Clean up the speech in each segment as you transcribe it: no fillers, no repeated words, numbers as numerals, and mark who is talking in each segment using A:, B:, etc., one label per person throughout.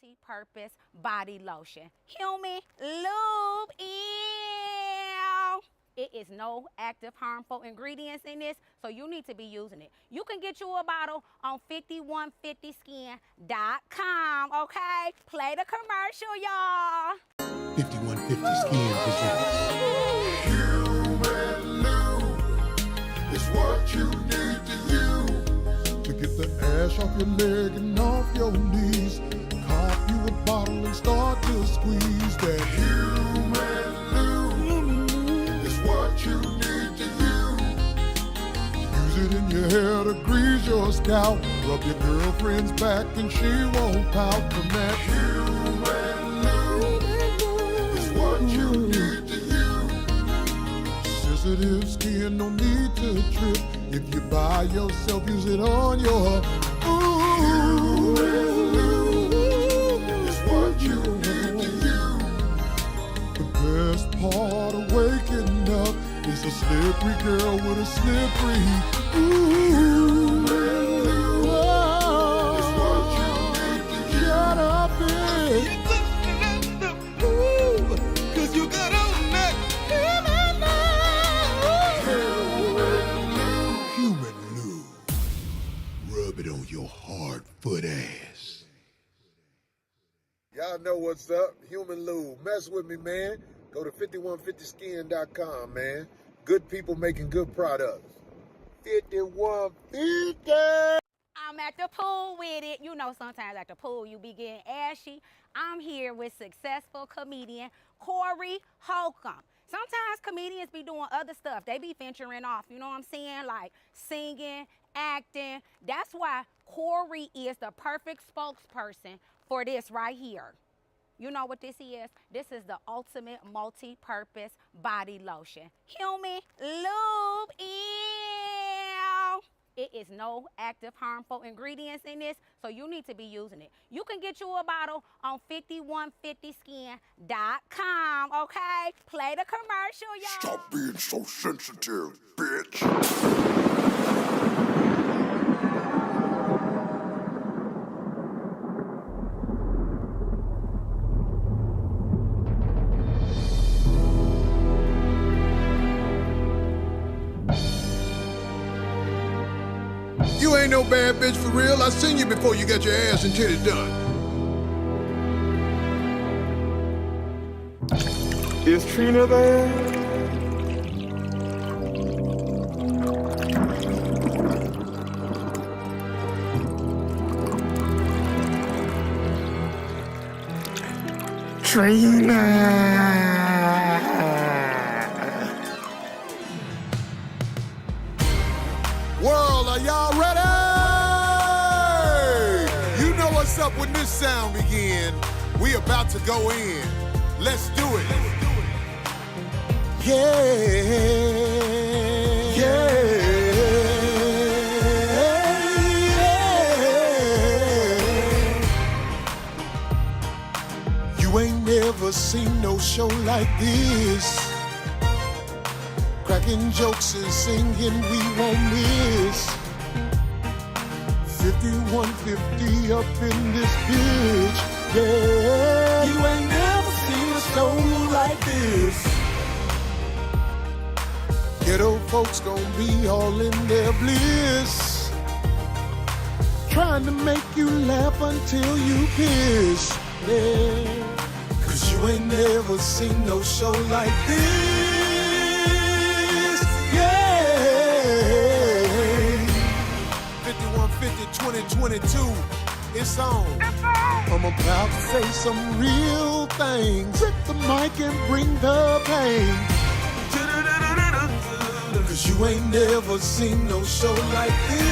A: multi-purpose body lotion. Human lube. Ew. It is no active harmful ingredients in this, so you need to be using it. You can get you a bottle on 5150skin.com, okay? Play the commercial, y'all.
B: 5150 Skin
C: Human lube is what you need to use to get the ash off your leg and off your knees. Cop you a bottle and start to squeeze that human lube is what you need to use. Use it in your hair to grease your scalp. Rub your girlfriend's back and she won't pout from that human lube is what you need to use. Sensitive skin, no need to trip. If you buy yourself, use it on your human lube is what you need to use. The best part of waking up is a slippery girl with a slippery human lube is what you need to use. Shut up, bitch.
B: Cause you got on that
C: Human lube. Rub it on your hard foot ass. Y'all know what's up. Human lube. Mess with me, man. Go to 5150skin.com, man. Good people making good products. 5150.
A: I'm at the pool with it. You know, sometimes at the pool you be getting ashy. I'm here with successful comedian Corey Holcomb. Sometimes comedians be doing other stuff. They be venturing off, you know what I'm saying? Like singing, acting. That's why Corey is the perfect spokesperson for this right here. You know what this is? This is the ultimate multi-purpose body lotion. Human lube. Ew. It is no active harmful ingredients in this, so you need to be using it. You can get you a bottle on 5150skin.com, okay? Play the commercial, y'all.
C: Stop being so sensitive, bitch. You ain't no bad bitch for real. I seen you before you got your ass and titties done.
D: Is Trina there? World, are y'all ready? You know what's up when this sound begin. We about to go in. Let's do it. Yeah. You ain't never seen no show like this. Cracking jokes and singing we won't miss. 5150 up in this bitch, yeah. You ain't never seen a show like this. Ghetto folks gon' be all in their bliss, trying to make you laugh until you piss, yeah. Cause you ain't never seen no show like this. 2022, it's on. I'm about to say some real things. Grip the mic and bring the pain. Cause you ain't never seen no show like this.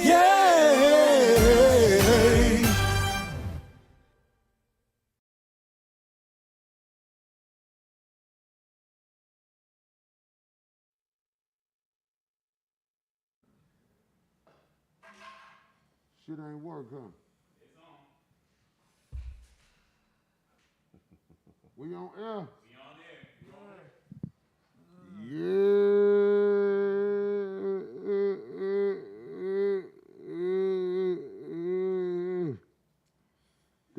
D: Yeah. Shit ain't work, huh? It's on. We on air? We on there.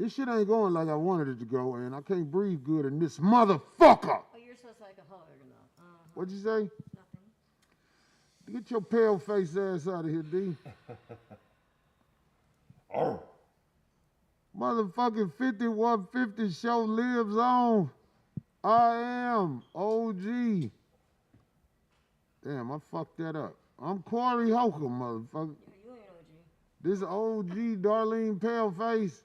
C: This shit ain't going like I wanted it to go, and I can't breathe good in this motherfucker.
E: Oh, you're supposed to like a hug now.
C: What'd you say?
E: Nothing.
C: Get your pale face ass out of here, D.
F: Oh.
C: Motherfucking 5150 show lives on. I am OG. Damn, I fucked that up. I'm Quarry Holcomb, motherfucker.
E: Yeah, you ain't OG.
C: This OG Darlene Paleface.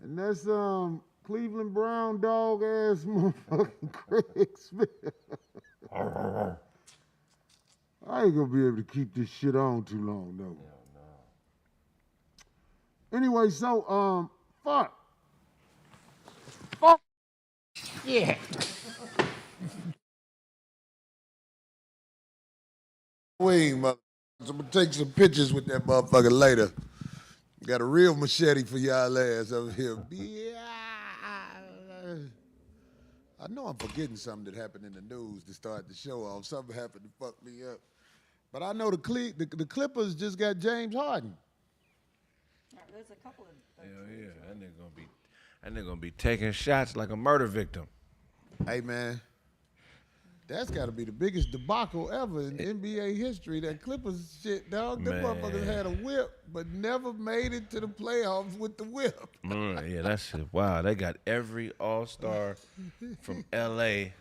C: And that's Cleveland Brown dog ass motherfucking Kraig Smith. I ain't gonna be able to keep this shit on too long though. Anyway, so fuck. Fuck. Yeah. Wait, mother. I'm gonna take some pictures with that motherfucker later. Got a real machete for y'all ass over here. Yeah. I know I'm forgetting something that happened in the news to start the show off. Something happened to fuck me up. But I know the Clippers just got James Harden.
E: There's a couple of.
F: Hell yeah, that nigga gonna be taking shots like a murder victim.
C: Hey man, that's got to be the biggest debacle ever in NBA history. That Clippers shit, dog. Them motherfuckers had a whip, but never made it to the playoffs with the whip.
F: Yeah, that shit. Wow, they got every all-star from L.A.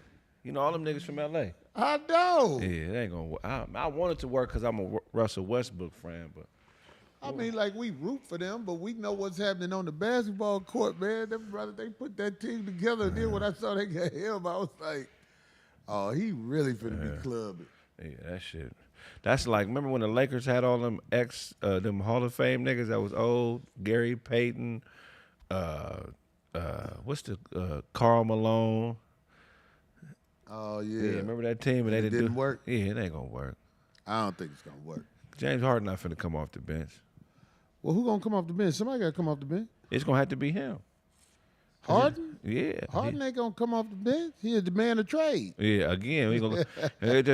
F: You know all them niggas from L.A.
C: I know.
F: Yeah, it ain't gonna work. I wanted to work because I'm a Russell Westbrook fan, but.
C: I mean, like, we root for them, but we know what's happening on the basketball court, man. Them brothers, they put that team together. And then when I saw they got him, I was like, oh, he really finna be clubbing.
F: Yeah, that shit. That's like, remember when the Lakers had all them them Hall of Fame niggas that was old? Gary Payton, what's the, Karl Malone.
C: Oh, yeah.
F: Yeah, remember that team? And they
C: didn't work?
F: Yeah, it ain't gonna work.
C: I don't think it's gonna work.
F: James Harden not finna come off the bench.
C: Well, who gonna come off the bench? Somebody gotta come off the bench.
F: It's gonna have to be him.
C: Harden?
F: Yeah.
C: Harden ain't gonna come off the bench. He is the man of trade.
F: Yeah, again, we gonna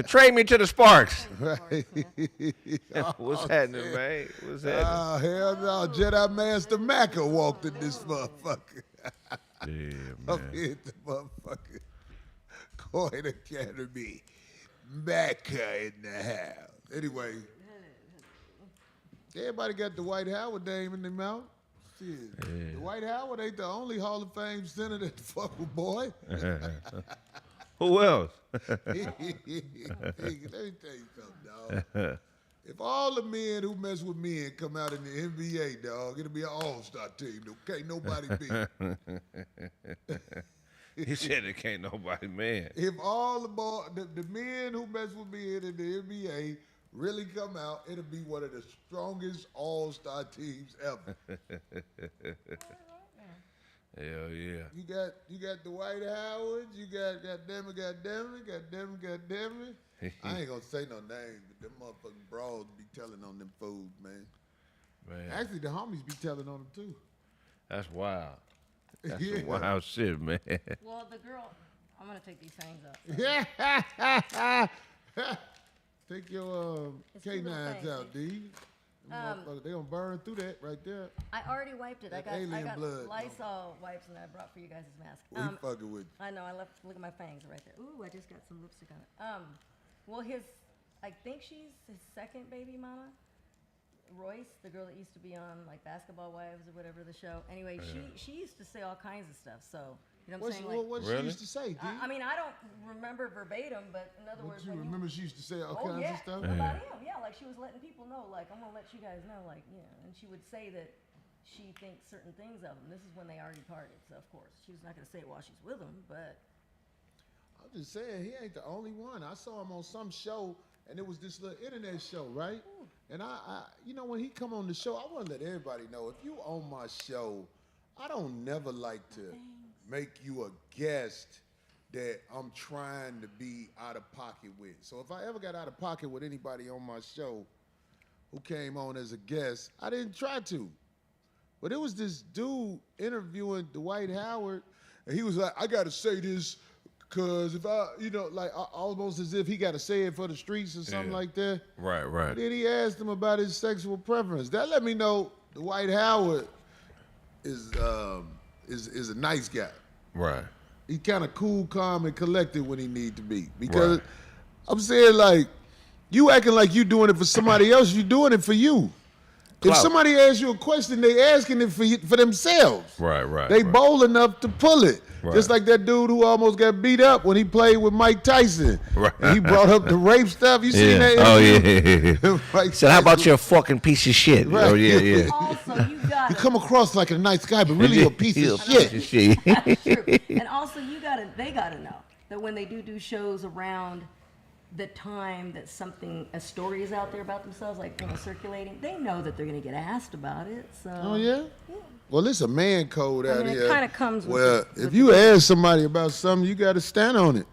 F: trade me to the Sparks.
C: Right.
F: What's happening, man? What's happening?
C: Oh, hell no. Jedi Master Macca walked in this motherfucker.
F: Yeah,
C: Up
F: man.
C: here at the motherfucker Coin Academy. Macca in the house. Anyway, everybody got the Dwight Howard name in their mouth. Shit.
F: Yeah.
C: Dwight Howard ain't the only Hall of Fame center that the fuck with boy.
F: Who else?
C: Let me tell you something, dog. If all the men who mess with men come out in the NBA, dog, it'll be an all-star team. Okay, nobody beat.
F: He said it can't nobody, man.
C: If all the men who mess with men in the NBA really come out, it'll be one of the strongest all-star teams ever.
F: Hell yeah.
C: You got Dwight Howard, you got goddamn it. I ain't gonna say no names, but them motherfucking brawls be telling on them fools, man.
F: Man,
C: Actually, the homies be telling on them too.
F: that's wild. That's
C: Yeah.
F: some wild shit, man.
E: Well, the girl, I'm gonna take these things up.
C: Yeah. Take your
E: It's two little
C: K9s
E: things,
C: out, D. Them motherfuckers, they gonna burn through that right there.
E: I already wiped it. I
C: That
E: got
C: alien blood,
E: Lysol wipes and I brought for you guys' mask.
C: We fucking with you.
E: I know. I left. Look at my fangs right there. Ooh, I just got some lipstick on it. Well, I think she's his second baby mama. Royce, the girl that used to be on like Basketball Wives or whatever the show. Anyway, she used to say all kinds of stuff. So you know what I'm saying? Like,
C: What
F: Really?
C: she used to say, D?
E: I mean, I don't remember verbatim, but in other
C: But
E: words,
C: you
E: when
C: remember she used to say all
E: Oh
C: kinds
E: yeah,
C: of stuff?
E: about him. Yeah, like she was letting people know, like I'm gonna let you guys know, like and she would say that she thinks certain things of him. This is when they already parted, so of course she's not gonna say it while she's with him, but
C: I'm just saying, he ain't the only one. I saw him on some show, and it was this little internet show, right? And I when he come on the show, I want to let everybody know, if you on my show, I don't never like to make you a guest that I'm trying to be out of pocket with. So if I ever got out of pocket with anybody on my show who came on as a guest, I didn't try to. But it was this dude interviewing Dwight Howard, and he was like, I got to say this because if I, almost as if he got to say it for the streets or something like that.
F: Right.
C: Then he asked him about his sexual preference. That let me know Dwight Howard is a nice guy.
F: Right.
C: He's kind of cool, calm, and collected when he need to be. Because I'm saying, like, you acting like you doing it for somebody else, you doing it for you. If somebody asks you a question, they asking it for themselves.
F: Right.
C: They bold enough to pull it.
F: Right.
C: Just like that dude who almost got beat up when he played with Mike Tyson.
F: Right.
C: And he brought up the rape stuff. You seen that?
F: Oh, yeah.
C: Mike
F: Said, how about
C: Tyson.
F: you a fucking piece of shit?
C: Right.
F: Oh, yeah.
E: Also, you got
C: You come across like a nice guy, but really a piece of shit.
E: That's true. And also, they gotta know that when they do shows around the time that a story is out there about themselves, like circulating, they know that they're gonna get asked about it. So.
C: Oh yeah. Well, it's a man code out here.
E: It kind of comes with.
C: Well, if you ask somebody about something, you got to stand on it.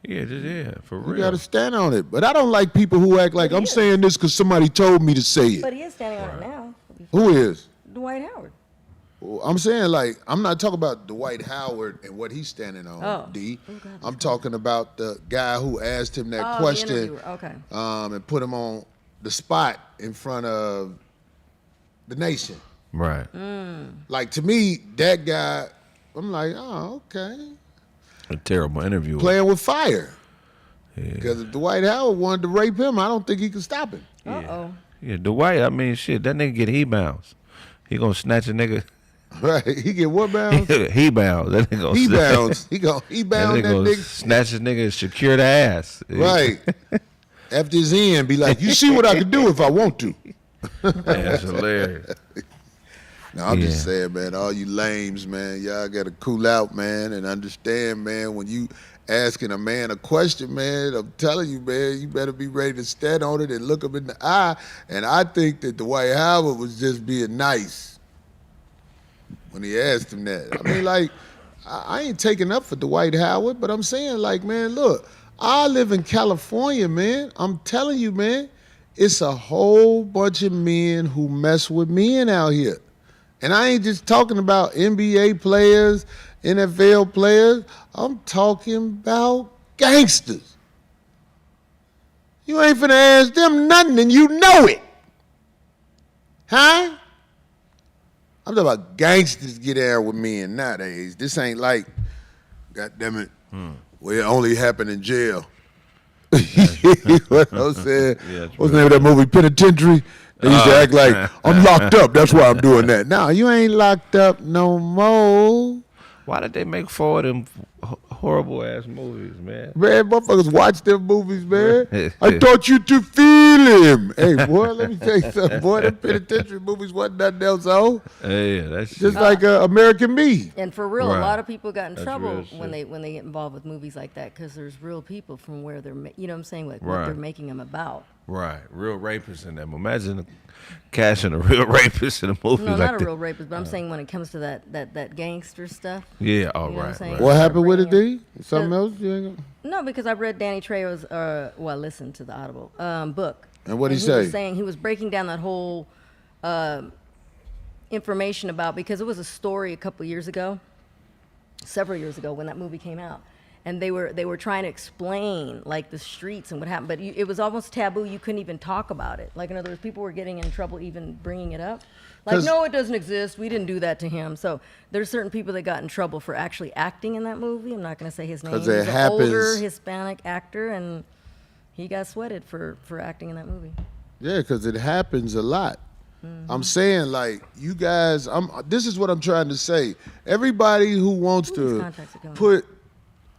F: Yeah, for real.
C: You got to stand on it. But I don't like people who act like I'm saying this because somebody told me to say it.
E: But he is standing on it now.
C: Who is?
E: Dwight Howard.
C: Well, I'm saying, like, I'm not talking about Dwight Howard and what he's standing on, D. I'm talking about the guy who asked him that question and put him on the spot in front of the nation.
F: Right.
C: Like, to me, that guy, I'm like, oh, okay.
F: A terrible interview.
C: Playing with fire.
F: Yeah.
C: Because if Dwight Howard wanted to rape him, I don't think he could stop him.
F: Yeah, Dwight, I mean, shit, that nigga get he-bounds. He gonna snatch a nigga.
C: Right. He get what bounds?
F: He-bounds. That nigga
C: He bounds. He bound that nigga.
F: Snatch his nigga and secure the ass.
C: Right. After his end, be like, you see what I can do if I want to.
F: That's hilarious.
C: No, I'm just saying, man, all you lames, man, y'all got to cool out, man, and understand, man, when you asking a man a question, man, I'm telling you, man, you better be ready to stand on it and look him in the eye. And I think that Dwight Howard was just being nice when he asked him that. I mean, like, I ain't taking up for Dwight Howard, but I'm saying, like, man, look, I live in California, man. I'm telling you, man, it's a whole bunch of men who mess with men out here. And I ain't just talking about NBA players, NFL players. I'm talking about gangsters. You ain't finna ask them nothing and you know it. Huh? I'm talking about gangsters get there with men nowadays. This ain't like, goddamn it, well, it only happened in jail. What I'm saying? What's the name of that movie, Penitentiary? They used to act like, I'm locked up, that's why I'm doing that. No, you ain't locked up no more.
F: Why did they make 4 of them horrible ass movies, man?
C: Man, motherfuckers watch them movies, man. I thought you to feel him. Hey, boy, let me tell you something. Boy, them penitentiary movies wasn't nothing else,
F: Yeah, that's
C: just like American Me.
E: And for real,
F: Right.
E: a lot of people got in
F: That's
E: trouble
F: real
E: when
F: shit.
E: they get involved with movies like that because there's real people from where they're, you know what I'm saying, like what
F: Right.
E: they're making them about.
F: Right, real rapists in them. Imagine casting a real rapist in a movie
E: No,
F: like
E: not a
F: that.
E: real rapist, but I'm saying when it comes to that gangster stuff.
F: Yeah, all
E: You know what I'm
F: right.
E: saying?
F: right.
C: What happened with it,
E: Bring
C: D? Something else? You ain't gonna...
E: No, because I read Danny Trejo's, I listened to the Audible book.
C: And what'd he
E: He
C: say?
E: was saying he was breaking down that whole information about, because it was a story a couple years ago, several years ago when that movie came out. And they were trying to explain like the streets and what happened, but it was almost taboo. You couldn't even talk about it. Like in other words, people were getting in trouble even bringing it up. Like, no, it doesn't exist. We didn't do that to him. So there's certain people that got in trouble for actually acting in that movie. I'm not going to say his name.
C: 'Cause
E: He's
C: it
E: an older
C: happens.
E: Hispanic actor, and he got sweated for acting in that movie.
C: Yeah, because it happens a lot. I'm saying, like, you guys, this is what I'm trying to say. Everybody who wants
E: Ooh,
C: to
E: these contacts are coming.
C: put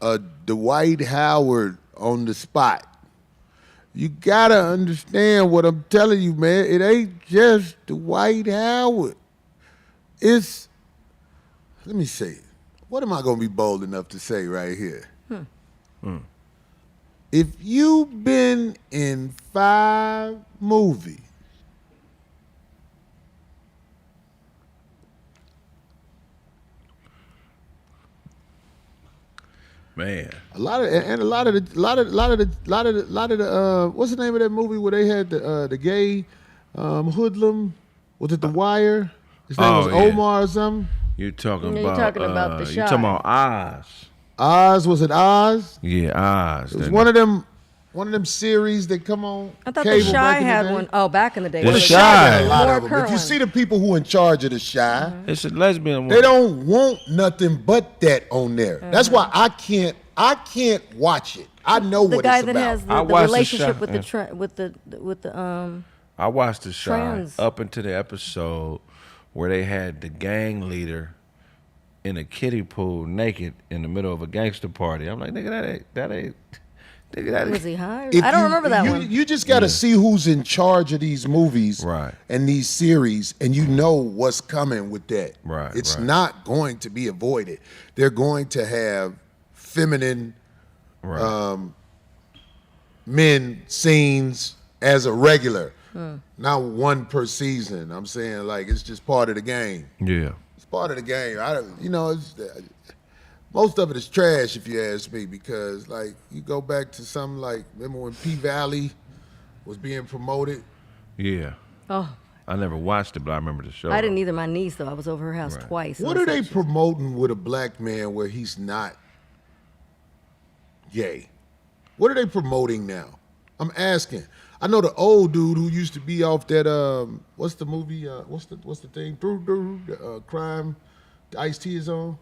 C: a Dwight Howard on the spot, you gotta understand what I'm telling you, man. It ain't just Dwight Howard. It's, let me say it. What am I gonna be bold enough to say right here? If you've been in 5 movies,
F: Man.
C: a lot of the what's the name of that movie where they had the gay hoodlum? Was it The Wire? His name was
F: yeah.
C: Omar or something.
F: You're talking
E: You're
F: about
E: talking about The
F: you're talking
E: Shy.
F: about Oz.
C: Oz, was it Oz?
F: Yeah, Oz.
C: It was one of them
D: one of them series that come on.
E: I thought
D: cable
E: the Shy
D: back in the
E: had
D: day?
E: one. Oh, back in the day.
F: The
D: The
F: Shy.
D: Shy got a lot
E: More
D: of them.
E: current
D: If you
E: ones.
D: see the people who in charge of the Shy,
F: It's a lesbian one.
D: they don't want nothing but that on there. That's why I can't watch it. I know
E: The
D: what
E: guy
D: it's
E: that
D: about.
E: has
F: I
E: the
F: watched The
E: relationship
F: Shy,
E: with
F: yeah.
E: with the
F: I watched the Shy
E: Trans.
F: up until the episode where they had the gang leader in a kiddie pool naked in the middle of a gangster party. I'm like, nigga, that ain't. Nigga, that
E: was
F: ain't.
E: he high?
D: If
E: I don't
D: you-
E: remember that
D: you,
E: one.
D: You just got to see who's in charge of these movies
F: Right.
D: and these series, and you know what's coming with that.
F: Right,
D: It's
F: right.
D: not going to be avoided. They're going to have feminine
F: Right.
D: men scenes as a regular, not one per season. I'm saying like it's just part of the game.
F: Yeah.
D: It's part of the game. Most of it is trash if you ask me, because like you go back to something like, remember when P Valley was being promoted?
F: Yeah.
E: Oh,
F: I never watched it, but I remember the show.
E: I didn't either. My niece though. I was over her house
F: Right.
E: twice.
D: What
E: on
D: are they
E: sections.
D: promoting with a black man where he's not gay? What are they promoting now? I'm asking. I know the old dude who used to be off that what's the movie? What's the thing? Crime. Ice-T is on.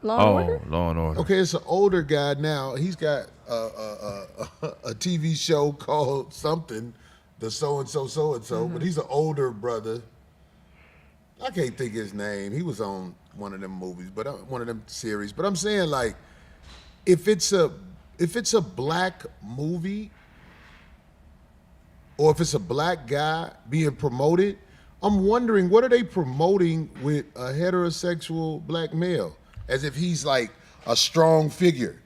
E: Law and Order?
F: Law and Order.
D: Okay, it's an older guy now. He's got a TV show called something, the so and so, but he's an older brother. I can't think his name. He was on one of them movies, but one of them series. But I'm saying like, if it's a black movie, or if it's a black guy being promoted, I'm wondering what are they promoting with a heterosexual black male, as if he's like a strong figure.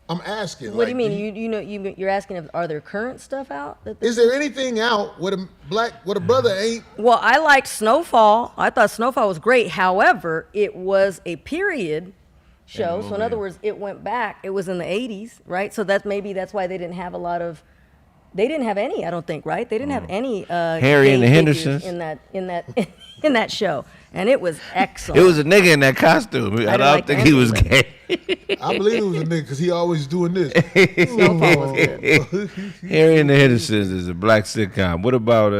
D: I'm asking.
E: What do you
D: like,
E: mean? You're asking if are there current stuff out?
D: Is there anything out with a brother ain't?
E: Well, I liked Snowfall. I thought Snowfall was great. However, it was a period show. So in other words, it went back. It was in the 80s, right? So that's why they didn't have a lot of. They didn't have any, I don't think, right? They didn't have any
F: Harry
E: gay
F: and the
E: figures
F: Hendersons.
E: in that show, and it was excellent.
F: It was a nigga in that costume. I
E: didn't
F: don't
E: like
F: think
E: any
F: he was
E: of it.
F: gay.
D: I believe it was a nigga because he always doing this.
E: Snowfall was good.
F: Harry and the Hendersons is a black sitcom. What about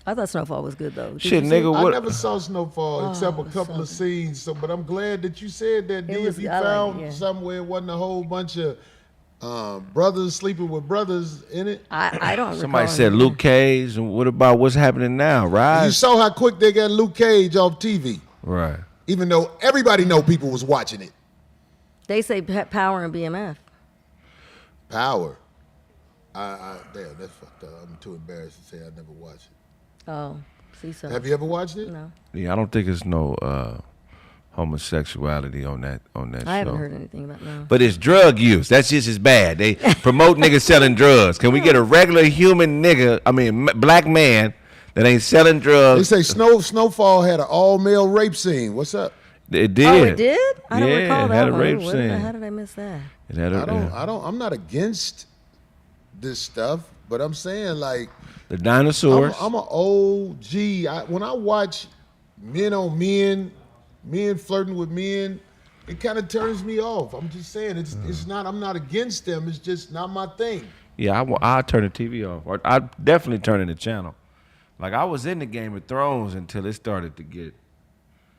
E: I thought Snowfall was good though. Did
F: shit,
E: you see it?
F: nigga?
D: I
F: What?
D: never saw Snowfall except a
E: it was
D: couple of scenes. So, but I'm glad that you said that. D,
E: was-
D: if you
E: I like it,
D: found
E: yeah.
D: somewhere it wasn't a whole bunch of brothers sleeping with brothers in it.
E: I don't.
F: Somebody
E: recall
F: said
E: it.
F: Luke Cage. And what about what's happening now?
D: You
F: Rise.
D: saw how quick they got Luke Cage off TV,
F: Right.
D: even though everybody know people was watching it.
E: They say Power and BMF.
D: Power. Damn, that's fucked up. I'm too embarrassed to say I never watched it.
E: Oh, see so.
D: Have you ever watched it?
E: No,
F: Yeah, I don't think it's no homosexuality on that show.
E: I haven't heard anything about no.
F: But it's drug use. That's just as bad. They promote niggas selling drugs. Can we get a regular human nigga, black man that ain't selling
D: They
F: drugs?
D: say Snowfall had an all-male rape scene. What's up?
F: It did.
E: Oh, it did? I don't
F: Yeah,
E: recall
F: it
E: that
F: had a
E: one.
F: rape
E: How
F: scene.
E: did I miss that?
F: It had
D: I'm not against this stuff, but I'm saying like
F: the dinosaurs.
D: I'm an OG. When I watch men on men, men flirting with men, it kind of turns me off. I'm just saying it's not. I'm not against them. It's just not my thing.
F: Yeah, I'll turn the TV off. Or I definitely turn the channel. Like I was in the Game of Thrones until it started to get.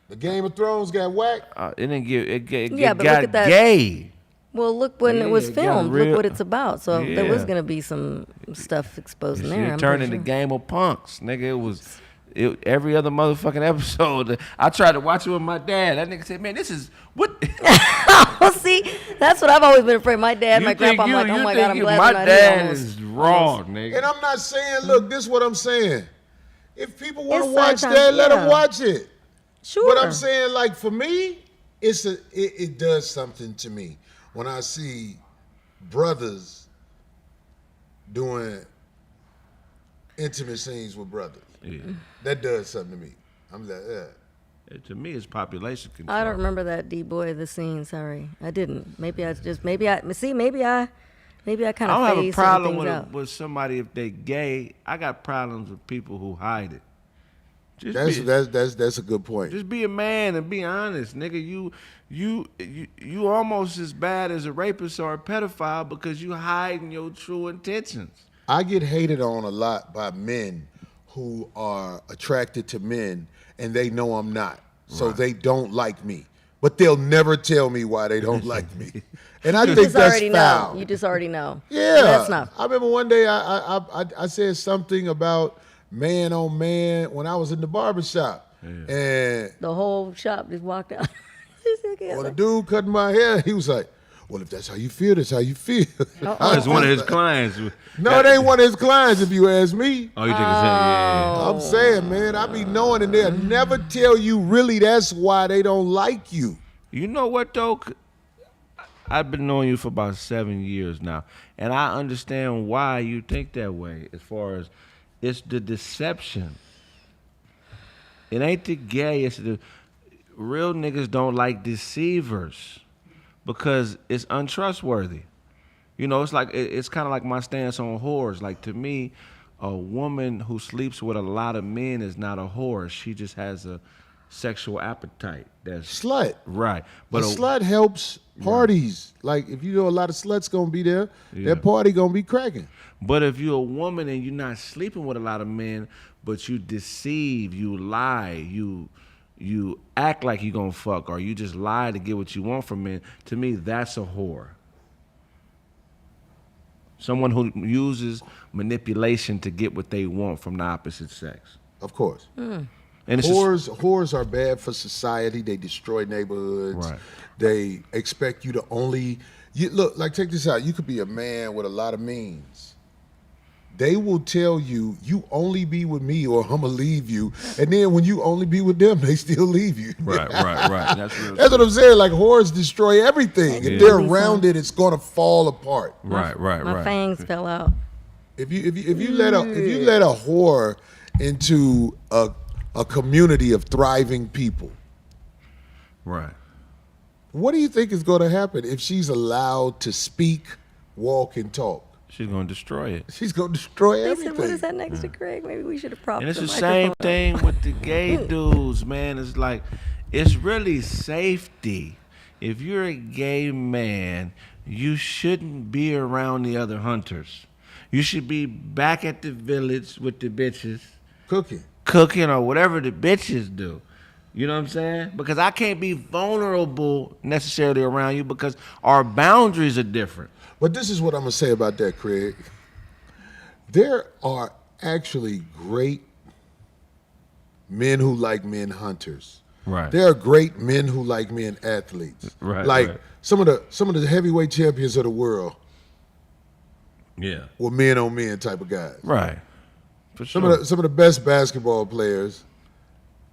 D: The Game of Thrones got whacked.
F: It didn't get. It
E: Yeah,
F: got
E: but look at that.
F: gay.
E: Well, look when it was
F: Yeah, it got
E: filmed.
F: real-
E: Look what it's about. So there was
F: Yeah.
E: going to be some stuff exposed in
F: Shit
E: there. I'm
F: turned
E: pretty
F: into
E: sure.
F: Game of Punks, nigga. It was. Every other motherfucking episode. I tried to watch it with my dad. That nigga said, "Man, this is what."
E: Well, see, that's what I've always been afraid. My dad, my
F: You
E: grandpa,
F: think
E: I'm like,
F: you
E: oh my
F: think
E: God, I'm
F: you-
E: glad
F: my
E: they're not
F: dad
E: here.
F: is raw, nigga.
D: And I'm not saying, look, this is what I'm saying. If people want to
E: It's
D: watch
E: sometimes-
D: that, let them
E: yeah.
D: watch it.
E: Sure.
D: But I'm saying, like, for me, it does something to me when I see brothers doing intimate scenes with brothers.
F: Yeah.
D: That does something to me. I'm like, yeah.
F: To me, it's population control.
E: I don't remember that D-boy, the scene. Sorry, I didn't. Maybe I kind
F: I
E: of
F: don't have a
E: phased
F: problem
E: some
F: with,
E: things out.
F: with somebody if they gay. I got problems with people who hide it.
D: That's a good point.
F: Just be a man and be honest, nigga. You almost as bad as a rapist or a pedophile because you hiding your true intentions.
D: I get hated on a lot by men who are attracted to men and they know I'm not. So they don't like me. But they'll never tell me why they don't like me. And I think that's foul.
E: You just already know.
D: Yeah.
E: That's not.
D: I remember one day I said something about man on man when I was in the barbershop. Yeah. And
E: the whole shop just walked out.
D: Well, the dude cutting my hair, he was like, well, if that's how you feel, that's how you feel.
F: That's one of his clients.
D: No, it ain't one of his clients if you ask me.
F: Oh, you think it's yeah.
D: I'm saying, man, I be knowing and they'll never tell you really that's why they don't like you.
F: You know what, though? I've been knowing you for about 7 years now, and I understand why you think that way as far as it's the deception. It ain't the gay, it's the real niggas don't like deceivers because it's untrustworthy. You know, it's kind of like my stance on whores. Like, to me, a woman who sleeps with a lot of men is not a whore. She just has a sexual appetite. That's
D: slut.
F: Right.
D: But a slut helps parties. Like, if you know a lot of sluts gonna be there, that party gonna be cracking.
F: But if you're a woman and you're not sleeping with a lot of men, but you deceive, you lie, you act like you gonna fuck, or you just lie to get what you want from men, to me, that's a whore. Someone who uses manipulation to get what they want from the opposite sex.
D: Of course.
F: And
D: whores are bad for society. They destroy neighborhoods.
F: Right.
D: They expect you to only look, like, take this out. You could be a man with a lot of means. They will tell you, you only be with me or I'm gonna leave you. And then when you only be with them, they still leave you.
F: Right. That's
D: what I'm saying. Like, whores destroy everything. If they're around it, it's gonna fall apart.
F: Right.
E: My fangs fell out.
D: If you let a whore into a community of thriving people,
F: right,
D: what do you think is gonna happen if she's allowed to speak, walk, and talk?
F: She's gonna destroy it.
D: She's gonna destroy everything.
E: What is that next to Kraig? Maybe we should have propped
F: And it's the
E: microphone
F: same thing with the gay dudes, man. It's like, it's really safety. If you're a gay man, you shouldn't be around the other hunters. You should be back at the village with the bitches. Cooking or whatever the bitches do. You know what I'm saying? Because I can't be vulnerable necessarily around you because our boundaries are different.
D: But this is what I'm going to say about that, Kraig. There are actually great men who like men hunters.
F: Right.
D: There are great men who like men athletes.
F: Right.
D: Like
F: right.
D: some of the heavyweight champions of the world.
F: Yeah.
D: Were men on men type of guys.
F: Right. For sure.
D: Some of the best basketball players.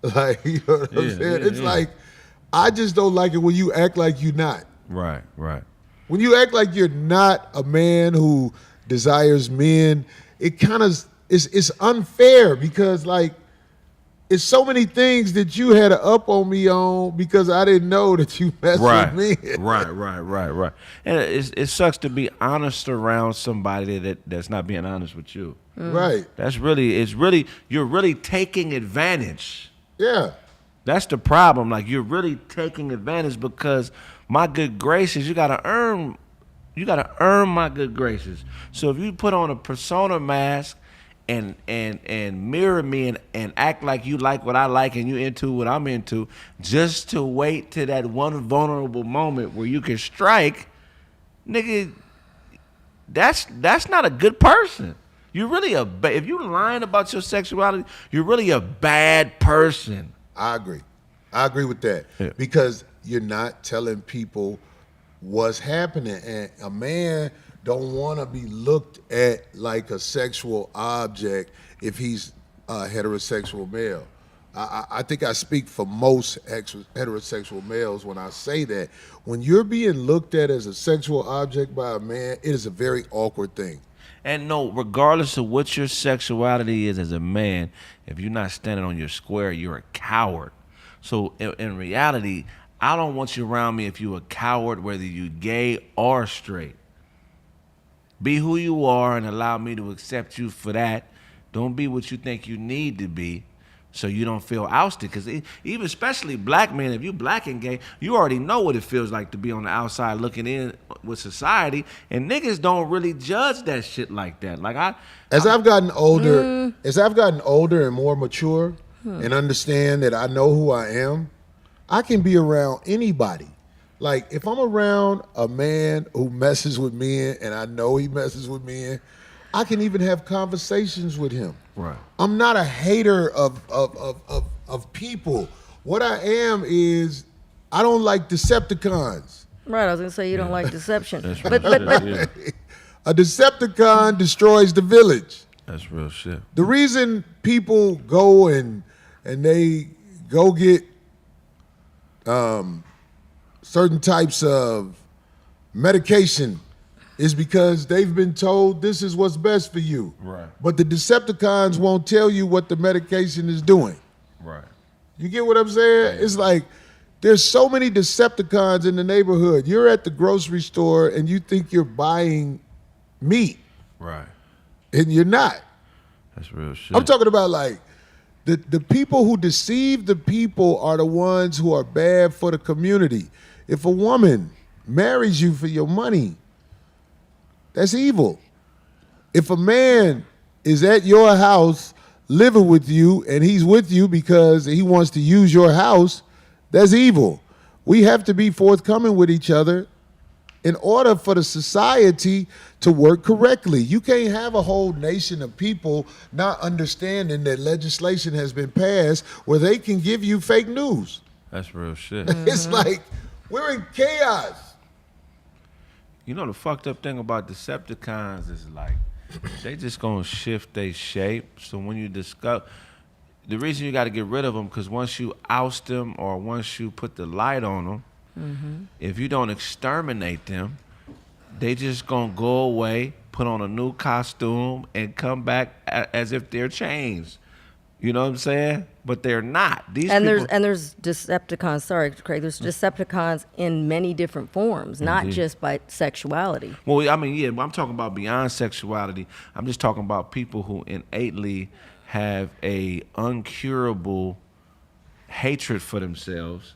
D: Like, you know what I'm saying? It's like, I just don't like it when you act like you're not.
F: Right.
D: When you act like you're not a man who desires men, it kind of it's unfair because, like, it's so many things that you had to up on me on because I didn't know that you messed with me.
F: Right. And it sucks to be honest around somebody that's not being honest with you.
D: Right.
F: You're really taking advantage.
D: Yeah.
F: That's the problem. Like, you're really taking advantage because my good graces, you gotta earn my good graces. So if you put on a persona mask and mirror me and act like you like what I like and you into what I'm into, just to wait to that one vulnerable moment where you can strike, nigga, that's not a good person. You're really if you're lying about your sexuality, you're really a bad person.
D: I agree with that because you're not telling people what's happening, and a man don't want to be looked at like a sexual object if he's a heterosexual male. I think I speak for most heterosexual males when I say that. When you're being looked at as a sexual object by a man, it is a very awkward thing.
F: And no, regardless of what your sexuality is as a man, if you're not standing on your square, you're a coward. So in reality, I don't want you around me if you're a coward, whether you're gay or straight. Be who you are and allow me to accept you for that. Don't be what you think you need to be. So you don't feel ousted, because even especially black men, if you black and gay, you already know what it feels like to be on the outside looking in with society, and niggas don't really judge that shit like that. Like
D: I've gotten older and more mature and understand that I know who I am, I can be around anybody. Like if I'm around a man who messes with men and I know he messes with men, I can even have conversations with him.
F: Right.
D: I'm not a hater of people. What I am is I don't like Decepticons.
E: Right, I was gonna say you don't like deception.
F: That's
E: but
F: real shit. Yeah.
D: A Decepticon destroys the village.
F: That's real shit.
D: The reason people go and they go get certain types of medication is because they've been told this is what's best for you.
F: Right.
D: But the Decepticons won't tell you what the medication is doing.
F: Right.
D: You get what I'm saying? It's like there's so many Decepticons in the neighborhood. You're at the grocery store and you think you're buying meat.
F: Right.
D: And you're not.
F: That's real shit.
D: I'm talking about like the people who deceive the people are the ones who are bad for the community. If a woman marries you for your money, that's evil. If a man is at your house living with you and he's with you because he wants to use your house, that's evil. We have to be forthcoming with each other in order for the society to work correctly. You can't have a whole nation of people not understanding that legislation has been passed where they can give you fake news.
F: That's real shit.
D: It's like we're in chaos.
F: You know the fucked up thing about Decepticons is like they just gonna shift their shape. So when you discover, the reason you got to get rid of them, because once you oust them or once you put the light on them, if you don't exterminate them, they just gonna go away, put on a new costume, and come back as if they're changed. You know what I'm saying? But they're not. These people,
E: there's Decepticons. Sorry, Craig. There's Decepticons in many different forms, not just by sexuality.
F: well, I mean, yeah, but I'm talking about beyond sexuality. I'm just talking about people who innately have a uncurable hatred for themselves,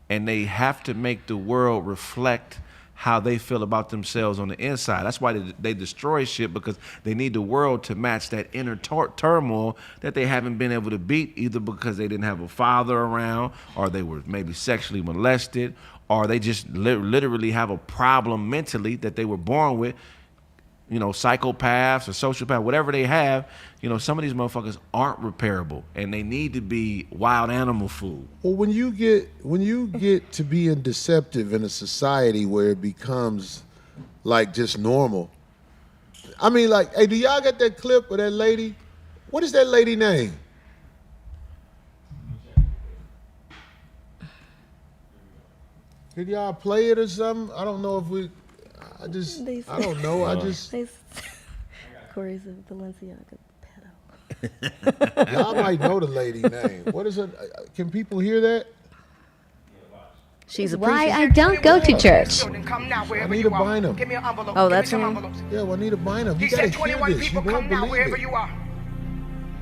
F: and they have to make the world reflect how they feel about themselves on the inside. That's why they destroy shit, because they need the world to match that inner turmoil that they haven't been able to beat, either because they didn't have a father around, or they were maybe sexually molested, or they just literally have a problem mentally that they were born with. You know, psychopaths or sociopaths, whatever they have, you know, some of these motherfuckers aren't repairable, and they need to be wild animal food.
D: Well, when you get to being deceptive in a society where it becomes like just normal. I mean, like, hey, do y'all get that clip of that lady? What is that lady name? Could y'all play it or something? I don't know if we. I don't know.
E: Corey's a Balenciaga pedo.
D: Y'all might know the lady name. What is it? Can people hear that?
E: She's a
G: Why
E: priest.
G: I don't go to church.
D: Juanita Bynum.
H: Give me an envelope.
E: Oh,
H: Give me
E: that's
H: some
E: him?
H: envelopes.
D: Yeah, Juanita Bynum.
H: He
D: You gotta
H: said
D: hear
H: 21
D: this. You
H: people
D: won't
H: come now
D: believe
H: wherever
D: it.
H: you are.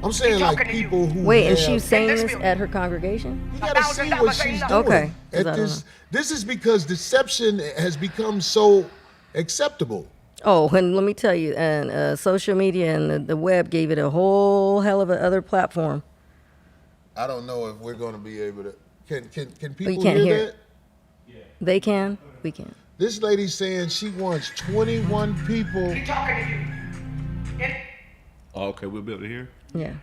D: I'm saying like
H: talking to you.
D: people who
E: Wait, and
D: have,
E: she's saying
H: this
E: this
H: building.
E: at her congregation?
D: You gotta see what
H: $1,000
D: she's
H: ain't
D: doing.
E: Okay, 'cause
D: At
E: I don't
D: this is because deception has become so acceptable.
E: Oh, and let me tell you, and social media and the web gave it a whole hell of a other platform.
D: I don't know if we're going to be able to. Can people
E: can't
D: hear
E: hear
D: that?
E: it. They can, we can.
D: This lady's saying she wants 21 people.
H: He talking to you.
F: Oh, okay, we'll be able to hear.
E: Yeah.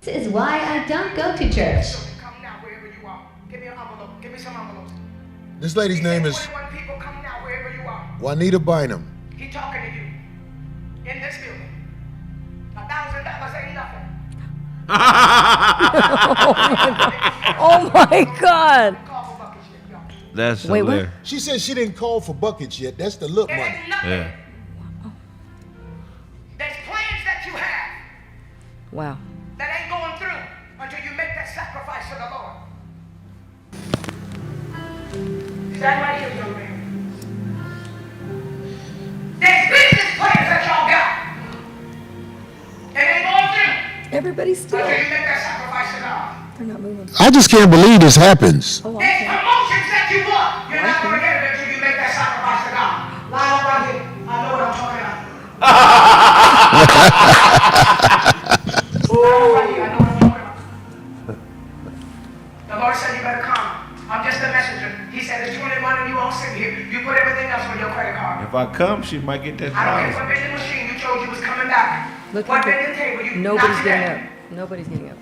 G: This is why I don't go to church.
H: Come now wherever you are. Give me an envelope. Give me some envelopes.
D: This lady's
H: He
D: name
H: said
D: is
H: 21 people come now wherever you are.
D: Juanita Bynum.
H: He talking to you. In this building. $1,000 ain't nothing.
E: Oh my God.
H: Call for buckets yet, y'all.
F: That's
E: Wait, what?
F: hilarious.
D: She said she didn't call for buckets yet. That's the look
H: It
D: money.
H: ain't nothing.
F: Yeah.
H: There's plans that you have
E: Wow.
H: that ain't going through until you make that sacrifice for the Lord. Stand right here, young man. There's business plans that y'all got. It ain't going through.
E: Everybody's still.
H: Until you make that sacrifice to God.
E: They're not moving.
D: I just can't believe this happens.
E: Oh,
H: If promotion set you up, you're not going to get it until you make that sacrifice to God. Line up right here. I know what I'm talking about. Line up right here. I know what I'm talking about. The Lord said you better come. I'm just a messenger. He said there's 21 of you all sitting here. You put everything else on your credit card.
F: If I come, she might get that
H: I don't care
F: $1,000.
H: what vending machine you told you was coming back.
E: Look
H: What
E: at the-
H: vending table you
E: Nobody's
H: not
E: getting
H: today.
E: up. Nobody's getting up.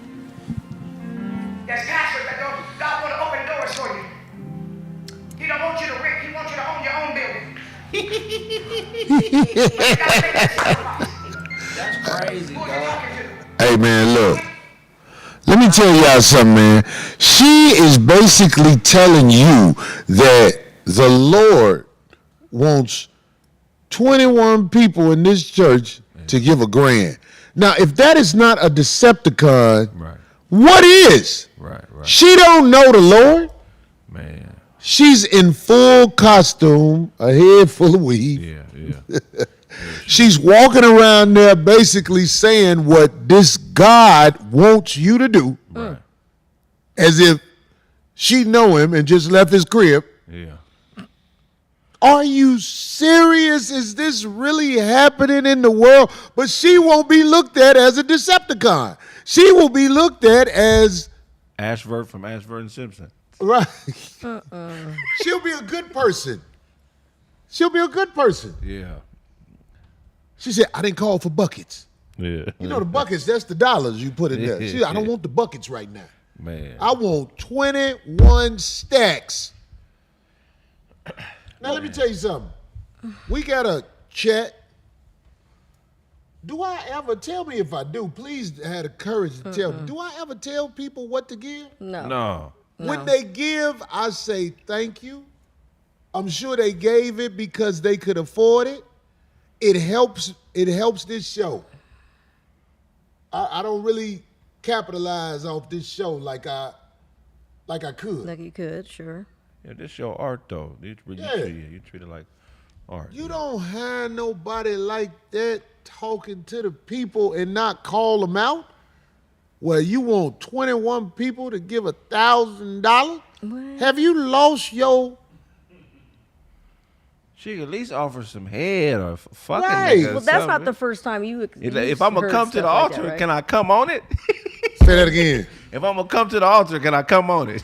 H: There's pastors that don't, God want to open doors for you. He don't want you to rent. He wants you to own your own building. But you gotta make that sacrifice.
F: That's crazy,
H: Who are you
F: dog.
H: talking to?
D: Hey, man, look. Let me tell y'all something, man. She is basically telling you that the Lord wants 21 people in this church to give $1,000. Now, if that is not a Decepticon,
F: Right,
D: what is?
F: right.
D: She don't know the Lord.
F: Man,
D: She's in full costume, a head full of weave.
F: yeah.
D: She's walking around there basically saying what this God wants you to do,
F: Right.
D: as if she know him and just left his crib.
F: Yeah.
D: Are you serious? Is this really happening in the world? But she won't be looked at as a Decepticon. She will be looked at as,
F: Ashford from Ashford and Simpson.
D: right. She'll be a good person. She'll be a good person.
F: Yeah.
D: She said, I didn't call for buckets.
F: Yeah.
D: You know the buckets, that's the dollars you put in there. She said, I don't want the buckets right now.
F: Man.
D: I want 21 stacks. Now let me tell you something. We got a chat. Do I ever, tell me if I do, please have the courage to tell me. Do I ever tell people what to give?
F: No.
D: When they give, I say thank you. I'm sure they gave it because they could afford it. It helps this show. I don't really capitalize off this show like I could.
E: Like you could, sure.
F: Yeah, this your art though. You treat it like art.
D: You don't have nobody like that talking to the people and not call them out. Well, you want 21 people to give $1,000? Have you lost your
F: She could at least offer some head or fucking.
D: Right.
F: nigga or
E: Well, that's not
F: something.
E: the first time
F: If I'm gonna come to the altar, can I come on it?
D: Say that again.
F: If I'm gonna come to the altar, can I come on it?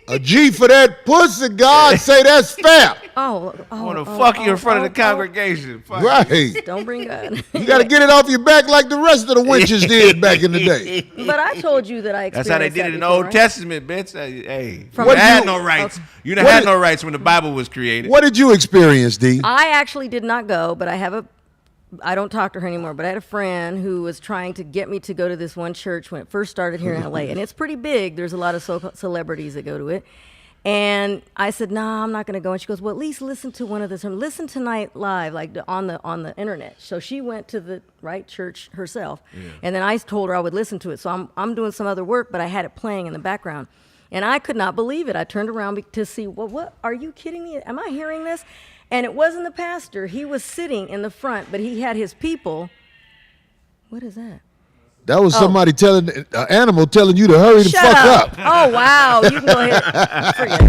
D: A G for that pussy, God say that's fair.
F: I want to fuck you in front of the congregation. Fuck you.
D: Right.
E: Don't bring God.
D: You got to get it off your back like the rest of the wenches did back in the day.
E: But I told you that I
F: That's
E: experienced
F: how they did it in the
E: before,
F: Old
E: right?
F: Testament, bitch. Hey,
E: From
F: you
D: What
F: had
D: you-
F: no rights.
E: Okay.
F: You done
D: What
F: had
D: did-
F: no rights when the Bible was created.
D: What did you experience, D?
E: I actually did not go, but I don't talk to her anymore, but I had a friend who was trying to get me to go to this one church when it first started here in LA. And it's pretty big. There's a lot of celebrities that go to it. And I said, nah, I'm not going to go. And she goes, well, at least listen to one of the sermons. Listen tonight live, like on the internet. So she went to the right church herself. And then I told her I would listen to it. So I'm doing some other work, but I had it playing in the background. And I could not believe it. I turned around to see, well, what? Are you kidding me? Am I hearing this? And it wasn't the pastor. He was sitting in the front, but he had his people. What is that?
D: That was somebody telling an animal telling you to hurry the
E: Shut
D: fuck up.
E: Oh, wow. You can go ahead. Forget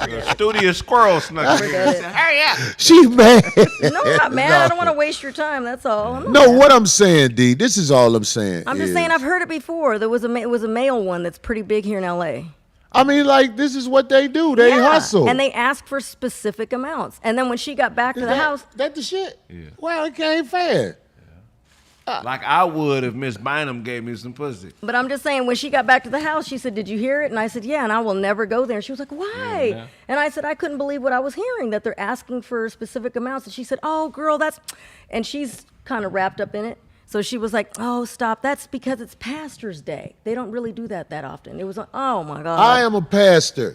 E: it.
F: A studious squirrel snuck in here.
E: Forget it.
F: Hurry up.
D: She mad.
E: No, I'm not mad. I don't want to waste your time. That's all. I'm not
D: No,
E: mad.
D: what I'm saying, D, this is all I'm saying.
E: I'm just
D: is-
E: saying I've heard it before. It was a male one that's pretty big here in LA.
D: I mean, like, this is what they do. They
E: Yeah.
D: hustle.
E: And they ask for specific amounts. And then when she got back to the house,
D: That the shit?
F: Yeah.
D: Well, it came fair.
F: Like I would if Miss Bynum gave me some pussy.
E: but I'm just saying, when she got back to the house, she said, did you hear it? And I said, yeah, and I will never go there. And she was like, why?
F: Yeah.
E: And I said, I couldn't believe what I was hearing, that they're asking for specific amounts. And she said, oh, girl, and she's kind of wrapped up in it. So she was like, oh, stop. That's because it's Pastor's Day. They don't really do that often. It was, oh, my God.
D: I am a pastor.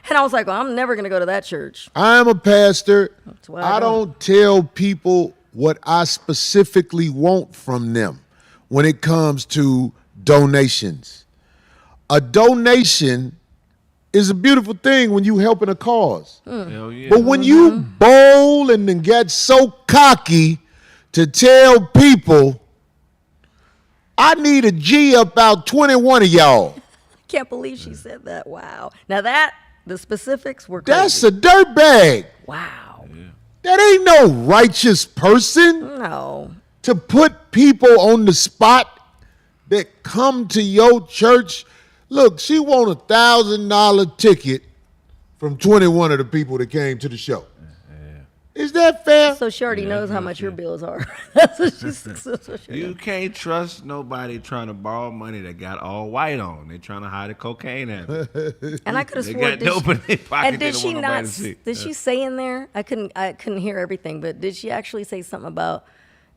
E: And I was like, well, I'm never going to go to that church.
D: I am a pastor.
E: why I
D: I don't tell people what I specifically want from them when it comes to donations. A donation is a beautiful thing when you helping a cause.
F: Hell yeah.
D: But when you bowl and then get so cocky to tell people I need a G about 21 of y'all.
E: Can't believe she said that. Wow. Now the specifics were crazy.
D: That's a dirtbag.
E: Wow.
D: That ain't no righteous person
E: No.
D: to put people on the spot that come to your church. Look, she won $1,000 ticket from 21 of the people that came to the show. Is that fair?
E: So she already knows how much your bills are. That's what she's so
F: You can't trust nobody trying to borrow money that got all white on. They trying to hide a cocaine habit.
E: And I could have
F: They
E: sworn
F: got dope in their pocket.
E: and
F: They
E: did
F: don't
E: she
F: want nobody
E: not?
F: to see.
E: Did she say in there? I couldn't hear everything, but did she actually say something about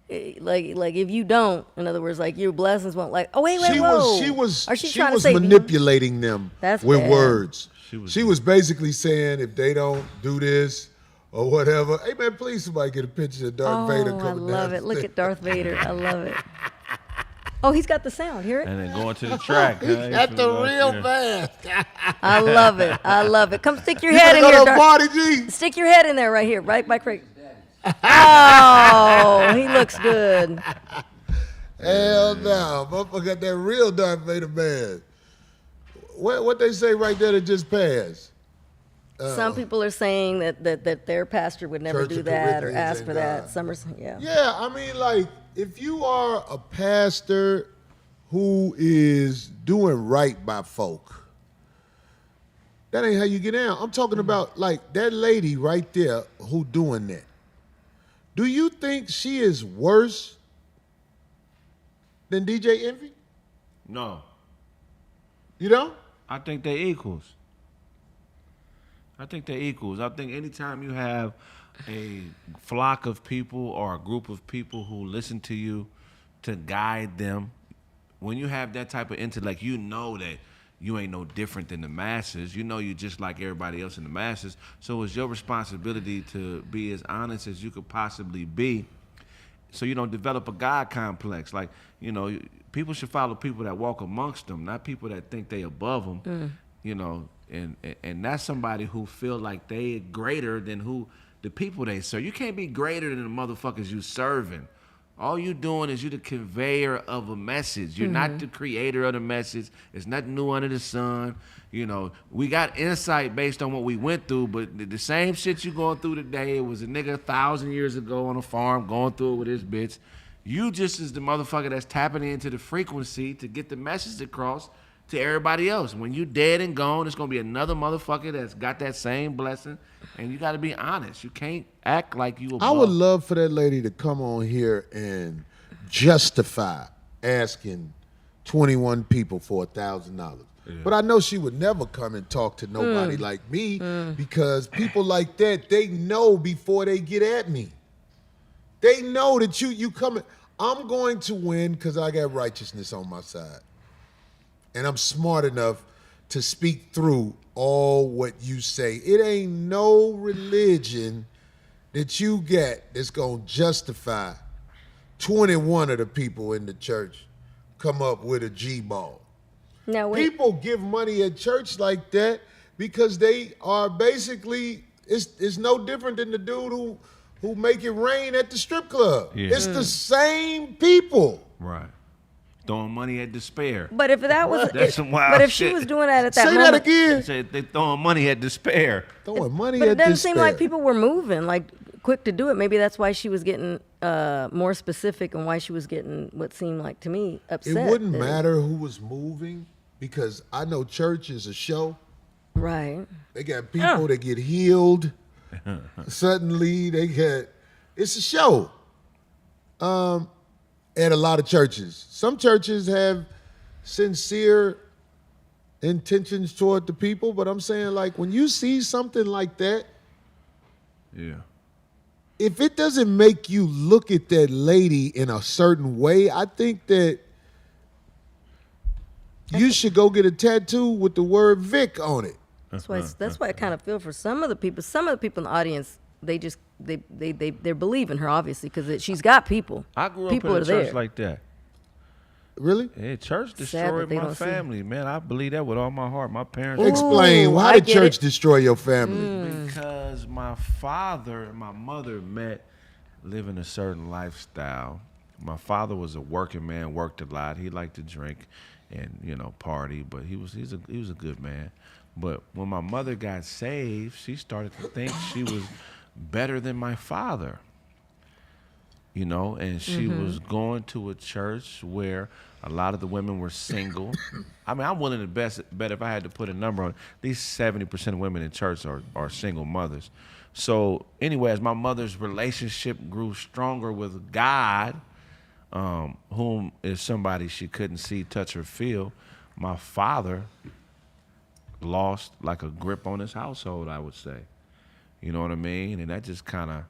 E: like if you don't, in other words, like your blessings won't like? Oh wait, whoa.
D: She was
E: Or she trying to
D: was
E: say
D: manipulating them
E: That's
D: with
E: bad.
D: words.
F: She
D: Was basically saying if they don't do this or whatever, hey man, please somebody get a picture of Darth Vader
E: Oh, I
D: coming down.
E: love it. Look at Darth Vader. I love it. Oh, he's got the sound. Hear it?
F: And then going to the track.
D: At the real band.
E: I love it. I love it. Come stick your
D: You
E: head in
D: gotta
E: here,
D: go to
E: Darth.
D: party, G.
E: Stick your head in there right here, right by Kraig. Oh, he looks good.
D: Hell no. Motherfucker got that real Darth Vader band. What they say right there that just passed?
E: Some people are saying that their pastor would never
D: Church
E: do
D: of
E: that or
D: Corinthians
E: ask
D: and
E: for that.
D: God.
E: Some are, yeah.
D: Yeah, I mean, like, if you are a pastor who is doing right by folk, that ain't how you get down. I'm talking about, like, that lady right there who doing that. Do you think she is worse than DJ Envy?
F: No,
D: You know?
F: I think they're equals. I think anytime you have a flock of people or a group of people who listen to you to guide them, when you have that type of intellect, you know that you ain't no different than the masses. You know you're just like everybody else in the masses. So it's your responsibility to be as honest as you could possibly be so you don't develop a God complex. Like, you know, people should follow people that walk amongst them, not people that think they above them, you know, and that's somebody who feel like they greater than who the people they serve. You can't be greater than the motherfuckers you serving. All you doing is you the conveyor of a message. You're not the creator of the message. It's nothing new under the sun. You know, we got insight based on what we went through, but the same shit you going through today, it was a nigga 1,000 years ago on a farm going through it with his bitch. You just is the motherfucker that's tapping into the frequency to get the message across to everybody else. When you dead and gone, it's gonna be another motherfucker that's got that same blessing, and you gotta be honest. You can't act like you above.
D: I would love for that lady to come on here and justify asking 21 people for $1,000. But I know she would never come and talk to nobody like me because people like that, they know before they get at me. They know that you coming. I'm going to win because I got righteousness on my side. And I'm smart enough to speak through all what you say. It ain't no religion that you get that's going to justify 21 of the people in the church come up with a G-ball.
E: Now wait.
D: People give money at church like that because they are basically, it's no different than the dude who make it rain at the strip club.
F: Yeah.
D: It's the same people.
F: Right. Throwing money at despair.
E: But if that was,
F: That's some wild
E: but if she
F: shit.
E: was doing that at that
D: Say
E: moment,
D: that again.
F: Said they throwing money at despair.
D: Throwing money
E: but
D: at
E: it doesn't
D: despair.
E: seem like people were moving like quick to do it. Maybe that's why she was getting more specific and why she was getting what seemed like to me upset.
D: It wouldn't
E: that-
D: matter who was moving because I know church is a show.
E: Right.
D: They got people that get healed. Suddenly it's a show. At a lot of churches. Some churches have sincere intentions toward the people, but I'm saying like when you see something like that,
F: Yeah.
D: if it doesn't make you look at that lady in a certain way, I think that you should go get a tattoo with the word Vic on it.
E: That's why I kind of feel for some of the people. Some of the people in the audience, they're believing her obviously because she's got people.
F: I grew up
E: people
F: in a
E: are
F: church
E: there.
F: like that.
D: Really?
F: Yeah, church
E: Sad
F: destroyed
E: that they
F: my
E: don't see.
F: family, man. I believe that with all my heart. My parents.
D: Explain, why
E: I
D: did
E: get
D: church
E: it.
D: destroy your family?
F: Because my father and my mother met living a certain lifestyle My father was a working man, worked a lot. He liked to drink and, party, but he was a good man. But when my mother got saved, she started to think she was better than my father. And she was going to a church where a lot of the women were single. I mean, I'm willing to bet if I had to put a number on it, at least 70% of women in church are single mothers. So anyway, as my mother's relationship grew stronger with God, whom is somebody she couldn't see, touch, or feel, my father lost like a grip on his household, I would say. You know what I mean? And that just kind of,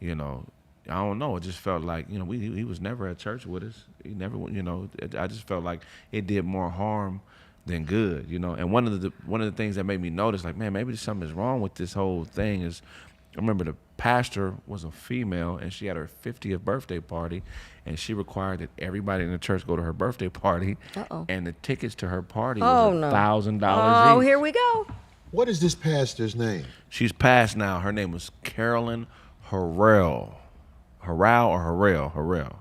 F: I don't know. It just felt like, he was never at church with us. He never, I just felt like it did more harm than good, And one of the things that made me notice, like, man, maybe something is wrong with this whole thing is, I remember the pastor was a female, and she had her 50th birthday party, and she required that everybody in the church go to her birthday party, and the tickets to her party was $1,000
E: Oh,
F: each.
E: here we go.
D: What is this pastor's name?
F: She's passed now. Her name was Carolyn Harrell. Harrell.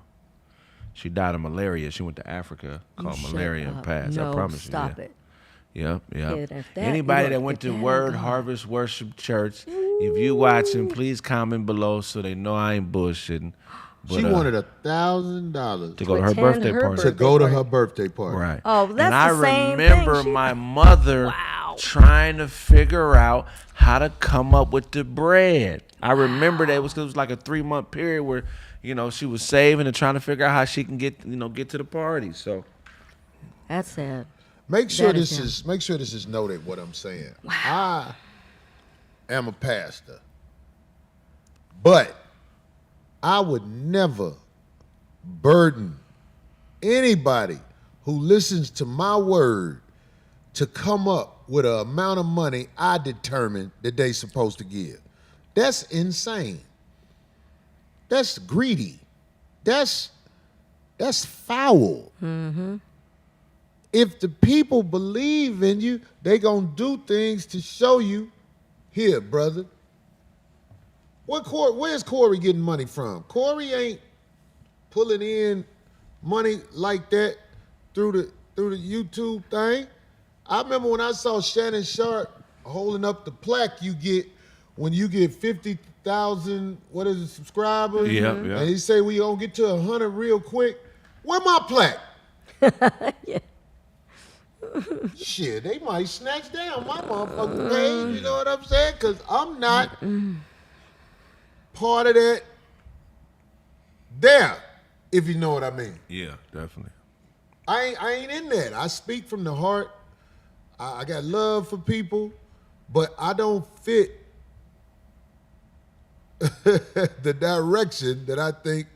F: She died of malaria. She went to Africa, caught malaria and passed.
E: No,
F: I promise you.
E: stop it.
F: Yep.
E: If that-
F: Anybody
E: look,
F: that went
E: if
F: to
E: that
F: Word
E: ain't
F: Harvest Worship Church, if you watching, please comment below so they know I ain't bullshitting. But,
D: She wanted $1,000
F: to go to her
E: attend
F: birthday
E: her
F: party.
D: to go to her birthday party.
F: Right.
E: Oh, that's
F: and I
E: the same
F: remember
E: thing.
F: my mother trying to figure out how to come up with the bread. I remember that it was like a 3-month period where, she was saving and trying to figure out how she can get to the party. So
E: That's sad.
D: Make sure
E: That
D: this
E: is
D: is noted what I'm saying. I am a pastor, but I would never burden anybody who listens to my word to come up with an amount of money I determine that they supposed to give. That's insane. That's greedy. That's foul. If the people believe in you, they gonna do things to show you, here, brother. Where's Corey getting money from? Corey ain't pulling in money like that through the YouTube thing. I remember when I saw Shannon Sharp holding up the plaque you get when you get 50,000, subscribers?
F: Yeah.
D: And he say we gonna get to 100 real quick. Where my plaque?
E: Yeah.
D: Shit, they might snatch down my motherfucking page, you know what I'm saying? Because I'm not part of that there, if you know what I mean.
F: yeah, definitely.
D: I ain't in that. I speak from the heart. I got love for people, but I don't fit the direction that I think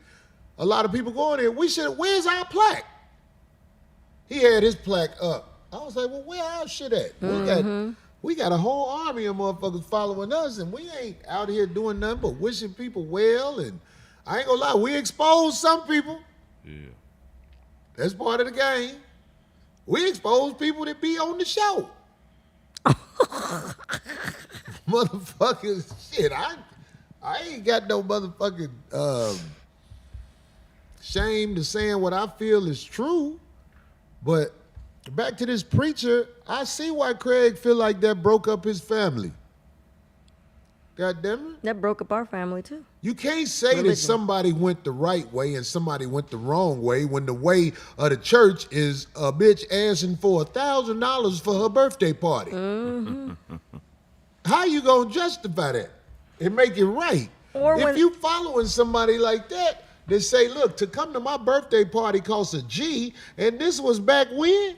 D: a lot of people going in. Where's our plaque? He had his plaque up. I was like, well, where our shit at? We got a whole army of motherfuckers following us, and we ain't out here doing nothing but wishing people well. And I ain't gonna lie, we expose some people.
F: Yeah.
D: That's part of the game. We expose people that be on the show. Motherfuckers, shit, I ain't got no motherfucking shame to saying what I feel is true. But back to this preacher, I see why Kraig feel like that broke up his family. God damn it.
E: That broke up our family, too.
D: You can't say that somebody went the right way and somebody went the wrong way when the way of the church is a bitch asking for $1,000 for her birthday party. How you gonna justify that and make it right?
E: Or
D: if
E: when-
D: you following somebody like that, they say, look, to come to my birthday party costs a G, and this was back when?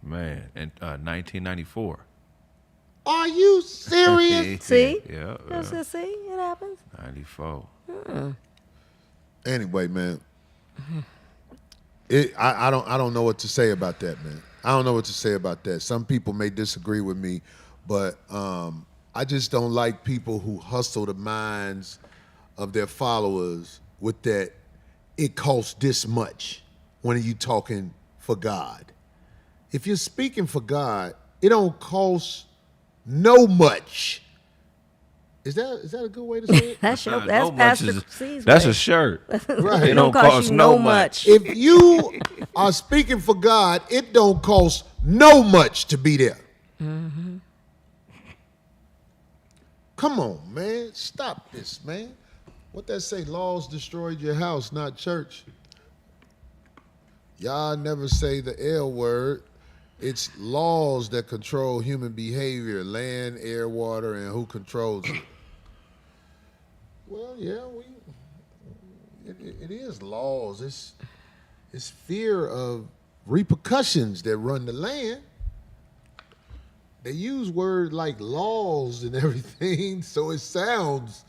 F: Man, in 1994.
D: Are you serious?
E: See?
F: Yeah.
E: That's it, see? It happens.
F: 94.
D: Anyway, man, I don't know what to say about that, man. I don't know what to say about that. Some people may disagree with me, but I just don't like people who hustle the minds of their followers with that. It costs this much when you talking for God. If you're speaking for God, it don't cost no much Is that a good way to say it?
E: That's
F: No
E: that's
F: much
E: Pastor
F: is-
E: C's
F: That's
E: way.
F: a shirt.
D: Right.
F: It don't cost
E: you
F: no much.
D: If you are speaking for God, it don't cost no much to be there.
E: Mm-hmm.
D: Come on, man. Stop this, man. What that say? Laws destroyed your house, not church. Y'all never say the L word. It's laws that control human behavior, land, air, water, and who controls it. Well, yeah, it is laws. It's fear of repercussions that run the land. They use words like laws and everything, so it sounds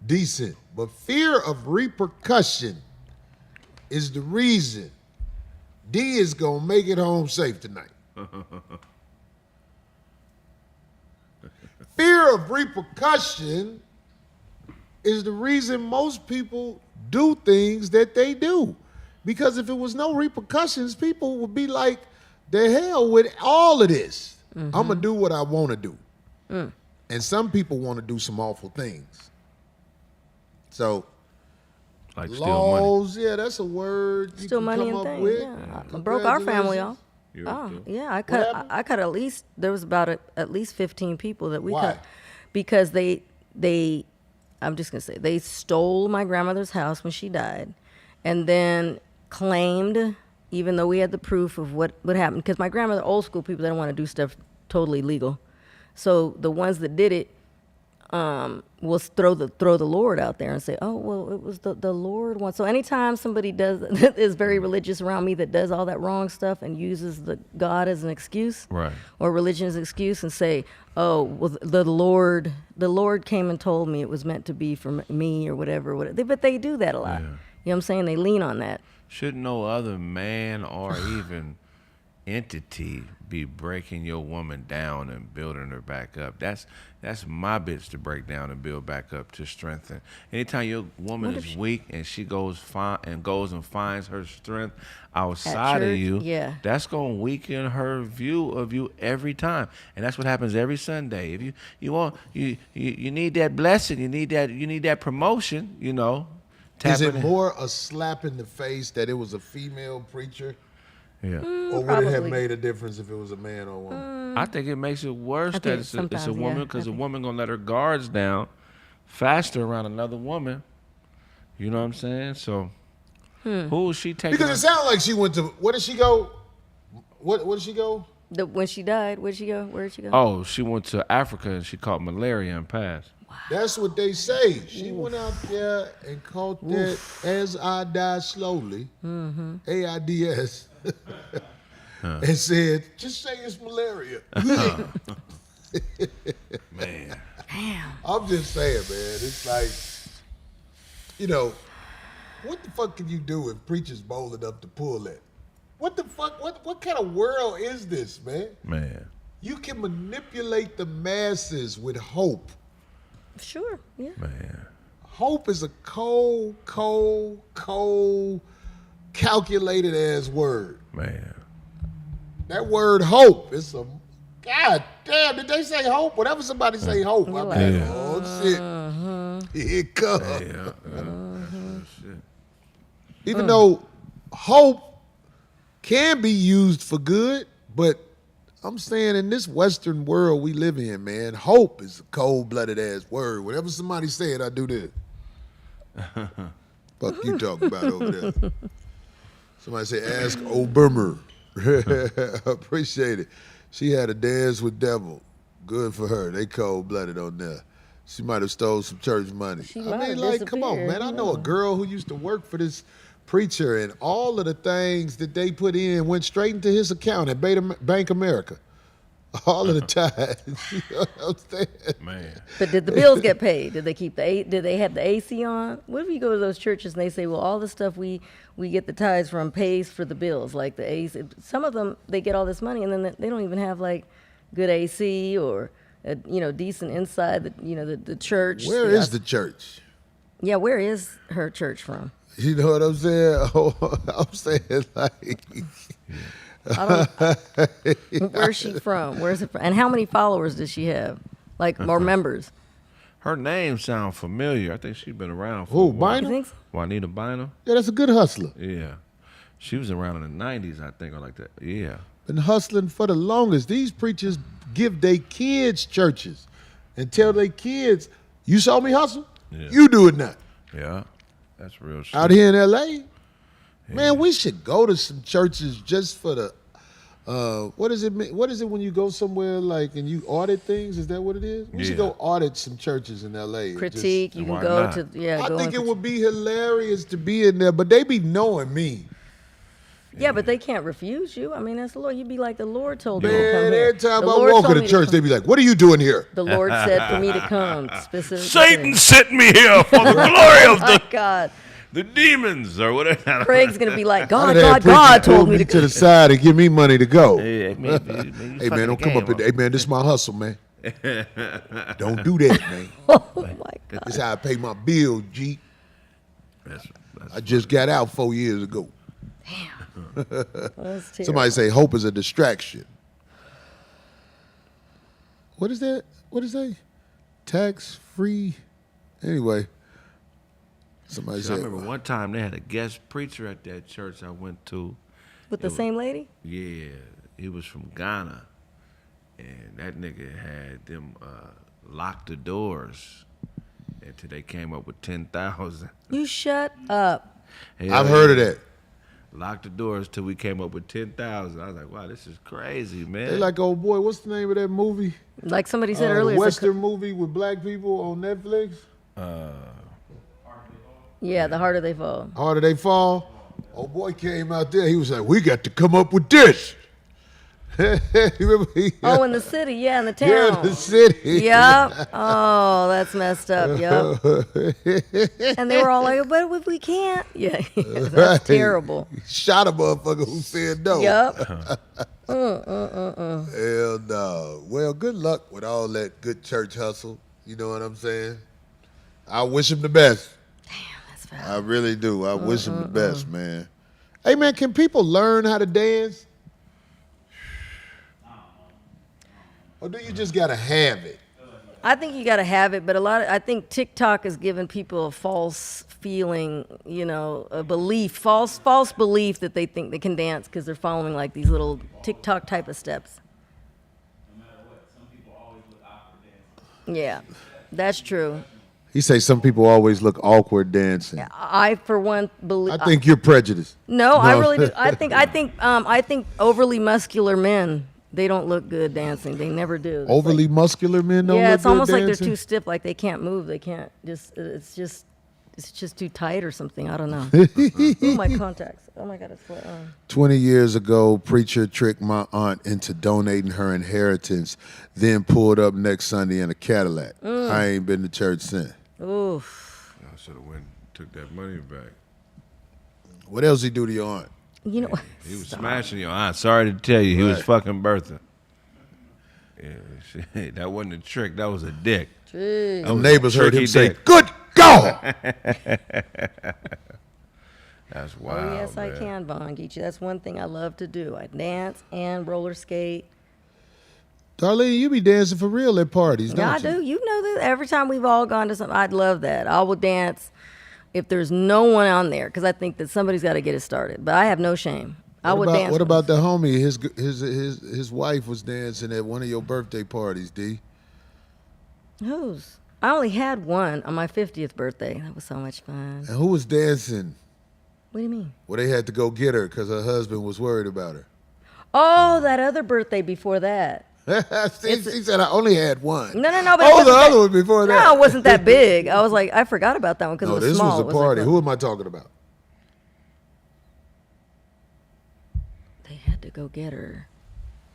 D: decent. But fear of repercussion is the reason D is gonna make it home safe tonight. Fear of repercussion is the reason most people do things that they do. Because if it was no repercussions, people would be like, the hell with all of this. I'm going to do what I want to do. And some people want to do some awful things. So,
F: Like steal money.
D: laws, yeah, that's a word you
E: Still
D: can
E: money
D: come
E: and
D: up
E: things.
D: with.
E: Yeah. I broke our family off.
F: Yours
E: Oh,
F: too.
E: yeah.
D: happened?
E: I cut at least, there was about at least 15 people that we
D: Why?
E: cut. Because they, I'm just going to say, they stole my grandmother's house when she died. And then claimed, even though we had the proof of what happened, because my grandmother, old school people, they don't want to do stuff totally legal. So the ones that did it will throw the Lord out there and say, oh, well, it was the Lord one. So anytime somebody is very religious around me that does all that wrong stuff and uses the God as an excuse,
F: Right.
E: or religion as an excuse, and say, oh, well, the Lord came and told me it was meant to be for me or whatever. But they do that a lot.
F: Yeah.
E: You know what I'm saying? They lean on that.
F: Should no other man or even entity be breaking your woman down and building her back up? That's my bitch to break down and build back up, to strengthen. Anytime your woman is weak and she goes and finds her strength outside of
E: church,
F: you,
E: yeah.
F: that's gonna weaken her view of you every time. And that's what happens every Sunday. If you need that blessing, you need that promotion, you know.
D: Is
F: Tap
D: it
F: in.
D: more a slap in the face that it was a female preacher?
F: Yeah.
D: Or would it have
E: Probably.
D: made a difference if it was a man or a woman?
F: I think it makes it worse
E: think
F: that it's a
E: sometimes,
F: woman,
E: yeah,
F: because
E: I
F: a
E: think-
F: woman gonna let her guards down faster around another woman. You know what I'm saying? So who is she taking?
D: Because it sounded like she went to, where did she go? Where did she go?
E: When she died, where'd she go? Where'd she go?
F: Oh, she went to Africa and she caught malaria and passed.
D: That's what they say. She went out there and caught that as I die slowly, AIDS, and said, just say it's malaria.
F: Man.
D: I'm just saying, man. It's like, you know, what the fuck can you do if preachers bold enough to pull that? What the fuck? What kind of world is this, man?
F: Man.
D: You can manipulate the masses with hope.
E: Sure, yeah.
F: Man.
D: Hope is a cold, calculated ass word.
F: Man.
D: That word hope is a, god damn, did they say hope? Whenever somebody say hope, I'm like,
F: Yeah.
D: oh shit. Here it comes.
F: Yeah. Shit.
D: Even though hope can be used for good, but I'm saying in this Western world we live in, man, hope is a cold-blooded ass word. Whenever somebody say it, I do this. Fuck you talking about over there. Somebody say, ask Obermer. Appreciate it. She had a dance with devil. Good for her. They cold-blooded on there. She might have stole some church money.
E: She
D: I
E: might
D: mean,
E: have
D: like, come on,
E: disappeared,
D: man. I know a girl who used to work for this preacher, and all of the things that they put in went straight into his account at Bank America. All of the time. You know what I'm saying?
F: Man.
E: But did the bills get paid? Did they keep did they have the AC on? What if you go to those churches and they say, well, all the stuff we get the tithes from pays for the bills, like the AC. Some of them, they get all this money and then they don't even have like good AC or decent inside the church.
D: Where is the church?
E: Yeah, where is her church from?
D: You know what I'm saying? Oh, I'm saying like,
E: Where's she from? Where's it from? And how many followers does she have? Like more members?
F: Her name sounds familiar. I think she's been around for
D: Who,
F: a while.
E: You
D: Bynum?
E: think so?
F: Juanita Bynum?
D: Yeah, that's a good hustler.
F: Yeah. She was around in the 90s, I think, or like that. Yeah.
D: Been hustling for the longest. These preachers give their kids churches and tell their kids, you saw me hustle?
F: Yeah.
D: You do it now.
F: Yeah. That's real shit.
D: Out here in L.A., man, we should go to some churches just for the, what is it when you go somewhere like and you audit things? Is that what it is? We should
F: Yeah.
D: go audit some churches in L.A. and
E: Critique. You can
F: Why
E: go
F: not?
E: to yeah.
D: I
E: go
D: think
E: and
D: it would be hilarious to be in there, but they be knowing me.
E: Yeah, but they can't refuse you. I mean, that's the Lord. You'd be like, the Lord told me to
D: Man,
E: come here.
D: every time
E: The
D: I
E: Lord
D: walk
E: told
D: in
E: me
D: the
E: to
D: church,
E: come.
D: they be like, what are you doing here?
E: The Lord said for me to come specifically.
F: Satan sent me here for the glory of
E: My
F: the,
E: God.
F: the demons or whatever.
E: Craig's going to be like,
D: I'd
E: God,
D: have
E: God,
D: preachers
E: God
D: pull
E: told me to
D: to the
E: come.
D: side and give me money to go.
F: Yeah, man,
D: Hey, man, don't come up in. Hey, man, this is my hustle, man. Don't do that, man.
E: Oh, my God.
D: This is how I pay my bill, G.
F: That's
D: I just got out 4 years ago.
E: That's terrible.
D: Somebody say hope is a distraction. What is that? What is that? Tax free. Anyway, somebody
F: I
D: said,
F: remember one time they had a guest preacher at that church I went to.
E: With the same lady?
F: Yeah, he was from Ghana, and that nigga had them lock the doors until they came up with 10,000.
E: You shut up.
D: I've heard of that.
F: Lock the doors till we came up with 10,000. I was like, wow, this is crazy, man.
D: They like, oh boy, what's the name of that movie?
E: Like somebody said
D: The
E: earlier. it's a
D: Western movie with black people on Netflix.
E: yeah, the harder they fall.
D: Harder They Fall. Oh boy came out there. He was like, we got to come up with this. Remember
E: Oh, in the city. Yeah, in the town.
D: yeah, the city.
E: Yep. Oh, that's messed up. Yep. And they were all like, but if we can't. Yeah, that's
D: Right.
E: terrible.
D: He shot a motherfucker who said no.
E: Yep.
D: Hell no. Well, good luck with all that good church hustle. You know what I'm saying? I wish him the best.
E: That's bad.
D: I really do. I wish him the best, man. Hey, man, can people learn how to dance? Or do you just got to have it?
E: I think you got to have it, but I think TikTok is giving people a false feeling, you know, a belief, false belief that they think they can dance because they're following like these little TikTok type of steps. Yeah, that's true.
D: He say some people always look awkward dancing.
E: I, for one, believe.
D: I think you're prejudiced.
E: No, I really do. I think overly muscular men, they don't look good dancing. They never do. It's
D: Overly muscular men don't
E: yeah,
D: look
E: it's
D: good
E: almost like
D: dancing?
E: they're too stiff, like they can't move. They can't it's just too tight or something. I don't know. Oh, my contacts. Oh my God, it's what
D: 20 years ago, preacher tricked my aunt into donating her inheritance, then pulled up next Sunday in a Cadillac. I ain't been to church since.
E: oof.
F: I should have went and took that money back.
D: What else he do to your aunt?
E: You know,
F: He was smashing your aunt. Sorry to tell you, he was
D: Right.
F: fucking Bertha. Yeah, shit, that wasn't a trick. That was a dick.
E: Jeez.
D: Them neighbors heard him
F: tricky
D: say,
F: dick.
D: good God!
F: That's wild.
E: Oh, yes, I
F: man.
E: can, Von Geechee. That's one thing I love to do. I dance and roller skate.
D: Darlene, you be dancing for real at parties, don't
E: Yeah, I
D: you?
E: do. You know that every time we've all gone to something, I'd love that. I will dance if there's no one on there because I think that somebody's got to get it started. But I have no shame. I would dance.
D: What about the homie? His wife was dancing at one of your birthday parties, D.
E: Whose? I only had one on my 50th birthday. That was so much fun.
D: And who was dancing?
E: What do you mean?
D: Well, they had to go get her because her husband was worried about her.
E: Oh, that other birthday before that.
D: she said, I only had one.
E: No. But it
D: Oh,
E: wasn't
D: the
E: that-
D: other one before that.
E: No, it wasn't that big. I was like, I forgot about that one because
D: No,
E: it was
D: this
E: small.
D: was
E: It
D: a
E: like
D: party.
E: a-
D: Who am I talking about?
E: They had to go get her.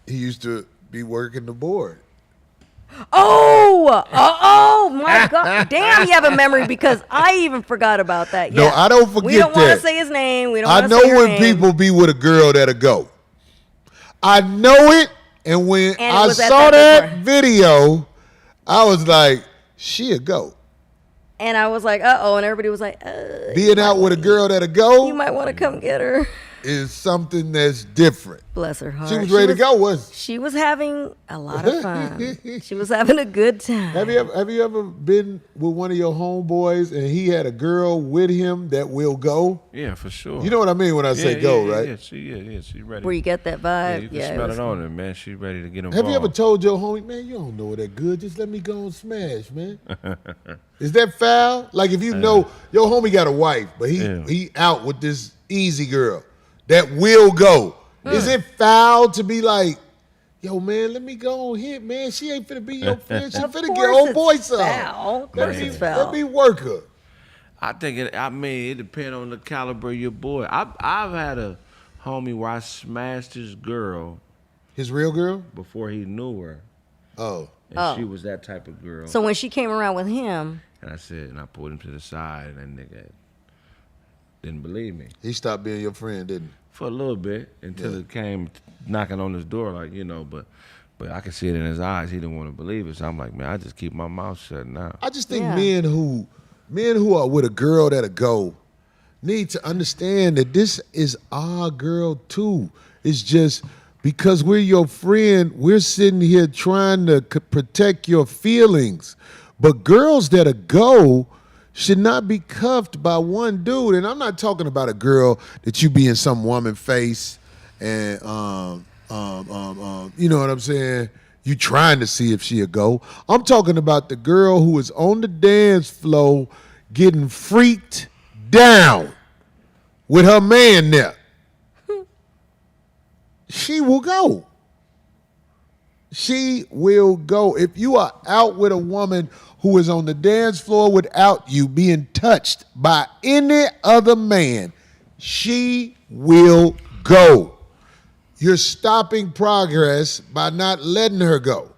D: He used to be working the board.
E: Oh my God. Damn, you have a memory because I even forgot about that.
D: No,
E: Yeah.
D: I don't forget
E: We don't want
D: that.
E: to say his name. We don't
D: I
E: want to
D: know
E: say her
D: when
E: name.
D: people be with a girl that'll go. I know it, and when
E: And it
D: I
E: was at
D: saw
E: that
D: that
E: before.
D: video, I was like, she a go.
E: And I was like, uh-oh. And everybody was like,
D: Being out with a girl that'll go,
E: you might want to come get her.
D: is something that's different.
E: Bless her heart.
D: She was ready to go, was
E: She was having a lot of fun. She was having a good time.
D: Have you ever been with one of your homeboys and he had a girl with him that will go?
F: Yeah, for sure.
D: You know what I mean when I say go, right?
F: Yeah, she's ready.
E: Where you get that
F: Yeah,
E: vibe?
F: you can smell it on her, man. She's ready to get involved.
D: Have you ever told your homie, man, you don't know that good. Just let me go and smash, man. Is that foul? Like if you know your homie got a wife, but he out with this easy girl that will go. Is it foul to be like, yo, man, let me go on here, man. She ain't finna be your friend. She finna get old boy some. Let me work her.
F: I think it depends on the caliber of your boy. I've had a homie where I smashed his girl.
D: His real girl?
F: Before he knew her.
D: Oh.
F: And she was that type of girl.
E: So when she came around with him.
F: And I pulled him to the side, and that nigga didn't believe me.
D: He stopped being your friend, didn't he?
F: For a little bit, until it came knocking on his door, like, you know, but I could see it in his eyes. He didn't want to believe it. So I'm like, man, I just keep my mouth shut now.
D: I just think men who are with a girl that'll go need to understand that this is our girl too. It's just because we're your friend, we're sitting here trying to protect your feelings. But girls that'll go should not be cuffed by one dude. And I'm not talking about a girl that you be in some woman face and you know what I'm saying? You trying to see if she'll go. I'm talking about the girl who is on the dance floor getting freaked down with her man there. She will go. She will go. If you are out with a woman who is on the dance floor without you being touched by any other man, she will go. You're stopping progress by not letting her go.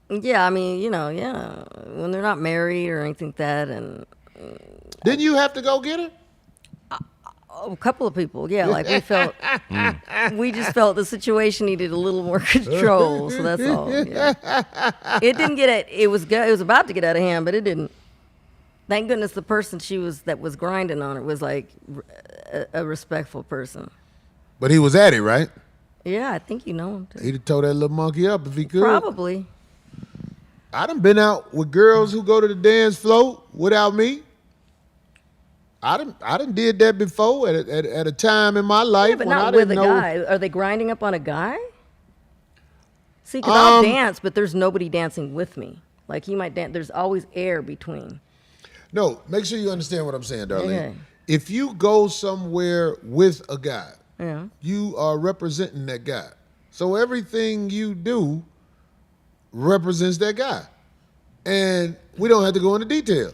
E: Yeah, I mean, you know, when they're not married or anything like that. And
D: didn't you have to go get her?
E: A couple of people, like we just felt the situation needed a little more control, so that's all. Yeah. It didn't it was about to get out of hand, but it didn't. Thank goodness the person that was grinding on it was like a respectful person.
D: But he was at it, right?
E: Yeah, I think you know him too.
D: He'd have tore that little monkey up if he could.
E: Probably.
D: I done been out with girls who go to the dance floor without me. I done did that before at a time in my life.
E: Yeah, but
D: when
E: not
D: I
E: with
D: didn't
E: a
D: know.
E: guy. Are they grinding up on a guy? See, because I'll dance, but there's nobody dancing with me. Like he might dance. There's always air between.
D: No, make sure you understand what I'm saying, Darlene.
E: Okay.
D: If you go somewhere with a guy,
E: Yeah.
D: you are representing that guy. So everything you do represents that guy. And we don't have to go into detail.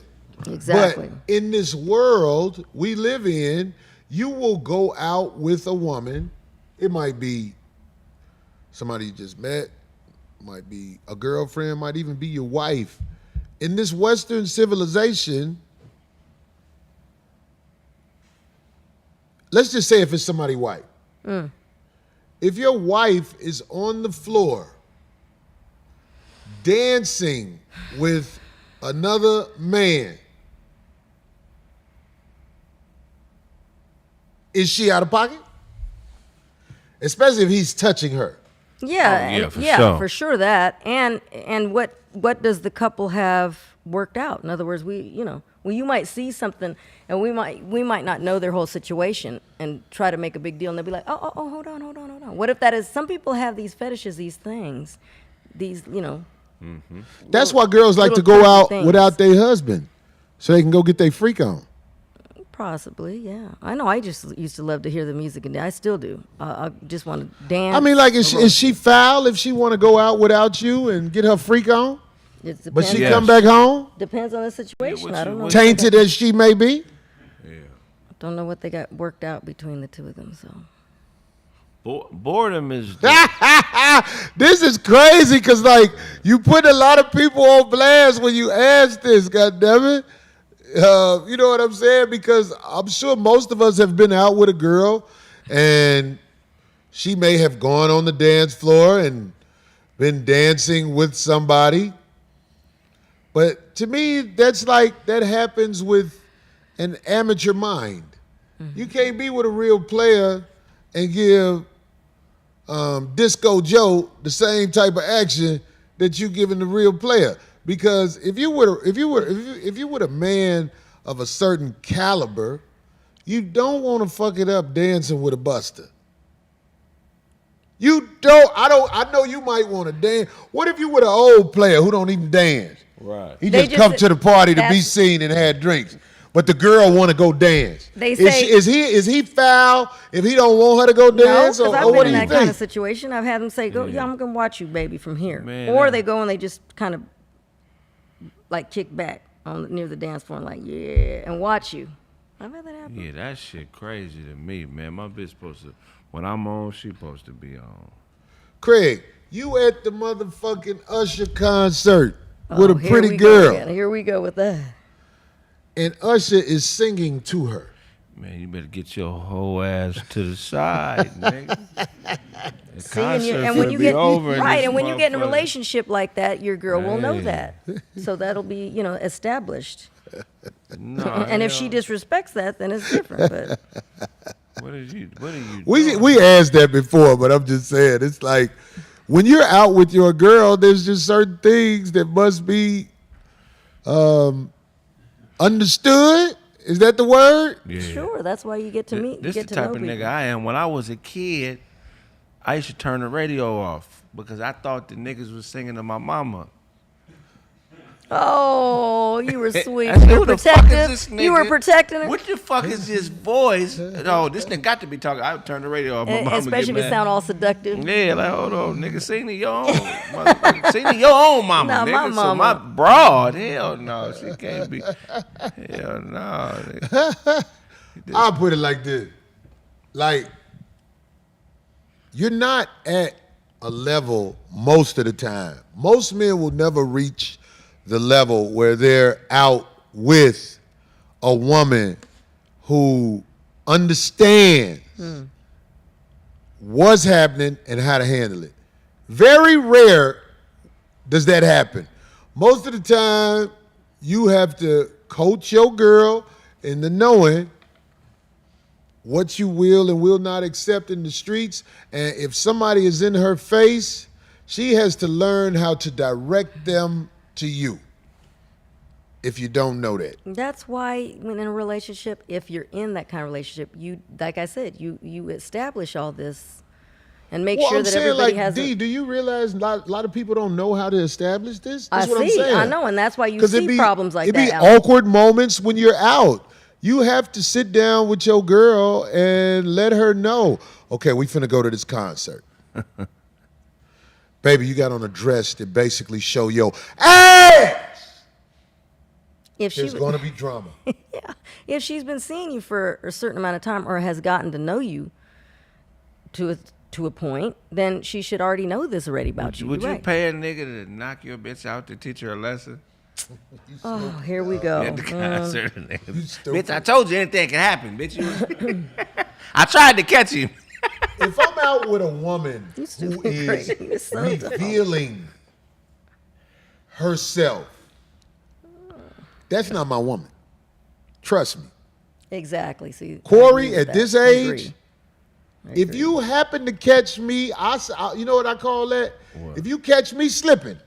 E: Exactly.
D: But in this world we live in, you will go out with a woman. It might be somebody you just met, might be a girlfriend, might even be your wife. In this Western civilization, let's just say if it's somebody white. If your wife is on the floor dancing with another man, is she out of pocket? Especially if he's touching her.
E: Yeah,
F: sure.
E: for sure that. And what does the couple have worked out? In other words, you might see something and we might not know their whole situation and try to make a big deal and they'll be like, oh, hold on. What if that is, some people have these fetishes, these things, these,
D: That's why girls like to go out without their husband so they can go get their freak on.
E: Possibly, yeah. I know. I just used to love to hear the music, and I still do. I just want to dance.
D: I mean, like, is she foul if she want to go out without you and get her freak on? But she come back home?
E: Depends on the situation. I don't know.
D: Tainted as she may be?
E: Yeah. I don't know what they got worked out between the two of them, so.
F: Boredom is...
D: This is crazy, because, like, you put a lot of people on blast when you ask this, goddammit. You know what I'm saying? Because I'm sure most of us have been out with a girl and she may have gone on the dance floor and been dancing with somebody. But to me, that's like, that happens with an amateur mind. You can't be with a real player and give Disco Joe the same type of action that you giving the real player. Because if you were a man of a certain caliber, you don't want to fuck it up dancing with a buster. You don't. I know you might want to dance. What if you were an old player who don't even dance?
F: Right.
D: He just come to the party to be seen and had drinks. But the girl want to go dance.
E: They say,
D: is he foul if he don't want her to go dance?
E: No, because
D: or
E: I've
D: what
E: been
D: do
E: in
D: you
E: that kind of
D: think?
E: situation. I've had them say, "Go, yeah, I'm gonna watch you, baby, from here,"
F: Man,
E: or they go and they just kind of like kick back near the dance floor and like, yeah, and watch you. I've had that happen.
F: Yeah, that shit crazy to me, man. My bitch supposed to, when I'm on, she supposed to be on.
D: Kraig, you at the motherfucking Usher concert with a
E: here
D: pretty
E: we
D: girl.
E: Go again. Here we go with that.
D: And Usher is singing to her.
F: Man, you better get your whole ass to the side, nigga. The
E: See, and
F: concert
E: when
F: finna
E: you
F: be
E: get
F: over in
E: right,
F: this
E: and when you get in a
F: motherfucker.
E: relationship like that, your girl will know
F: Hey.
E: that, so that'll be established.
F: Nah,
E: And if she
F: hell,
E: disrespects that, then it's different. But
F: what are you doing?
D: We asked that before, but I'm just saying, it's like when you're out with your girl, there's just certain things that must be understood. Is that the word?
F: Yeah.
E: sure, that's why you get to meet.
F: This
E: you
F: the
E: get to
F: type
E: know
F: of
E: people.
F: nigga I am. When I was a kid, I used to turn the radio off because I thought the niggas was singing to my mama.
E: Oh, you were sweet.
F: I said,
E: You
F: who
E: were
F: the fuck is
E: protective.
F: this
E: You were
F: nigga?
E: protecting it.
F: What the fuck is this voice? Oh, this nigga got to be talking. I would turn the radio off. My mama
E: Especially
F: get
E: if it
F: mad.
E: sound all seductive.
F: Yeah, like, hold on, nigga, sing to your own, motherfucker. Sing to your own mama,
E: Nah,
F: nigga.
E: my
F: So
E: mama.
F: my broad, hell no, she can't be, hell no. Nigga.
D: I'll put it like this. Like, you're not at a level most of the time. Most men will never reach the level where they're out with a woman who understands what's happening and how to handle it. Very rare does that happen. Most of the time, you have to coach your girl into knowing what you will and will not accept in the streets. And if somebody is in her face, she has to learn how to direct them to you. If you don't know that.
E: That's why when in a relationship, if you're in that kind of relationship, you, like I said, you establish all this and make
D: Well,
E: sure
D: I'm
E: that
D: saying,
E: everybody
D: like,
E: has.
D: D, do you realize a lot of people don't know how to establish this?
E: I
D: That's what I'm
E: see,
D: saying.
E: I know, and that's why you
D: 'Cause
E: see problems like
D: it'd
E: that.
D: be
E: Alan.
D: awkward moments when you're out. You have to sit down with your girl and let her know, okay, we finna go to this concert. Baby, you got on a dress that basically show your ass.
E: If she,
D: There's gonna be drama.
E: if she's been seeing you for a certain amount of time or has gotten to know you to a point, then she should already know this already about you.
F: Would
E: You're
F: you
E: right.
F: pay a nigga to knock your bitch out to teach her a lesson?
E: Oh, here we go.
F: At the concert,
D: stupid.
F: bitch, I told you anything can happen, bitch. You, I tried to catch him.
D: If I'm out with a woman who
E: stupid,
D: is
E: Kraig. You're so dumb.
D: revealing herself, that's not my woman. Trust me.
E: Exactly. See, I agree
D: Corey,
E: with
D: at
E: that.
D: this
E: I
D: age,
E: agree.
D: if you happen to catch me, you know what I call that?
F: What?
D: If you catch me slipping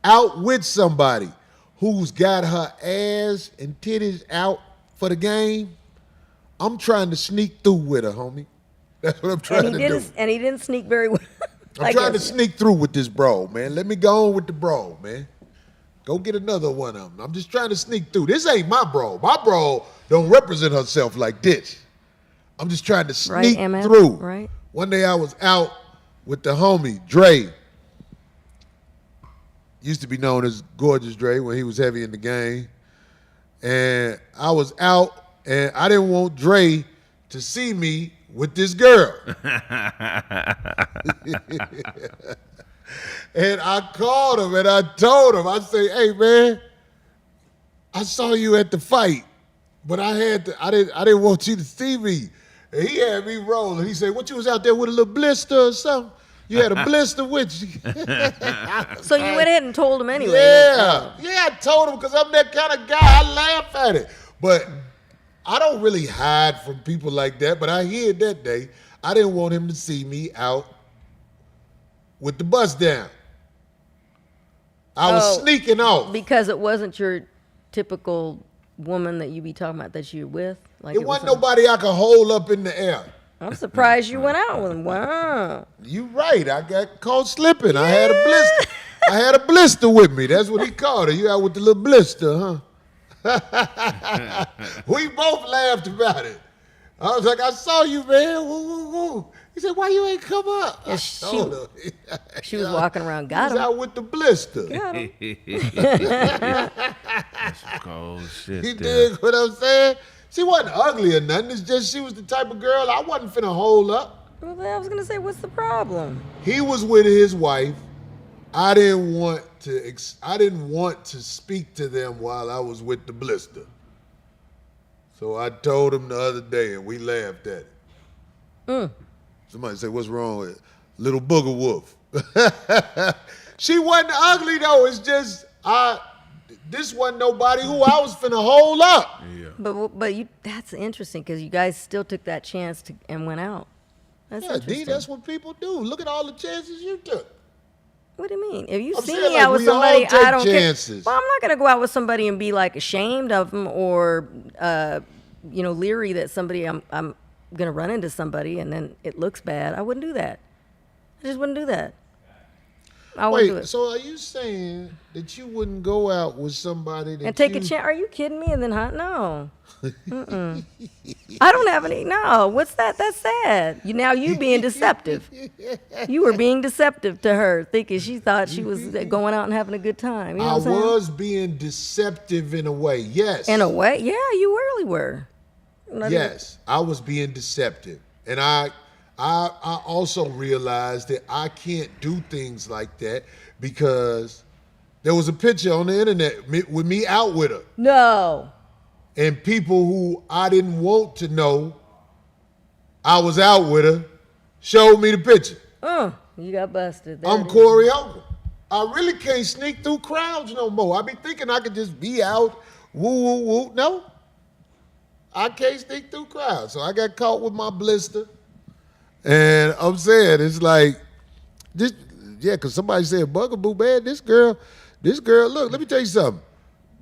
D: out with somebody who's got her ass and titties out for the game, I'm trying to sneak through with her, homie. That's what I'm trying to do.
E: And he didn't sneak very well.
D: I'm trying to sneak through with this bro, man. Let me go on with the bro, man. Go get another one of them. I'm just trying to sneak through. This ain't my bro. My bro don't represent herself like this. I'm just trying to sneak
E: MF?
D: through.
E: Right.
D: One day I was out with the homie, Dre. Used to be known as Gorgeous Dre when he was heavy in the game. And I was out, and I didn't want Dre to see me with this girl. And I called him and I told him, I say, hey man, I saw you at the fight, but I didn't want you to see me. And he had me rolling. He said, what, you was out there with a little blister or something? You had a blister with you.
E: So you went ahead and told him anyway.
D: Yeah, I told him because I'm that kind of guy. I laugh at it. But
C: I don't really hide from people like that, but I hid that day. I didn't want him to see me out with the bus down. I was sneaking off.
E: Because it wasn't your typical woman that you be talking about that you're with? Like
C: It wasn't nobody I could hold up in the air.
E: I'm surprised you went out with him. Wow.
C: You right. I got caught slipping. I had a blister. I had a blister with me. That's what he called it. You out with the little blister, huh? We both laughed about it. I was like, I saw you, man. Woo, woo, woo. He said, why you ain't come up?
E: Yeah,
C: I told her.
E: She was walking around,
C: He
E: got
C: was
E: him.
C: out with the blister.
E: Got him.
F: Oh, shit.
C: He
F: there.
C: dig what I'm saying? She wasn't ugly or nothing. It's just she was the type of girl I wasn't finna hold up.
E: Well, I was going to say, what's the problem?
C: He was with his wife. I didn't want to speak to them while I was with the blister. So I told him the other day, and we laughed at it. Somebody said, "What's wrong with it? Little booger wolf?" She wasn't ugly though. It's just this wasn't nobody who I was finna hold up.
F: Yeah.
E: But that's interesting because you guys still took that chance and went out. That's
C: Yeah,
E: interesting.
C: D, that's what people do. Look at all the chances you took.
E: What do you mean? If you
C: I'm
E: see
C: saying,
E: me
C: like,
E: out with
C: we all
E: somebody,
C: take
E: I don't
C: chances.
E: care. Well, I'm not gonna go out with somebody and be like ashamed of them or, leery that I'm gonna run into somebody and then it looks bad. I wouldn't do that. I just wouldn't do that. I wouldn't do
C: Wait,
E: it.
C: so are you saying that you wouldn't go out with somebody that
E: And take a
C: you-
E: chance? Are you kidding me? And then no. Mm-mm. I don't have any. No. What's that? That's sad. You being deceptive. You were being deceptive to her, thinking she thought she was going out and having a good time. You know
C: I
E: what I'm saying?
C: was being deceptive in a way, yes.
E: In a way, yeah, you really were.
C: Yes, I was being deceptive. And I also realized that I can't do things like that because there was a picture on the internet with me out with her.
E: No.
C: And people who I didn't want to know I was out with her showed me the picture.
E: You got busted. There
C: I'm
E: it is.
C: Corey Holcomb. I really can't sneak through crowds no more. I be thinking I could just be out, woo, woo, woo. No, I can't sneak through crowds. So I got caught with my blister. And I'm saying, it's like, this, yeah, because somebody said, Bugaboo, man, this girl, look, let me tell you something.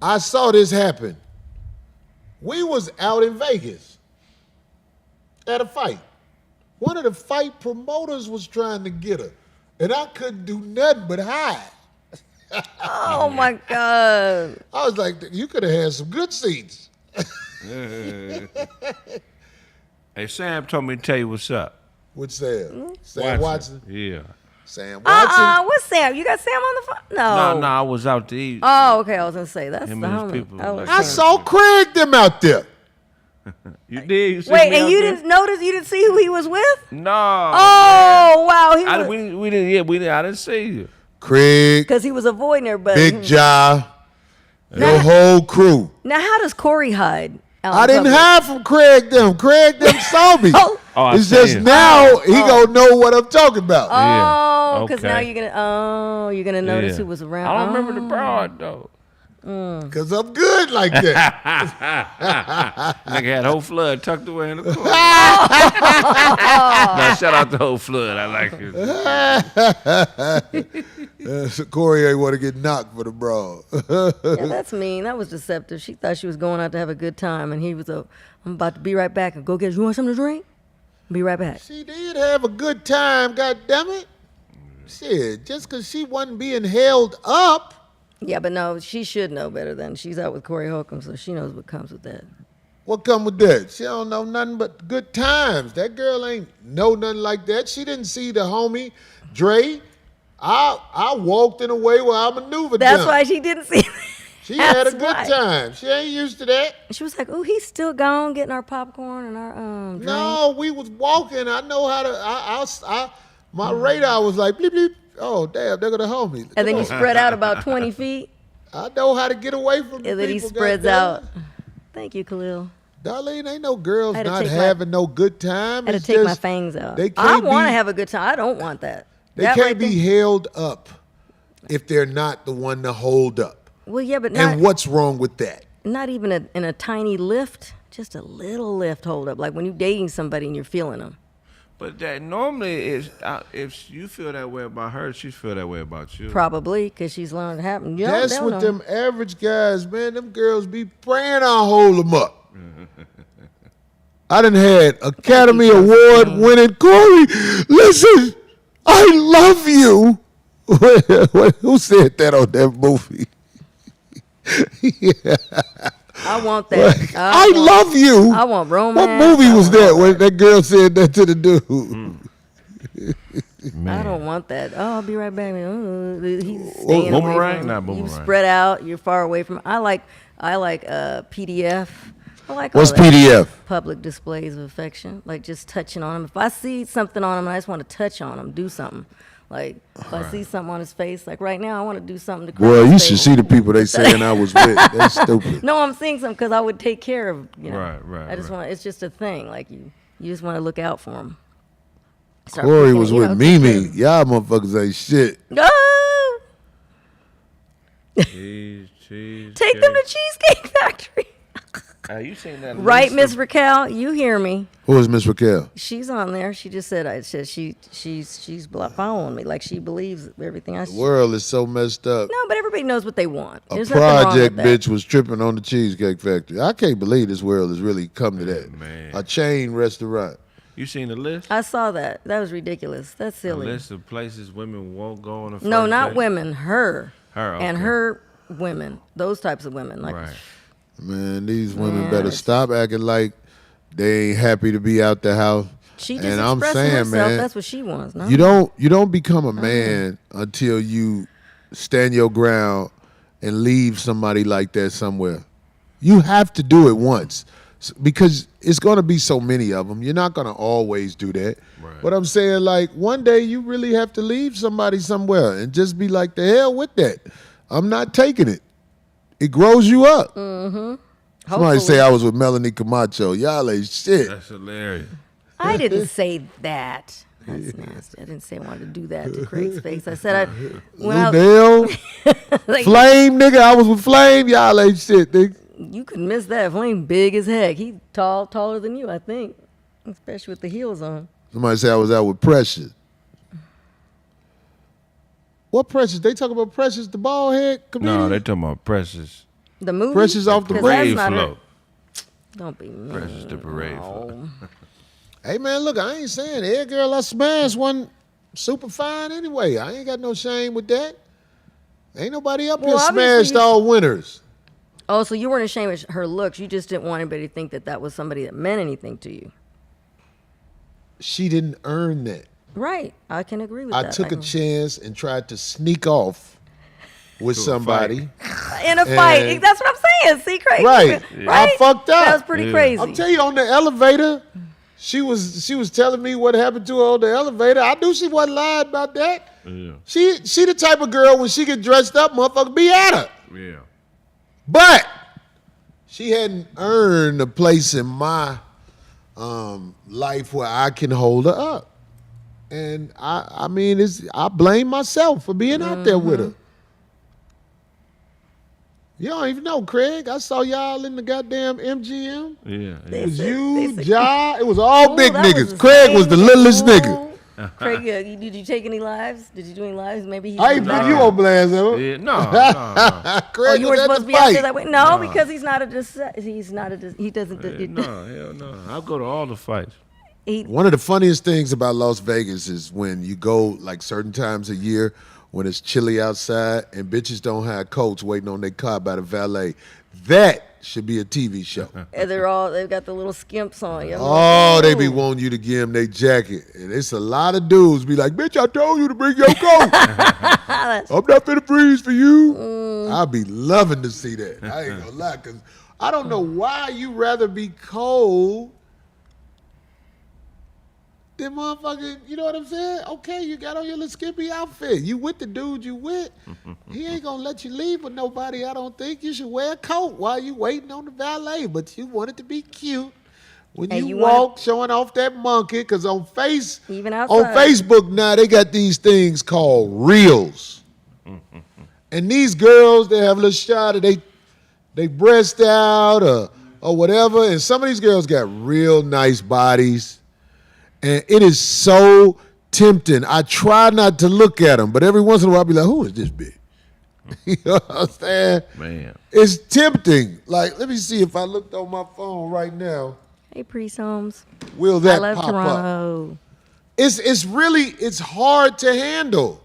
C: I saw this happen. We was out in Vegas at a fight. One of the fight promoters was trying to get her, and I couldn't do nothing but hide.
E: Oh my God.
C: I was like, you could have had some good seats.
F: Hey, Sam told me to tell you what's up.
C: With Sam. Sam Watson.
F: Yeah.
C: Sam Watson.
E: What's Sam? You got Sam on the phone?
F: No, I was out to eat.
E: Oh, okay. I was gonna say that's
F: Him
E: the
F: and his
E: homie.
F: people,
E: I was
F: like-
C: I saw Kraig them out there.
F: You did? You see
E: Wait,
F: me
E: and
F: out
E: you
F: there?
E: didn't notice? You didn't see who he was with?
F: No.
E: Oh, wow. He was,
F: we didn't. Yeah, we didn't. I didn't see you.
C: Kraig,
E: because he was avoiding everybody.
C: Big Ja, your whole crew.
E: Now, how does Corey hide? out
C: I
E: in
C: didn't
E: public?
C: hide from Kraig them. Kraig them saw me.
F: Oh, I
C: It's
F: see
C: just
F: you.
C: now he gonna know what I'm talking about.
E: Oh, because
F: okay.
E: now you're gonna notice
F: Yeah.
E: who was around.
F: I don't remember the broad though.
C: Because I'm good like that.
F: Nigga had whole flood tucked away in the corner. No, shout out to whole flood. I like it.
C: So Corey ain't want to get knocked for the broad.
E: Yeah, that's mean. That was deceptive. She thought she was going out to have a good time, and he was I'm about to be right back and go get you want something to drink? Be right back.
C: She did have a good time, goddammit. Shit, just because she wasn't being held up.
E: Yeah, but no, she should know better than she's out with Corey Holcomb, so she knows what comes with that.
C: What come with that? She don't know nothing but good times. That girl ain't know nothing like that. She didn't see the homie, Dre. I walked in a way where I maneuvered
E: That's
C: them.
E: why she didn't see.
C: She had a
E: That's
C: good
E: why.
C: time. She ain't used to that.
E: She was like, "Oh, he's still gone getting our popcorn and our drink."
C: No, we was walking. I know how to. My radar was like bleep bleep. Oh damn, they're gonna hold me.
E: And then you
C: Come on.
E: spread out about 20 feet,
C: I know how to get away from the
E: and then he
C: people,
E: spreads
C: goddamn
E: out.
C: it.
E: Thank you, Khalil.
C: Darlene, ain't no girls
E: I had to
C: not
E: take my-
C: having no good time.
E: I had to
C: It's
E: take my
C: just
E: fangs out.
C: They
E: I
C: can't
E: want to
C: be-
E: have a good time. I don't want that.
C: They
E: That
C: can't
E: right
C: be
E: there-
C: held up if they're not the one to hold up.
E: Well, yeah, but
C: And what's wrong with that?
E: not even in a tiny lift. just a little lift hold up, like when you're dating somebody and you're feeling them.
F: But that normally is, if you feel that way about her, she feel that way about you.
E: Probably, because she's learned to happen.
D: That's what them average guys, man. Them girls be praying I'll hold them up. I done had Academy Award winning Corey. Listen, I love you. Who said that on that movie? Yeah.
E: I want that.
D: I love you.
E: I want romance.
D: What movie was that when that girl said that to the dude?
E: I don't want that. Oh, I'll be right back. He's staying away
F: Boomerang?
E: from
F: Not Boomerang.
E: You spread out. You're far away from. I like PDF. I like
D: What's
E: all that.
D: PDF?
E: Public displays of affection, like just touching on him. If I see something on him, and I just want to touch on him, do something. Like if I see something on his face, like right now, I want to do something to.
D: Well, you
E: Kraig's
D: should
E: face.
D: see the people they saying I was with. They stupid.
E: No, I'm seeing something because I would take care of.
F: Right.
E: I just want. It's just a thing. Like you just want to look out for him. Start
D: Corey
E: picking,
D: was
E: you
D: with
E: know,
D: Mimi. Y'all motherfuckers ain't shit.
E: Oh!
F: Cheese.
E: Take them to Cheesecake Factory.
F: You seen that?
E: Right,
F: Lisa?
E: Miss Raquel? You hear me?
D: Who is Miss Raquel?
E: She's on there. She just said, she's following me. Like she believes everything I
D: The
E: say.
D: world is so messed up.
E: No, but everybody knows what they want.
D: A
E: There's nothing wrong
D: project
E: with that.
D: bitch was tripping on the Cheesecake Factory. I can't believe this world has really come to that.
F: Man.
D: A chain restaurant.
F: You seen the list?
E: I saw that. That was ridiculous. That's
F: A
E: silly.
F: list of places women won't go on a first
E: No, not
F: date?
E: women. Her.
F: Her,
E: And
F: okay.
E: her women. Those types of women. Like,
F: Right.
D: Man, these women
E: Man,
D: better
E: it's-
D: stop acting like they ain't happy to be out the house.
E: she just
D: And I'm
E: expressing
D: saying,
E: herself.
D: man,
E: That's what she wants. No?
D: You don't become a man until you stand your ground and leave somebody like that somewhere. You have to do it once because it's going to be so many of them. You're not going to always do that.
F: Right.
D: But I'm saying, like, one day you really have to leave somebody somewhere and just be like, the hell with that. I'm not taking it. It grows you up.
E: Mm-hmm.
D: Somebody say I was with Melanie Camacho. Y'all ain't shit.
F: That's hilarious.
E: I didn't say that. That's nasty. I didn't say I wanted to do that to Kraig's face. I said
D: Ludell,
E: like,
D: Flame, nigga. I was with Flame. Y'all ain't shit, nigga.
E: you could miss that. Flame big as heck. He taller than you, I think, especially with the heels on.
D: Somebody say I was out with Precious. What Precious? They talk about Precious, the bald head comedian?
F: No, they talking about Precious.
E: The movie.
D: Precious off the
E: 'Cause
F: Parade
E: that's not her-
F: float.
E: Don't be mean.
F: Precious the parade float.
E: No.
D: Hey, man, look, I ain't saying every girl I smashed wasn't super fine anyway. I ain't got no shame with that. Ain't nobody up
E: Well,
D: here
E: obviously
D: smashed
E: you-
D: all winners.
E: Oh, so you weren't ashamed of her looks. You just didn't want anybody to think that that was somebody that meant anything to you.
D: She didn't earn that.
E: Right. I can agree with
D: I
E: that.
D: took a chance and tried to sneak off with
F: To a
D: somebody.
E: In a fight.
D: And-
E: That's what I'm saying. See, Kraig?
D: Right.
E: Right?
D: I fucked up.
E: That was pretty
F: Yeah.
E: crazy.
D: I'll tell you, on the elevator, she was telling me what happened to her on the elevator. I knew she wasn't lying about that.
F: Yeah.
D: She the type of girl, when she get dressed up, motherfucker be at her.
F: Yeah.
D: But she hadn't earned a place in my life where I can hold her up. And I mean, I blame myself for being out there with her. You don't even know, Kraig. I saw y'all in the goddamn MGM.
F: Yeah.
D: It was
E: said-
D: you,
E: they said-
D: Ja. It was all
E: Ooh,
D: big
E: that was
D: niggas.
E: the
D: Kraig was the
E: same
D: littlest
E: nigga.
D: nigga.
E: Kraig, did you take any lives? Did you do any lives? Maybe he.
D: I ain't put you on blast, though.
F: Yeah. No.
E: Oh,
D: Kraig
E: you
D: was
E: were
D: at
E: supposed
D: the
E: to be out there
D: fight.
E: that way. No, because he's not a. He doesn't.
F: No. Hell no. I'll go to all the fights.
D: One of the funniest things about Las Vegas is when you go like certain times a year when it's chilly outside and bitches don't have coats waiting on their car by the valet. That should be a TV show.
E: And they've got the little skimps on. You.
D: Oh, they be wanting you to give them their jacket. And it's a lot of dudes be like, bitch, I told you to bring your coat. I'm not finna freeze for you. I'll be loving to see that. I ain't gonna lie, because I don't know why you rather be cold than motherfucking, you know what I'm saying? Okay, you got on your little skimpy outfit. You with the dude you with. He ain't gonna let you leave with nobody, I don't think. You should wear a coat while you waiting on the valet, but you want it to be cute. When
E: And
D: you
E: you
D: walk, showing off that monkey, because on
E: Even
D: on
E: outside.
D: Facebook now, they got these things called Reels. And these girls, they have a little shot of they breast out or or whatever. And some of these girls got real nice bodies. And it is so tempting. I try not to look at them, but every once in a while I'll be like, who is this bitch? You know what I'm saying?
F: Man.
D: It's tempting. Like, let me see if I looked on my phone right now.
E: Hey, Priest Holmes.
D: Will that
E: I love
D: pop
E: Toronto.
D: up? It's hard to handle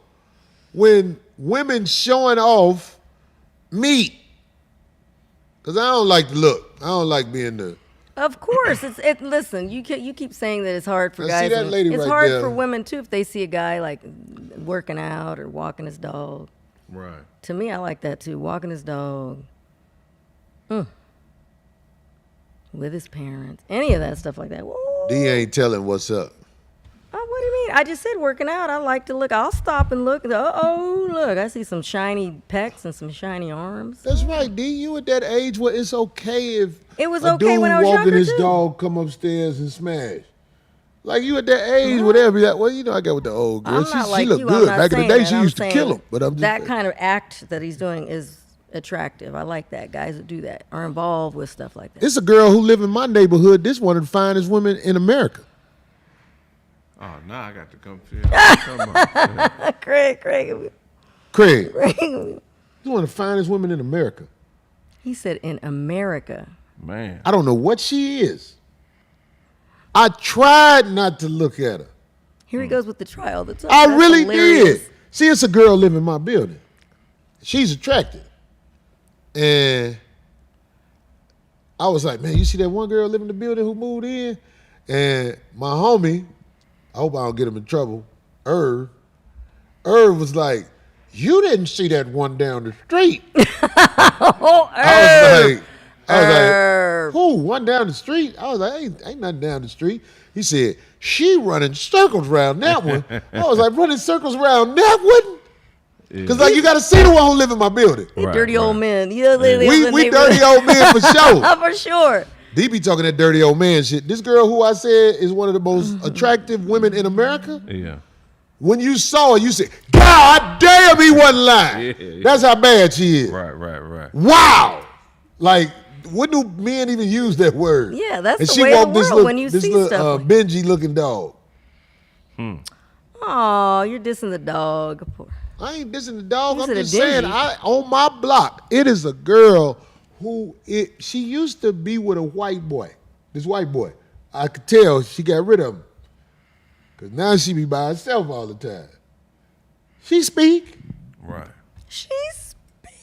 D: when women showing off meat. Because I don't like to look. I don't like being the...
E: Of course, listen, you keep saying that it's hard for
D: Now,
E: guys.
D: see that lady
E: it's
D: right
E: hard
D: there?
E: for women too if they see a guy like working out or walking his dog.
F: Right.
E: To me, I like that too. Walking his dog. With his parents. Any of that stuff like that. Whoa.
D: D ain't telling what's up.
E: Oh, what do you mean? I just said working out. I like to look. I'll stop and look. Uh-oh, look. I see some shiny pecs and some shiny arms.
D: That's right, D. You at that age where it's okay if
E: It was
D: a
E: okay
D: dude
E: when I was
D: walking
E: younger,
D: his
E: too.
D: dog come upstairs and smash. Like you at that age, whatever. Like, well, you know, I got with the old girl.
E: I'm
D: She,
E: not
D: she
E: like
D: looked
E: you.
D: good.
E: I'm not
D: Back in the
E: saying
D: day,
E: that.
D: she
E: I'm
D: used to
E: saying
D: kill him. But I'm just
E: that
D: saying.
E: kind of act that he's doing is attractive. I like that. Guys that do that are involved with stuff like that.
D: It's a girl who live in my neighborhood. This one of the finest women in America.
F: Oh, now I got to come see it. Come on.
E: Kraig.
D: Kraig. She's one of the finest women in America.
E: He said in America.
F: Man.
D: I don't know what she is. I tried not to look at her.
E: Here he goes with the try all the time.
D: I
E: That's
D: really
E: hilarious.
D: did. See, it's a girl living in my building. She's attractive. And I was like, man, you see that one girl living in the building who moved in? And my homie, I hope I don't get him in trouble, Irv was like, you didn't see that one down the street.
E: Oh,
D: I was
E: Irv.
D: like, who? One down the street? I was like, ain't nothing down the street. He said, she running circles around that one. I was like, running circles around that one? Because like you got to see the one who live in my building.
E: They
F: Right,
E: dirty old
F: right.
E: men. Yeah, they live in the
D: We
E: neighborhood.
D: dirty old men for sure.
E: For sure.
D: D be talking that dirty old man shit. This girl who I said is one of the most attractive women in America,
F: Yeah.
D: when you saw her, you said, God damn, he wasn't lying.
F: Yeah.
D: That's how bad she is.
F: Right.
D: Wow. Like, when do men even use that word?
E: Yeah, that's
D: and
E: the
D: she
E: way of
D: walked
E: the
D: this
E: world
D: little,
E: when you
D: this
E: see
D: little
E: stuff like-
D: Benji looking dog.
E: Oh, you're dissing the dog. Poor.
D: I ain't dissing the dog.
E: You
D: I'm
E: said a
D: just saying,
E: dingy.
D: on my block, it is a girl who she used to be with a white boy. This white boy. I could tell she got rid of him. Because now she be by herself all the time. She speak.
F: Right.
E: She's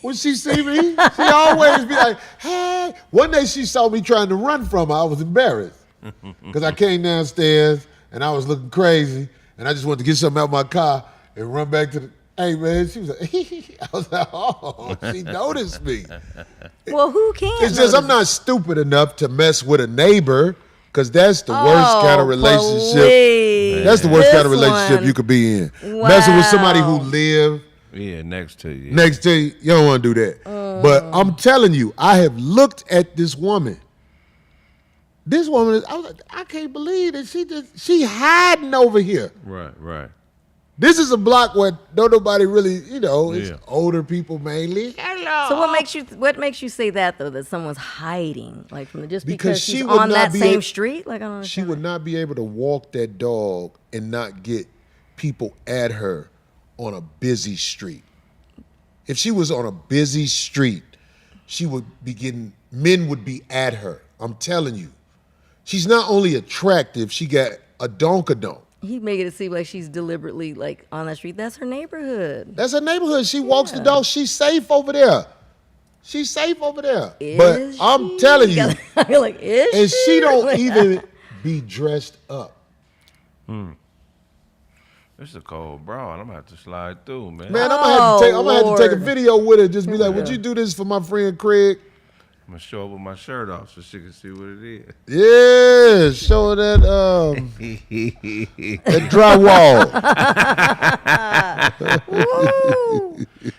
D: When she see me, she always be like, hey. One day she saw me trying to run from her. I was embarrassed. Because I came downstairs and I was looking crazy. And I just wanted to get something out of my car and run back to the, hey, man. She was like, I was like, oh, she noticed me.
E: well. Who can?
D: It's just I'm not stupid enough to mess with a neighbor because that's the worst kind of relationship.
E: Please.
D: That's the worst kind of
E: This
D: relationship
E: one.
D: you could be in. Messing with somebody who
E: Wow.
D: live
F: Yeah, next to you.
D: next to you, you don't want to do that. But I'm telling you, I have looked at this woman. This woman is, I was like, I can't believe that she hiding over here.
F: Right.
D: This is a block where don't nobody really, it's
F: Yeah.
D: older people mainly. Hello.
E: So what makes you say that though? That someone's hiding, like from just
D: Because
E: because
D: she
E: she's
D: would
E: on
D: not
E: that
D: be
E: same
D: a-
E: street? Like I don't
D: She
E: understand.
D: would not be able to walk that dog and not get people at her on a busy street. If she was on a busy street, she would be getting, men would be at her. I'm telling you. She's not only attractive, she got a donkadonk.
E: He making it seem like she's deliberately like on that street. That's her neighborhood.
D: That's her neighborhood. She walks the dog. She's safe over there. She's safe over there. But
E: Is
D: I'm
E: she?
D: telling you,
E: You're like, is
D: and she don't
E: Like,
D: even be dressed up.
F: This is a cold broad. I'm gonna have to slide through, man.
D: Man, I'm gonna have to take a
E: Lord.
D: video with her. Just be like, would you do this for my friend Kraig?
F: I'm gonna show up with my shirt off so she can see what it is.
D: Yeah, show her that that drywall.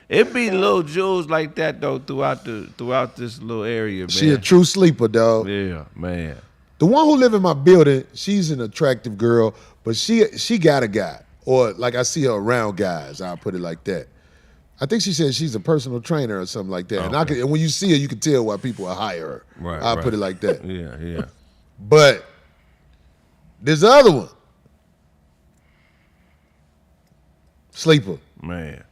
F: It be little jewels like that though throughout this little area, man.
D: She a true sleeper, dog.
F: Yeah, man.
D: The one who live in my building, she's an attractive girl, but she got a guy. Or like I see her around guys, I'll put it like that. I think she said she's a personal trainer or something like that.
F: Okay.
D: And when you see her, you can tell why people will hire her.
F: Right,
D: I'll
F: right.
D: put it like that.
F: Yeah.
D: But there's the other one. Sleeper.
F: Man.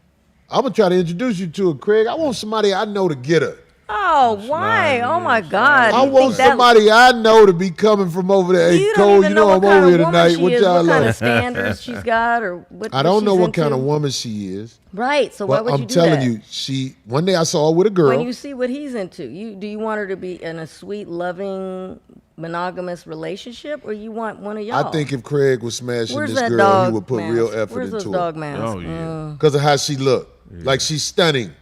D: I'm going to try to introduce you to her, Kraig. I want somebody I know to get her.
E: Oh, why? Oh my God!
D: I
E: You
D: want
E: think that-
D: somebody I know to be coming from over there. Hey,
E: You
D: Cole,
E: don't even
D: you
E: know
D: know
E: what
D: I'm
E: kind
D: over
E: of
D: here
E: woman
D: tonight.
E: she
D: What
E: is,
D: y'all
E: what kind
D: like?
E: of standards she's got, or what?
D: I don't know
E: she's
D: what kind of
E: into.
D: woman she is.
E: Right. So why
D: But
E: would
D: I'm
E: you do
D: telling
E: that?
D: you, one day I saw her with a girl.
E: When you see what he's into, do you want her to be in a sweet, loving, monogamous relationship, or you want one of y'all?
D: I think if Kraig was smashing
E: Where's
D: this
E: that
D: girl,
E: dog
D: he would put
E: mask?
D: real effort
E: Where's those
D: into
E: dog
D: it.
E: masks?
F: Oh, yeah.
D: Because of how she looked. Like she's stunning.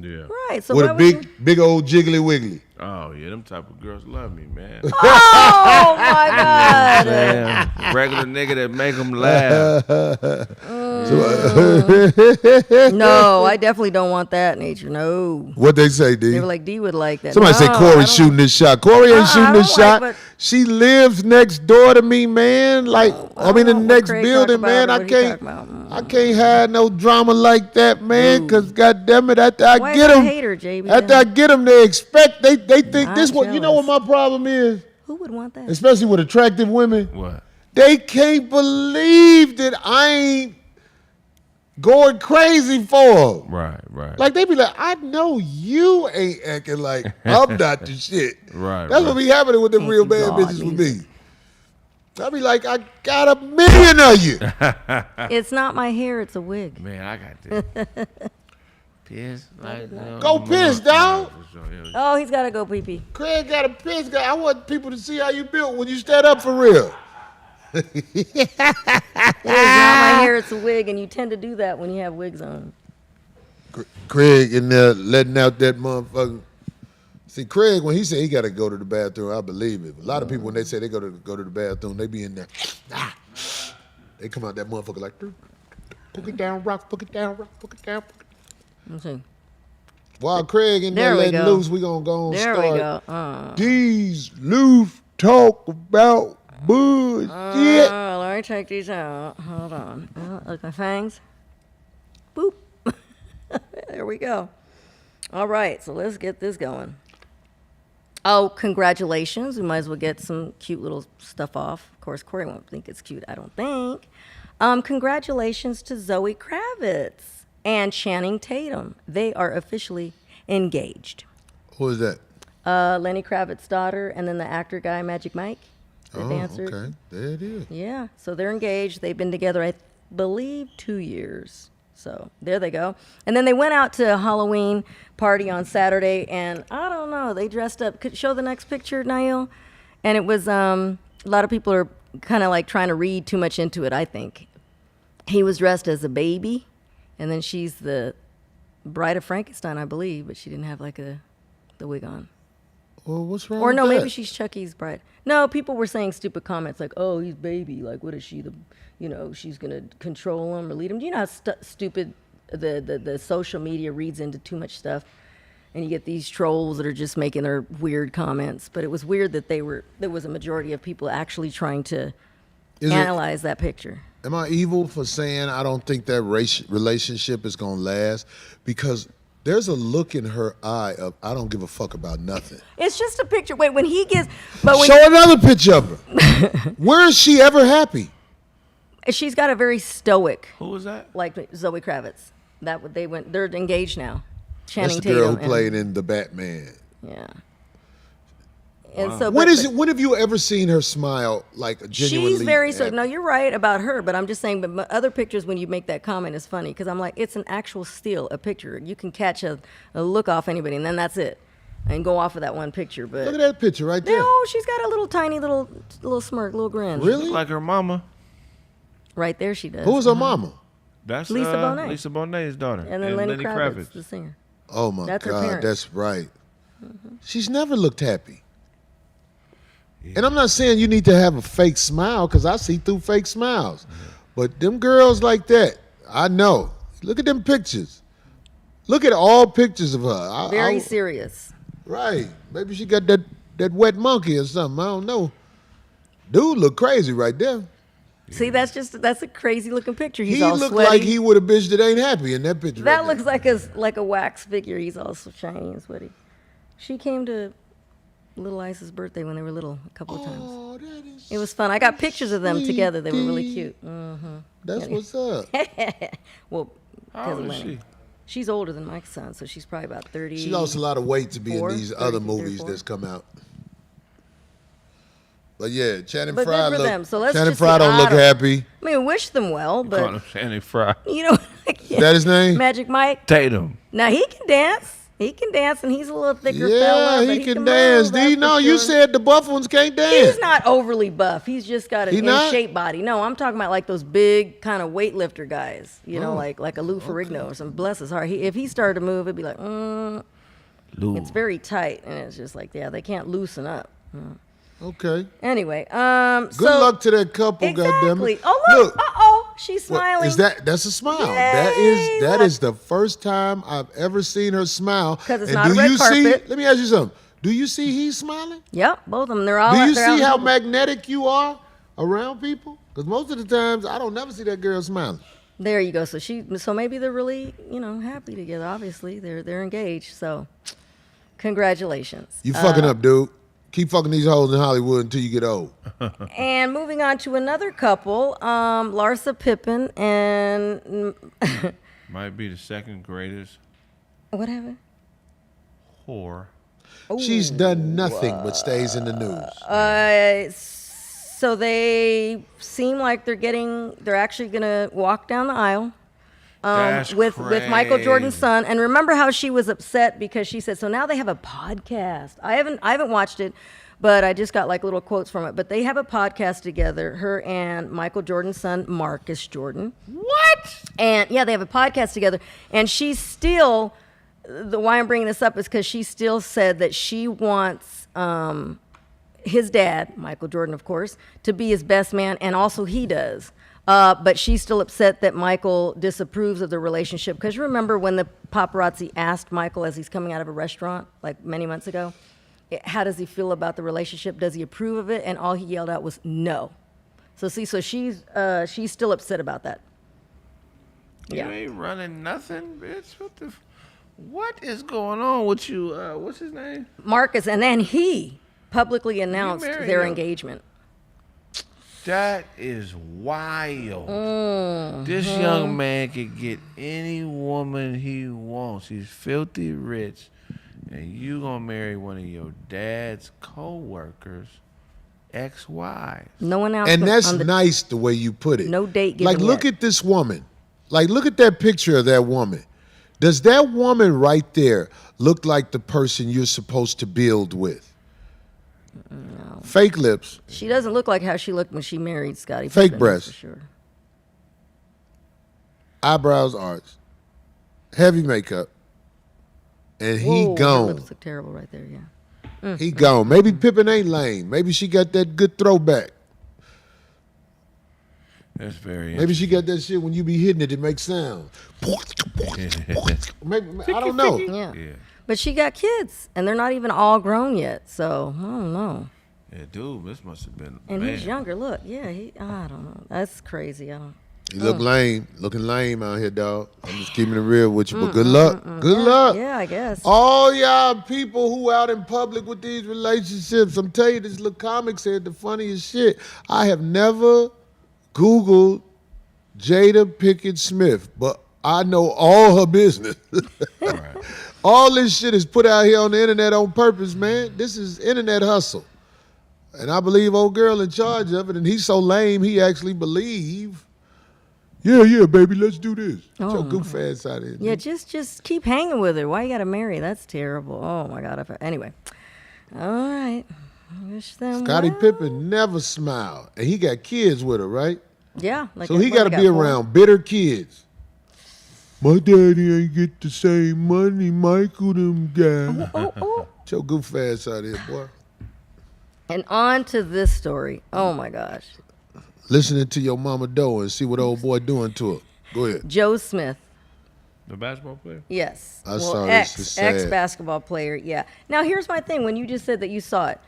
F: Yeah.
E: Right. So
D: with
E: why
D: a
E: would you?
D: big old jiggly wiggly.
F: Oh, yeah, them type of girls love me, man.
E: Oh my God!
F: Damn. Regular nigga that make them laugh.
E: No, I definitely don't want that nature. No.
D: What they say, D?
E: They were like, D would like that.
D: Somebody
E: No,
D: say
E: I
D: Corey
E: don't-
D: shooting this shot. Corey ain't
E: I
D: shooting
E: don't
D: this
E: like,
D: shot.
E: but-
D: She lives next door to me, man. Like I mean,
E: know
D: the
E: what
D: next
E: Kraig
D: building,
E: talk
D: man.
E: about or
D: I
E: what he
D: can't.
E: talk about.
D: I can't have no drama like that, man. Cause goddamn it, after I
E: Why
D: get
E: is that
D: them,
E: hater, JB?
D: after I get them, they expect they think
E: I'm
D: this one. You know what
E: jealous.
D: my problem is,
E: Who would want that?
D: especially with attractive women.
F: What?
D: They can't believe that I ain't going crazy for them.
F: Right.
D: Like they be like, I know you ain't acting like I'm not the shit.
F: Right,
D: That's what
F: right.
D: be happening with them real bad
E: God
D: bitches with
E: music.
D: me. I be like, I got 1 million of you.
E: It's not my hair, it's a wig.
F: Man, I got this. Piss. Like,
D: Go piss, dog.
E: Oh, he's got to go pee pee.
D: Kraig got a piss guy. I want people to see how you built when you stand up for real.
E: It's not my hair, it's a wig, and you tend to do that when you have wigs on.
D: Kraig in there letting out that motherfucker. See, Kraig, when he said he got to go to the bathroom, I believe it. A lot of people, when they say they go to the bathroom, they be in there. They come out that motherfucker like, put it down, rock, put it down, rock, put it down.
E: Let's see.
D: While Kraig in there
E: There we
D: letting
E: go.
D: loose, we gonna go and
E: There
D: start
E: we go.
D: these loose talk about bullshit.
E: Let me check these out. Hold on. Look, my fangs. Boop. There we go. All right, so let's get this going. Oh, congratulations. We might as well get some cute little stuff off. Of course, Corey won't think it's cute, I don't think. Congratulations to Zoe Kravitz and Channing Tatum. They are officially engaged.
D: Who is that?
E: Lenny Kravitz's daughter, and then the actor guy, Magic Mike, the dancer.
D: Okay, there it is.
E: Yeah, so they're engaged. They've been together, I believe, 2 years. So there they go. And then they went out to a Halloween party on Saturday, and I don't know, they dressed up. Could show the next picture, Niall? And it was, a lot of people are kind of like trying to read too much into it, I think. He was dressed as a baby, and then she's the Bride of Frankenstein, I believe, but she didn't have like the wig on.
D: Well, what's wrong
E: Or
D: with
E: no,
D: that?
E: maybe she's Chucky's bride. No, people were saying stupid comments like, "Oh, he's baby. Like, what is she? She's gonna control him or lead him." Do you know how stupid the social media reads into too much stuff, and you get these trolls that are just making their weird comments. But it was weird that there was a majority of people actually trying to analyze that picture.
D: Am I evil for saying I don't think that relationship is gonna last? Because there's a look in her eye of I don't give a fuck about nothing.
E: It's just a picture. Wait, when he gets, but when
D: Show another picture of her. Where is she ever happy?
E: she's got a very stoic,
F: Who was that?
E: like Zoe Kravitz. They're engaged now. Channing
D: That's the girl
E: Tatum
D: who
E: and-
D: played in The Batman.
E: Yeah. And so,
D: When have you ever seen her smile like genuinely?
E: she's very so.
D: happy?
E: No, you're right about her, but I'm just saying. But other pictures, when you make that comment, is funny because I'm like, it's an actual still, a picture. You can catch a look off anybody, and then that's it, and go off of that one picture. But
D: Look at that picture right there.
E: no, she's got a little tiny little smirk, little grin.
D: Really?
F: Like her mama.
E: Right there, she does.
D: Who's her mama?
F: That's
E: Lisa Bonet.
F: Lisa Bonet's daughter.
E: And then Lenny Kravitz, the singer.
D: Oh my
E: That's her
D: God,
E: parents.
D: that's right. She's never looked happy. And I'm not saying you need to have a fake smile because I see through fake smiles. But them girls like that, I know. Look at them pictures. Look at all pictures of her.
E: Very serious.
D: Right. Maybe she got that wet monkey or something. I don't know. Dude look crazy right there.
E: See, that's a crazy looking picture. He's
D: He
E: all
D: looked
E: sweaty.
D: like he would a bitch that ain't happy in that picture.
E: That
D: right
E: looks
D: there.
E: like a wax figure. He's all shiny and sweaty. She came to Little Ice's birthday when they were little a couple of times.
D: Oh, that is
E: It was fun. I got pictures of them
D: sweet,
E: together. They were really
D: D.
E: cute. Mm-hmm.
D: That's what's up.
E: Well,
F: How
E: because
F: old
E: of
F: is
E: Lenny.
F: she?
E: She's older than my son, so she's probably about 30.
D: She lost a lot of weight to be in
E: 34,
D: these other
E: 33,
D: movies
E: 34.
D: that's come out. But yeah, Channing
E: But
D: Frye
E: good for them. So let's
D: Channing
E: just
D: Frye
E: see,
D: don't
E: I
D: look
E: don't-
D: happy.
E: I mean, wish them well,
F: Call
E: but
F: him Shannon Fry.
E: you know,
D: Is that his name?
E: Magic Mike.
F: Tatum.
E: Now he can dance. He can dance, and he's a little thicker
D: Yeah,
E: fella. But
D: he can
E: move,
D: dance.
E: that's
D: D,
E: for
D: no, you
E: sure.
D: said the buff ones can't dance.
E: He's not overly buff. He's just got an
D: He not?
E: in-shape body. No, I'm talking about like those big kind of weightlifter guys. You know,
D: Oh,
E: like a Lou Ferrigno or something. Bless his heart. If he started to move, it'd be like,
F: Lou.
E: it's very tight, and it's just like, yeah, they can't loosen up.
D: Okay.
E: Anyway,
D: Good
E: so,
D: luck to that couple,
E: Exactly.
D: goddammit.
E: Oh look! She's
D: What,
E: smiling.
D: that's a smile.
E: Yay,
D: That
E: look.
D: is the first time I've ever seen her smile.
E: 'Cause it's
D: And
E: not a
D: do
E: red
D: you
E: carpet.
D: see? Let me ask you something. Do you see he's smiling?
E: Yep, both of them. They're all.
D: Do you
E: they're
D: see
E: out
D: how
E: in-
D: magnetic you are around people? Because most of the times I don't never see that girl smiling.
E: There you go. So maybe they're really happy together. Obviously, they're engaged. So congratulations.
D: You fucking up, dude. Keep fucking these hoes in Hollywood until you get old.
E: And moving on to another couple, Larsa Pippen and
F: Might be the second greatest
E: what happened?
F: whore.
D: She's done nothing but stays in the news.
E: So they seem like they're actually gonna walk down the aisle.
F: That's
E: with Michael Jordan's
F: crazy.
E: son. And remember how she was upset because she said, so now they have a podcast. I haven't watched it, but I just got like little quotes from it. But they have a podcast together, her and Michael Jordan's son, Marcus Jordan.
F: What?
E: And yeah, they have a podcast together. And she's still, why I'm bringing this up is because she still said that she wants his dad, Michael Jordan, of course, to be his best man, and also he does. But she's still upset that Michael disapproves of the relationship. Because you remember when the paparazzi asked Michael as he's coming out of a restaurant, like many months ago, how does he feel about the relationship? Does he approve of it? And all he yelled out was no. So she's still upset about that.
F: You ain't running nothing, bitch. What is going on with you? What's his name?
E: Marcus, and then he publicly announced
F: married
E: their
F: him.
E: engagement.
F: That is wild.
E: Mm-hmm.
F: This young man could get any woman he wants. He's filthy rich. And you gonna marry one of your dad's co-workers, ex-wives.
E: No announcement.
D: And that's
E: on the,
D: nice the way you put it.
E: No date given
D: Like, look
E: yet.
D: at this woman. Like, look at that picture of that woman. Does that woman right there look like the person you're supposed to build with?
E: No.
D: Fake lips,
E: She doesn't look like how she looked when she married Scottie
D: Fake
E: Pippen, that's
D: breasts.
E: for sure.
D: eyebrows arched, heavy makeup, and he
E: Whoa, her
D: gone.
E: lips look terrible right there. Yeah.
D: He gone. Maybe Pippen ain't lame. Maybe she got that good throwback.
F: That's very
D: Maybe she got that shit when you be hitting it, it makes sound. Maybe, I don't know.
E: Yeah.
F: Yeah.
E: But she got kids, and they're not even all grown yet. So I don't know.
F: Yeah, dude, this must have been.
E: And
F: man.
E: he's younger. Look, yeah. I don't know. That's crazy. I don't.
D: You look lame, looking lame out here, dog. I'm just keeping it real with you, but good luck. Good luck.
E: Yeah, I guess.
D: All y'all people who out in public with these relationships, I'm telling you, this little comic said the funniest shit. I have never Googled Jada Pinkett Smith, but I know all her business.
F: Right.
D: All this shit is put out here on the internet on purpose, man. This is internet hustle. And I believe old girl in charge of it, and he's so lame, he actually believe. Yeah, baby, let's do this. Get your goof ass out of here.
E: Yeah, just keep hanging with her. Why you gotta marry? That's terrible. Oh my God. Anyway, all right. I wish them
D: Scottie
E: well.
D: Pippen never smiled, and he got kids with her, right?
E: Yeah. Like
D: So he
E: what,
D: got to
E: they
D: be
E: four?
D: around bitter kids. My daddy ain't get the same money Michael them got.
E: Oh.
D: Get your goof ass out of here, boy.
E: And on to this story. Oh my gosh.
D: Listening to your mama Doe and see what old boy doing to her. Go ahead.
E: Joe Smith.
F: The basketball player?
E: Yes.
D: I saw this. It's sad.
E: Ex basketball player. Yeah. Now here's my thing. When you just said that you saw it,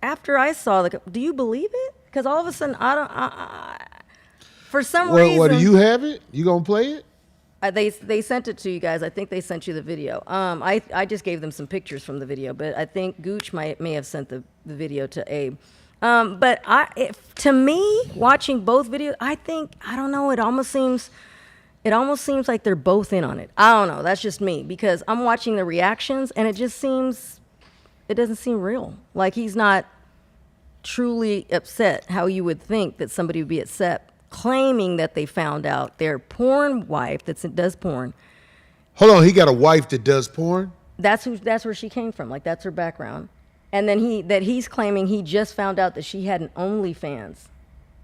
E: after I saw do you believe it? because all of a sudden for some reason.
D: What do you have it? You gonna play it?
E: They sent it to you guys. I think they sent you the video. I just gave them some pictures from the video, but I think Gooch may have sent the video to Abe. But to me, watching both videos, I don't know. It almost seems like they're both in on it. I don't know. That's just me because I'm watching the reactions and it doesn't seem real. Like he's not truly upset how you would think that somebody would be upset, claiming that they found out their porn wife that does porn.
D: Hold on, he got a wife that does porn?
E: That's where she came from. Like that's her background. And then he's claiming he just found out that she had an OnlyFans.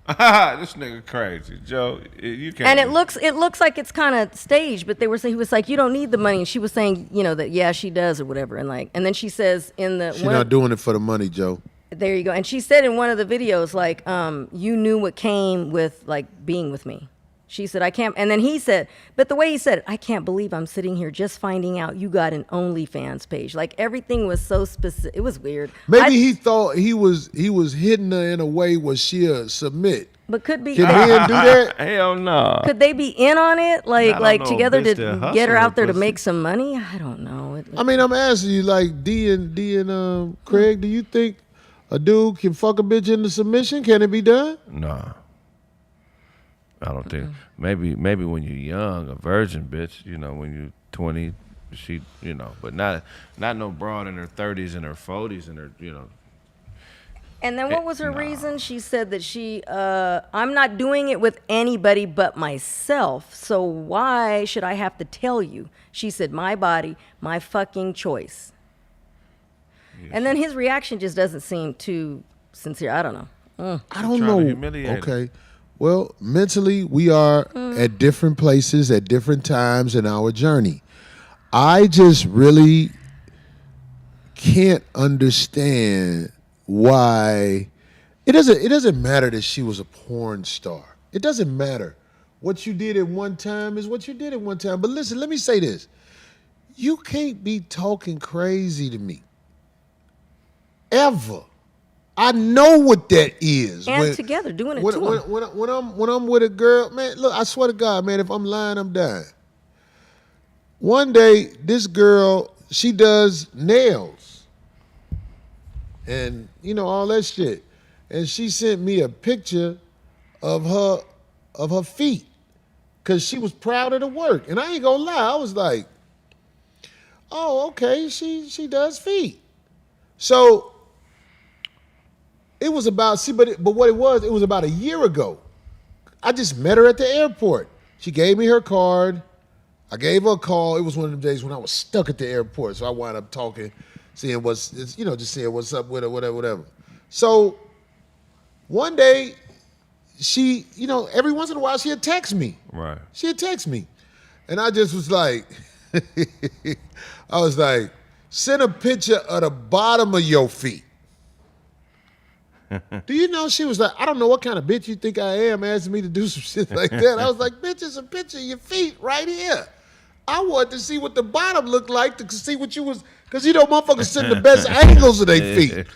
F: This nigga crazy, Joe. You can't.
E: And it looks like it's kind of staged, but he was like, you don't need the money, and she was saying, that yeah, she does or whatever, and then she says
D: she's not doing it for the money, Joe.
E: There you go. And she said in one of the videos, like, you knew what came with like being with me. She said, I can't. And then he said, but the way he said it, I can't believe I'm sitting here just finding out you got an OnlyFans page. Like everything was so specific. It was weird.
D: Maybe he thought he was hitting her in a way where she'll submit.
E: But could be.
D: Can men do that?
F: Hell no.
E: Could they be in on it? Like together to get her out there to
F: pussy.
E: make some money? I don't know.
D: I mean, I'm asking you, like D and Craig, do you think a dude can fuck a bitch into submission? Can it be done?
F: No. I don't think. Maybe when you're young, a virgin bitch, when you're 20, she, but not no broad in her 30s and her 40s and her,
E: And then what was her reason? She said that I'm not doing it with anybody but myself. So why should I have to tell you? She said, my body, my fucking choice. Yes. And then his reaction just doesn't seem too sincere. I don't know.
D: I don't know. Okay. Well, mentally, we are at different places at different times in our journey. I just really can't understand why it doesn't matter that she was a porn star. It doesn't matter. What you did at one time is what you did at one time. But listen, let me say this. You can't be talking crazy to me. Ever. I know what that is.
E: And together, doing it to him.
D: When I'm with a girl, man, look, I swear to God, man, if I'm lying, I'm dying. One day, this girl, she does nails. And, all that shit. And she sent me a picture of her feet. Because she was proud of the work. And I ain't gonna lie, I was like, oh, okay, she does feet. So it was about, but what it was about a year ago. I just met her at the airport. She gave me her card. I gave her a call. It was one of them days when I was stuck at the airport. So I wound up talking, seeing just seeing what's up with her, whatever. So one day, she, every once in a while she'd text me.
F: Right.
D: She'd text me. And I just was like, send a picture of the bottom of your feet. Do you know she was like, I don't know what kind of bitch you think I am asking me to do some shit like that. I was like, bitch, it's a picture of your feet right here. I wanted to see what the bottom looked like to see what you was, because motherfuckers send the best angles of their feet.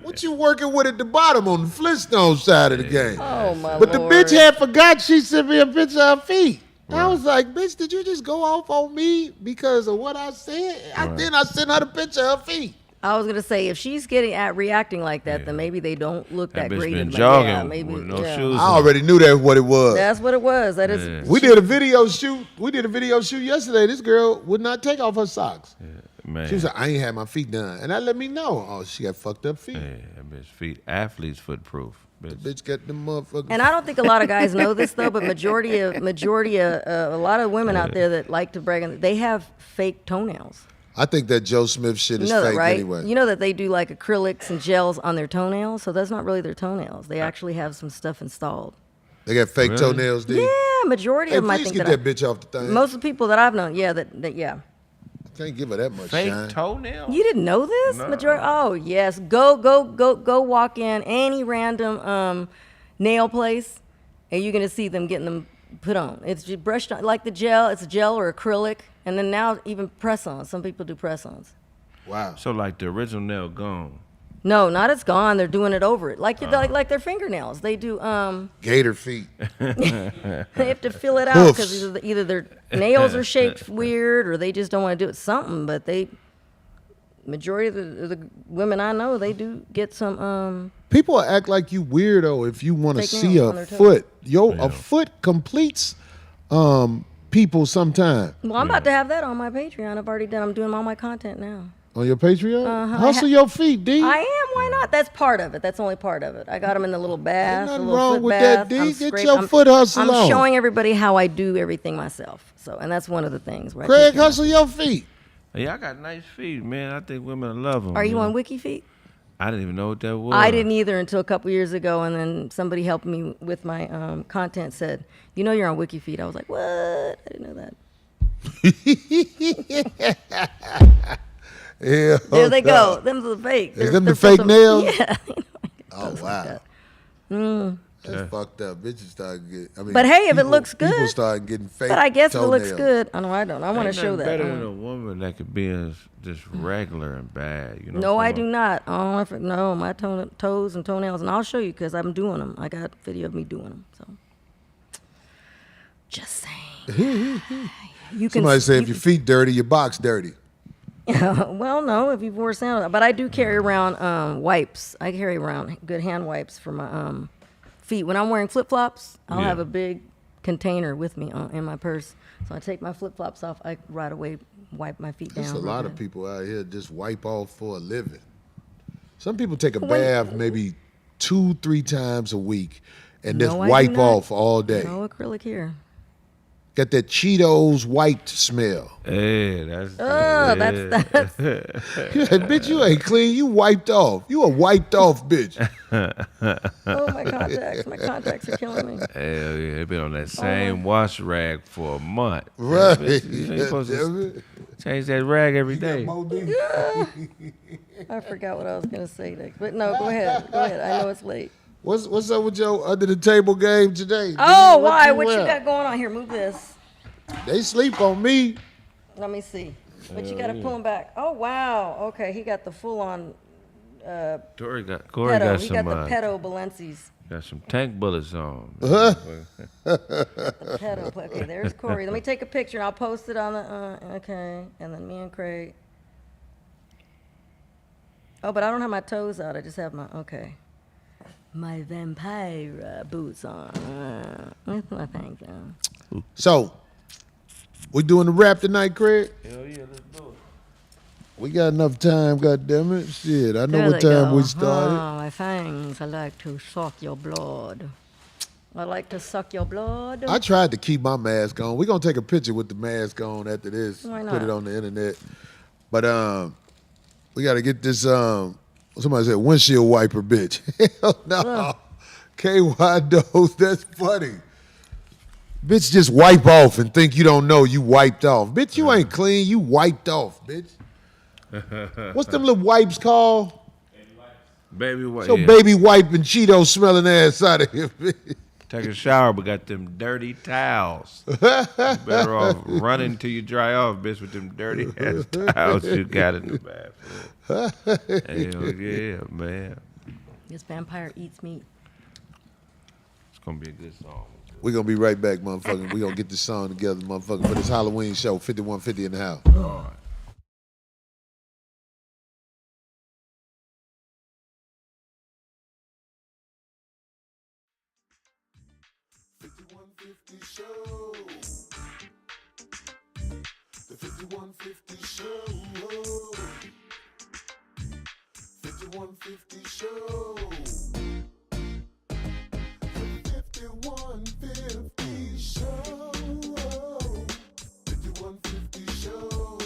D: What you working with at the bottom on the Flintstone side of the game?
E: Oh, my
D: But
E: Lord.
D: the bitch had forgot she sent me a picture of her feet. Right. I was like, bitch, did you just go off on me because of what I said?
F: Right.
D: Then I sent her the picture of her feet.
E: I was gonna say, if she's reacting like that, then maybe they don't look that
F: bitch
E: great.
F: been
E: in
F: jogging
E: maybe,
F: with no shoes.
D: I already knew that's what it was.
E: That's what it was. That is.
D: We did a video shoot. Yesterday. This girl would not take off her socks.
F: Yeah, man.
D: She was like, I ain't had my feet done. And that let me know. Oh, she got fucked up feet.
F: Yeah, that bitch feet, athlete's foot proof.
D: Bitch got them motherfuckers.
E: And I don't think a lot of guys know this though, but majority of a lot of women out there that like to brag on, they have fake toenails.
D: I think that Joe Smith shit is fake
E: right?
D: anyway.
E: You know that they do like acrylics and gels on their toenails, so that's not really their toenails. They actually have some stuff installed.
D: They got fake toenails, dude.
E: Yeah, majority of them. I
D: Please
E: think
D: get that bitch off the thing.
E: Most of the people that I've known, yeah, yeah.
D: Can't give her that much
F: Fake
D: shine.
F: toenail?
E: You didn't know this?
F: No.
E: Majority. Oh yes, go walk in any random nail place, and you're gonna see them getting them put on. It's just brushed on like the gel. It's a gel or acrylic, and then now even press-ons. Some people do press-ons.
D: Wow.
F: So like the original nail gone.
E: No, not it's gone. They're doing it over it, like like their fingernails. They do.
C: Gator feet.
E: They have to fill it out because either their nails are shaped weird or they just don't want to do it something. But majority of the women I know, they do get some.
C: People act like you weirdo if you want to
E: Take
C: see
E: nails
C: a
E: on their
C: foot. A foot completes people sometime.
E: Well, I'm about to have that on my Patreon. I've already done. I'm doing all my content now.
C: On your Patreon?
E: Uh-huh.
C: Hustle your feet, D.
E: I am. Why not? That's part of it. That's only part of it. I got them in the little bath,
C: Ain't
E: the
C: nothing
E: little
C: wrong
E: foot
C: with
E: bath.
C: that, D.
E: I'm
C: Get
E: scraping-
C: your foot hustle
E: I'm
C: on.
E: showing everybody how I do everything myself. So, and that's one of the things. Where I
C: Kraig,
E: take care of
C: hustle your feet.
F: Yeah, I got nice feet, man. I think women love them.
E: Are you on Wiki Feet?
F: I didn't even know what that was.
E: I didn't either until a couple years ago, and then somebody helped me with my content. Said, "You know, you're on Wiki Feet." I was like, "What? I didn't know that."
C: Yeah.
E: There they go. Them's the fake.
C: Is them
E: they're
C: the fake
E: from-
C: nails?
E: Yeah.
C: Oh, wow. That's fucked up. Bitches start getting. I mean,
E: But hey, if it looks good-
C: people start getting fake.
E: But I guess if it looks
C: toenails.
E: good, I know I don't. I want to
F: Ain't
E: show
F: nothing
E: that.
F: better
E: I
F: than
E: wanna-
F: a woman that could be just regular and bad. You know.
E: No, I
F: come
E: do
F: on.
E: not. No, my toes and toenails, and I'll show you because I'm doing them. I got video of me doing them. So, just saying. You can.
C: Somebody say
E: you
C: if your feet dirty, your box dirty.
E: Well, no, if you've wore sandals, but I do carry around wipes. I carry around good hand wipes for my feet. When I'm wearing flip flops, I'll have a big container with me in my purse. So I take my flip flops off. I right away wipe my feet down.
C: There's a
E: real
C: lot of
E: good.
C: people out here just wipe off for a living. Some people take a bath maybe 2-3 times a week and just
E: No, I do
C: wipe
E: not.
C: off all day.
E: No acrylic here.
C: Got that Cheetos wiped smell.
F: Hey, that's.
E: That's
C: Bitch, you ain't clean. You wiped off. You a wiped off bitch.
E: oh my contacts. My contacts are killing me.
F: Hell yeah, they been on that same wash rag for a month.
C: Right.
F: You ain't supposed to change that rag every day.
E: I forgot what I was gonna say next, but no, go ahead. Go ahead. I know it's late.
C: What's up with your under the table game today?
E: Oh,
C: What
E: why? What you
C: wear?
E: got going on here? Move this.
C: They sleep on me.
E: Let me see. But you got to pull him back. Oh wow. Okay, he got the full on
F: Corey got
E: pedo. He
F: some
E: got the pedo Balencis.
F: got some tank bullets on.
E: Pedo. Okay, there's Corey. Let me take a picture and I'll post it on the. Okay, and then me and Kraig. Oh, but I don't have my toes out. I just have my. Okay. My vampire boots on. That's my thing.
C: So, we doing the rap tonight, Kraig?
F: Hell yeah, let's do it.
C: We got enough time, goddammit. Shit, I know
E: There
C: what
E: they
C: time
E: go.
C: we started.
E: Oh, my fangs. I like to suck your blood. I like to suck your blood.
C: I tried to keep my mask on. We're gonna take a picture with the mask on after this.
E: Why
C: Put it
E: not?
C: on the internet. But we gotta get this somebody said windshield wiper bitch. Hell no. KY Dose, that's funny. Bitch just wipe off and think you don't know you wiped off. Bitch, you ain't clean, you wiped off, bitch. What's them little wipes called?
F: Baby, what?
C: So baby wiping Cheeto smelling ass out of here, bitch.
F: Take a shower, but got them dirty towels. You better off running till you dry off, bitch, with them dirty ass towels you got in the bathroom. Hell yeah, man.
E: This vampire eats meat.
F: It's gonna be a good song.
C: We're gonna be right back, motherfucker. We're gonna get this song together, motherfucker, for this Halloween show, 5150 in the house.
F: All right.
C: The 5150 show. 5150 show. The 5150 show. 5150 show.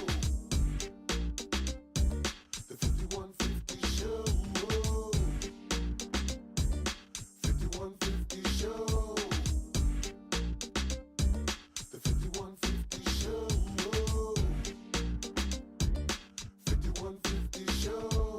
C: The 5150 show. 5150 show. The 5150 show. 5150 show.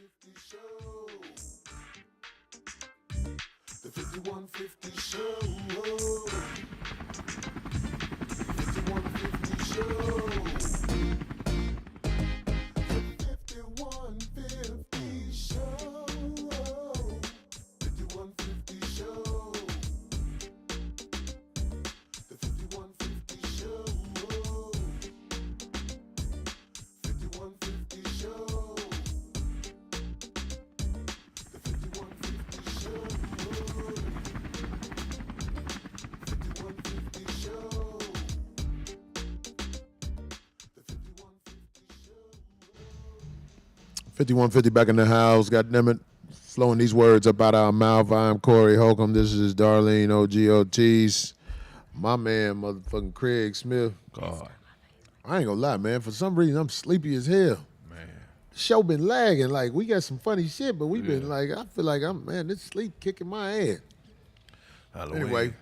D: The 5150 Show. 5150 Show. The 5150 Show. 5150 Show. The 5150 Show. 5150 Show. The 5150 Show. 5150 Show. The 5150 Show. 5150 back in the house. Goddammit. Flowing these words up out our mouth. I'm Corey Holcomb. This is Darlene, OG Ortiz. My man, motherfucking Kraig Smith.
F: God.
D: I ain't gonna lie, man. For some reason, I'm sleepy as hell.
F: Man.
D: The show been lagging. Like, we got some funny shit, but we been like, I feel like this sleep kicking my ass.
F: Halloween.
D: Anyway,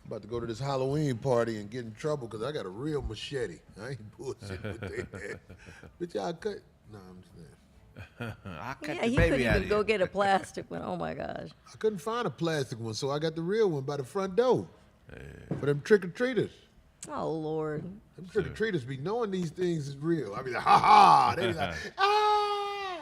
D: about to go to this Halloween party and get in trouble because I got a real machete. I ain't bullshitting with that. Bitch, y'all cut. No, I'm just saying.
F: I cut
E: Yeah,
F: the
E: he
F: baby
E: couldn't
F: out
E: even
F: of
E: go
F: you.
E: get a plastic one. Oh my gosh.
D: I couldn't find a plastic one, so I got the real one by the front door. For them trick-or-treaters.
E: Oh Lord.
D: Them trick-or-treaters be knowing these things is real. I be like, ha ha. They be like, ah.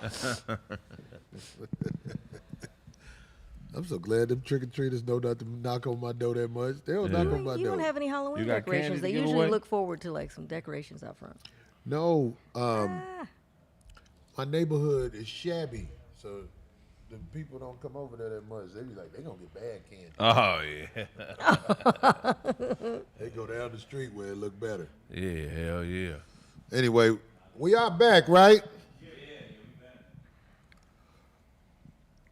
D: I'm so glad them trick-or-treaters know not to knock on my door that much. They don't knock on my
E: You
D: door.
E: don't have any Halloween
F: You got candy
E: decorations.
F: to
E: They
F: give
E: usually
F: away?
E: look forward to like some decorations out front.
D: No, my neighborhood is shabby, so the people don't come over there that much. They be like, they gonna get bad candy.
F: Oh, yeah.
D: They go down the street where it look better.
F: Yeah, hell yeah.
D: Anyway, we are back, right?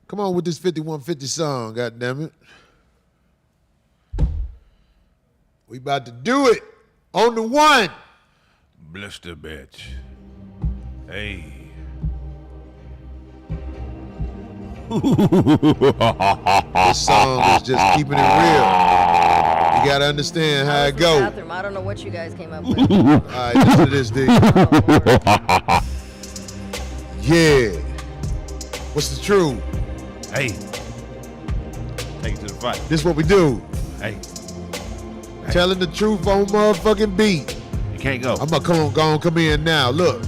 D: Come on with this 5150 song, goddammit. We about to do it on the one.
F: Bless the bitch. Hey.
D: This song is just keeping it real. You gotta understand how
E: I was
D: it
E: in the
D: go.
E: bathroom. I don't know what you guys came up with.
D: All right, listen to this, dude. Yeah. What's the truth?
F: Hey. Take it to the fight.
D: This what we do.
F: Hey.
D: Telling the truth on motherfucking beat.
F: You can't go.
D: I'm gonna come in now. Look,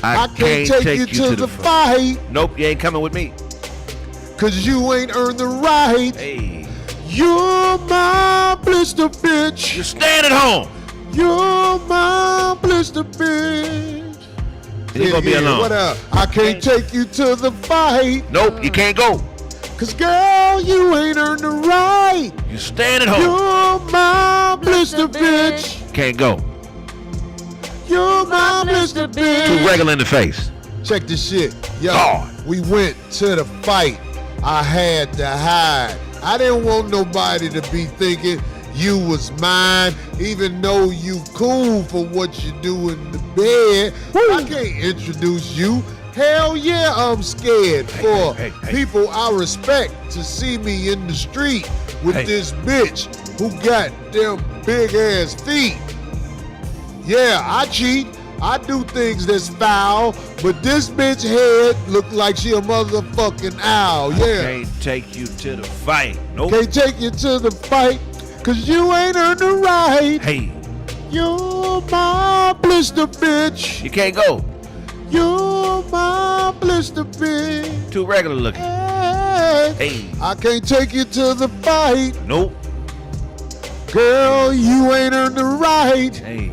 F: I
D: can't take you to the fight,
F: Nope, you ain't coming with me.
D: cause you ain't earned the right.
F: Hey.
D: You're my blister bitch.
F: You stand at home.
D: You're my blister bitch.
F: You gonna be alone.
D: What up? I can't take you to the fight,
F: Nope, you can't go.
D: cause girl, you ain't earned the right.
F: You stand at home.
D: You're my blister bitch.
F: Can't go.
D: You're my blister
F: Too
D: bitch.
F: regular in the face.
D: Check this shit. Yo,
F: God.
D: we went to the fight. I had to hide. I didn't want nobody to be thinking you was mine, even though you cool for what you do in the bed. I can't introduce you. Hell yeah, I'm scared for
F: hey.
D: people I respect to see me in the street with
F: Hey.
D: this bitch who got them big ass feet. Yeah, I cheat. I do things that's foul, but this bitch head look like she a motherfucking owl. Yeah.
F: Can't take you to the fight. Nope.
D: Can't take you to the fight, cause you ain't earned the right.
F: Hey,
D: You're my blister bitch.
F: you can't go.
D: You're my blister bitch.
F: Too regular looking.
D: Hey.
F: Hey.
D: I can't take you to the fight.
F: Nope.
D: Girl, you ain't earned the right.
F: Hey,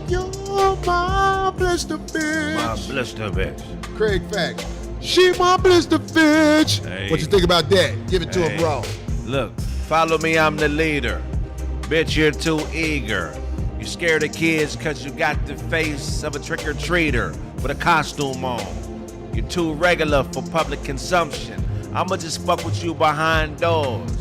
D: You're my blister bitch.
F: my blister bitch.
D: Kraig fact. She my blister bitch.
F: Hey.
D: What you think about that? Give it to
F: Hey.
D: him raw.
F: Look, follow me, I'm the leader. Bitch, you're too eager. You scared of kids cause you got the face of a trick-or-treater with a costume on. You're too regular for public consumption. I'ma just fuck with you behind doors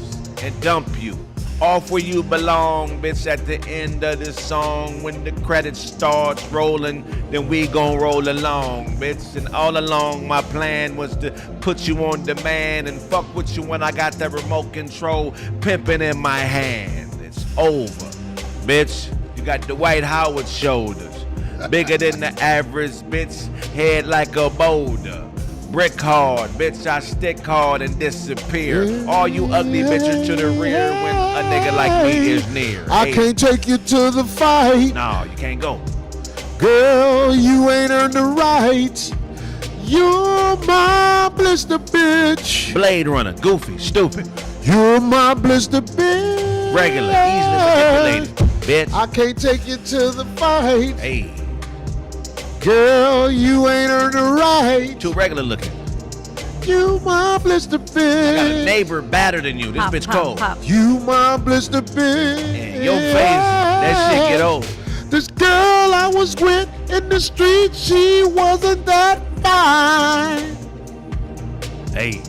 F: and dump you off where you belong, bitch. At the end of this song, when the credits starts rolling, then we gon' roll along, bitch. And all along my plan was to put you on demand and fuck with you when I got that remote control pimping in my hand. It's over, bitch. You got the Dwight Howard shoulders, bigger than the average, bitch. Head like a boulder. Brick hard, bitch, I stick hard and disappear. All you ugly bitches to the rear when a nigga like me is near.
D: I can't take you to the fight.
F: No, you can't go.
D: Girl, you ain't earned the right. You're my blister bitch.
F: Blade Runner, goofy, stupid.
D: You're my blister bitch.
F: Regular, easily manipulated, bitch.
D: I can't take you to the fight.
F: Hey,
D: Girl, you ain't earned the right.
F: too regular looking.
D: You my blister bitch.
F: I got a neighbor badder than you. This
E: Pop,
F: bitch
E: pop,
F: cold.
E: pop.
D: You my blister bitch.
F: And your face, that shit get old.
D: This girl I was with in the street, she wasn't that fine.
F: Hey,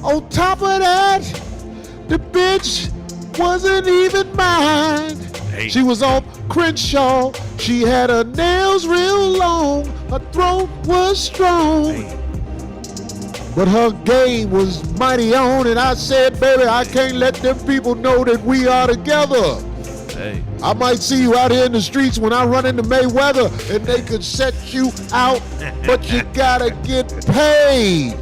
D: On top of that, the bitch wasn't even mine.
F: Hey.
D: She was off Crenshaw. She had her nails real long. Her throat was strong.
F: hey,
D: But her game was mighty on, and I said, baby, I can't let them people know that we are together.
F: hey.
D: I might see you out here in the streets when I run into Mayweather, and they could set you out, but you gotta get paid.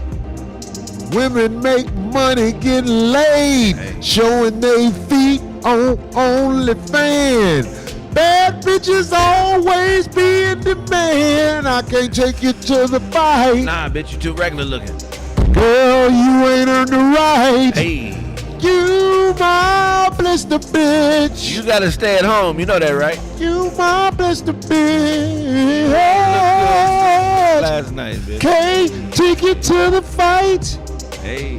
D: Women make money getting laid, showing their feet on OnlyFans. Bad bitches always be in demand. I can't take you to the fight.
F: Nah, bitch, you too regular looking.
D: Girl, you ain't earned the right.
F: Hey,
D: You my blister bitch.
F: you gotta stay at home. You know that, right?
D: You my blister bitch.
F: Last night, bitch.
D: Can't take you to the fight.
F: Hey,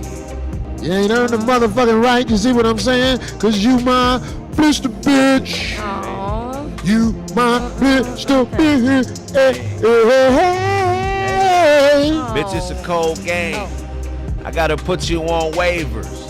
D: You ain't earned the motherfucking right. You see what I'm saying? Cause you my blister bitch.
E: Aww.
D: You my blister bitch. Hey, hey, hey.
F: bitch, it's a cold game. I gotta put you on waivers.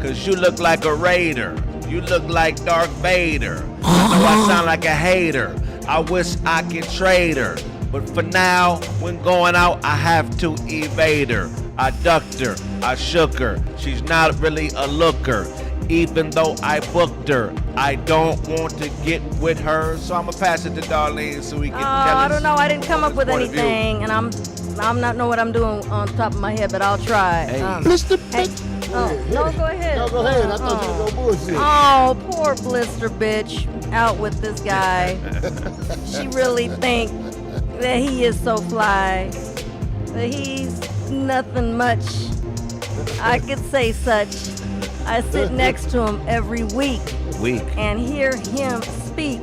F: Cause you look like a raider. You look like Darth Vader. I know I sound like a hater. I wish I could trade her. But for now, when going out, I have to evade her. I ducked her, I shook her. She's not really a looker. Even though I booked her, I don't want to get with her. So I'ma pass it to Darlene so we can tell
E: I
F: us
E: don't know. I didn't come up with
F: point of view.
E: anything, and I'm not know what I'm doing on top of my head, but I'll try.
F: Hey.
D: Blister
E: Hey,
D: bitch.
E: no, go ahead.
D: No, go ahead. I thought you was gonna bullshit.
E: Oh, poor blister bitch, out with this guy. She really think that he is so fly, that he's nothing much. I could say such. I sit next to him every week
F: Weak.
E: and hear him speak.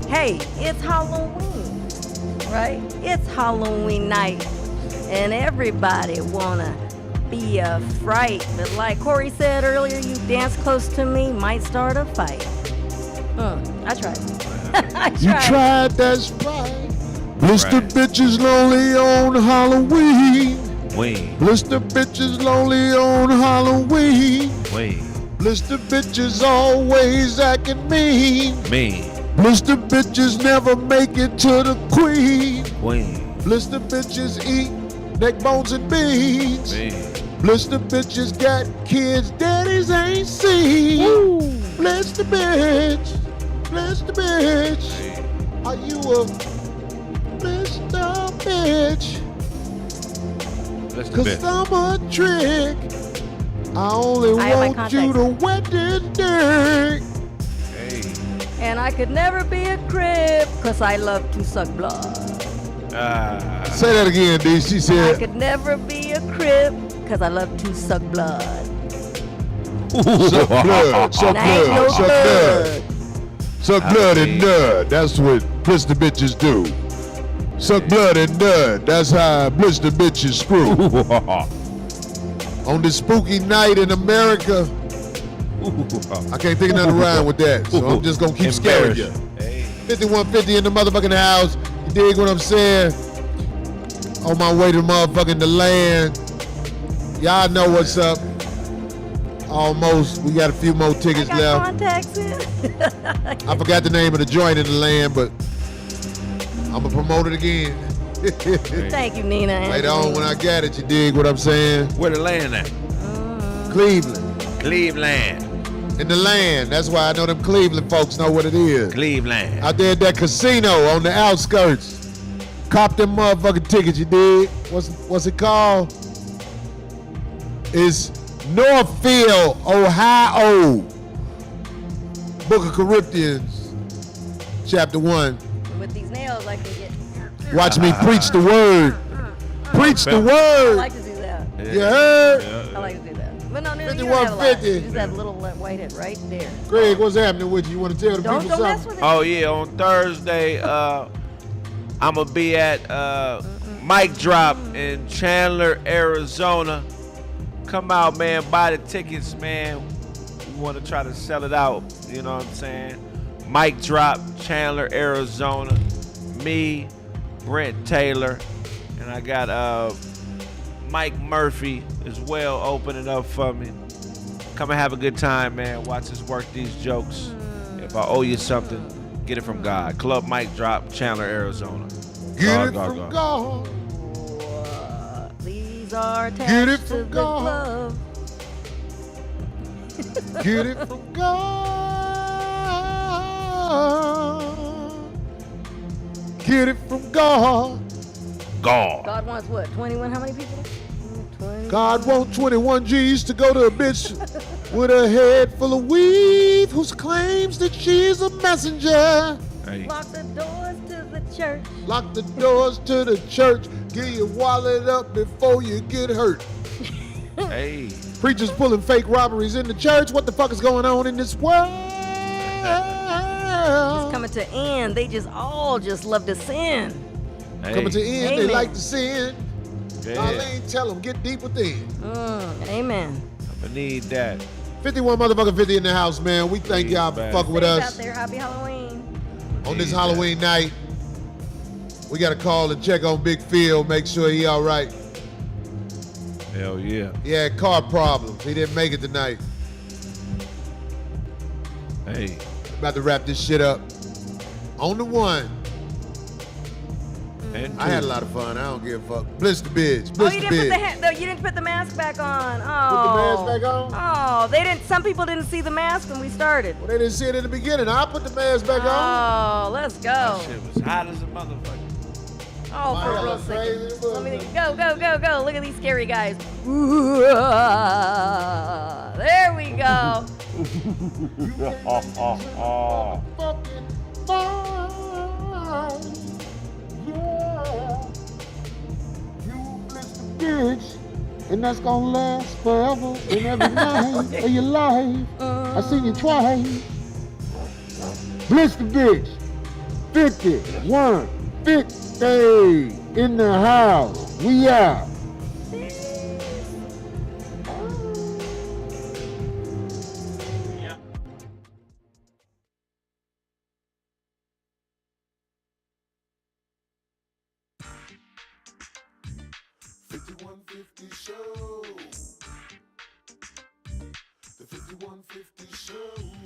E: Hey, it's Halloween, right? It's Halloween night, and everybody wanna be a fright. But like Corey said earlier, you dance close to me, might start a fight. I tried. I tried.
D: You tried, that's right. Blister
F: Right.
D: bitches lonely on Halloween.
F: Wait,
D: Blister bitches lonely on Halloween.
F: wait,
D: Blister bitches always acting mean.
F: me,
D: Blister bitches never make it to the queen.
F: wait,
D: Blister bitches eat neck bones and beans.
F: me.
D: Blister bitches got kids daddies ain't seen. Blister bitch, blister bitch. Are you a blister bitch?
F: Let's do
D: Cause
F: it.
D: I'm a trick. I only
E: I have my
D: want you to wet this dick.
F: Hey.
E: And I could never be a crib, cause I love to suck blood.
D: Say that again, D. She
E: I
D: said,
E: could never be a crib, cause I love to suck blood.
D: suck blood, suck
E: And I ain't no
D: blood, suck blood. Suck blood and
F: see.
D: nut. That's what blister bitches do. Suck blood and nut. That's how blister bitches screw. On this spooky night in America, I can't think of nothing rhyme with that, so I'm just gonna keep scaring you.
F: Hey.
D: 5150 in the motherfucking house. You dig what I'm saying? On my way to motherfucking the land. Y'all know what's up. Almost. We got a few more tickets
E: Got
D: left.
E: contacts in.
D: I forgot the name of the joint in the land, but I'm gonna promote it again.
E: Thank you, Nina. and
D: Later on when I got it, you dig what I'm saying?
F: Where the land at?
D: Cleveland.
F: Cleveland.
D: In the land. That's why I know them Cleveland folks know what it is.
F: Cleveland.
D: Out there at that casino on the outskirts. Cop them motherfucking tickets, you dig? What's it called? It's Northfield, Ohio. Book of Corinthians, chapter 1.
E: With these nails, I can get.
D: Watch me preach the word. Preach the
E: I
D: word.
E: like to do that.
D: You heard?
E: I like to do that. But no, you don't have a lot.
D: 5150.
E: You just have a little white head right there.
D: Kraig, what's happening with you? You want to tell the
E: Don't
D: people
E: mess
D: something?
E: with it.
F: Oh yeah, on Thursday, I'm gonna be at Mic Drop in Chandler, Arizona. Come out, man. Buy the tickets, man. We want to try to sell it out. You know what I'm saying? Mic Drop, Chandler, Arizona. Me, Brent Taylor, and I got Mike Murphy as well opening up for me. Come and have a good time, man. Watch us work these jokes. If I owe you something, get it from God. Club Mic Drop, Chandler, Arizona.
D: Get it from God.
E: These are attached
D: Get it
E: to
D: from
E: the
D: God.
E: glove.
D: Get it from God. Get it from God.
F: God.
E: God wants what? 21? How many people? 20.
D: God wants 21 G's to go to a bitch with a head full of weed who claims that she's a messenger.
F: Hey.
E: Lock the doors to the church.
D: Lock the doors to the church. Get your wallet up before you get hurt.
F: Hey.
D: Preachers pulling fake robberies in the church. What the fuck is going on in this world?
E: It's coming to end. They all just love to sin.
F: Hey.
D: Coming to end,
E: Amen.
D: they like to sin.
F: Yeah.
D: Darlene, tell them, get deep within.
E: Amen.
F: I need that.
D: 51 motherfucking 50 in the house, man. We thank
F: Please,
D: y'all for
F: man.
D: fucking with
E: Safe
D: us
E: out there. Happy Halloween.
D: on this
F: Need
D: Halloween night. We got to call and check on Big Phil, make sure he all right.
F: Hell yeah.
D: He had car problems. He didn't make it tonight.
F: Hey.
D: About to wrap this shit up. On the one.
F: And
D: I had a lot of fun. I don't give a fuck. Bliss the bitch.
E: Oh,
D: Bliss
E: you
D: the
E: didn't put
D: bitch.
E: you didn't put the mask back on. Oh.
D: Put the mask back on?
E: Oh, they didn't. Some people didn't see the mask when we started.
D: Well, they didn't see it in the beginning. I put the mask back on.
E: Oh, let's go.
F: that shit was hot as a motherfucker.
E: Oh,
D: My
E: for
D: hell,
E: real
D: that's crazy.
E: second. Let me go. Look at these scary guys. There we go.
D: Fucking fine. Yeah. You bliss the bitch. And that's gonna last forever and every night of your life. I seen you twice. Bliss the bitch. 51, 50 in the house. We out. Show. The 5150 show.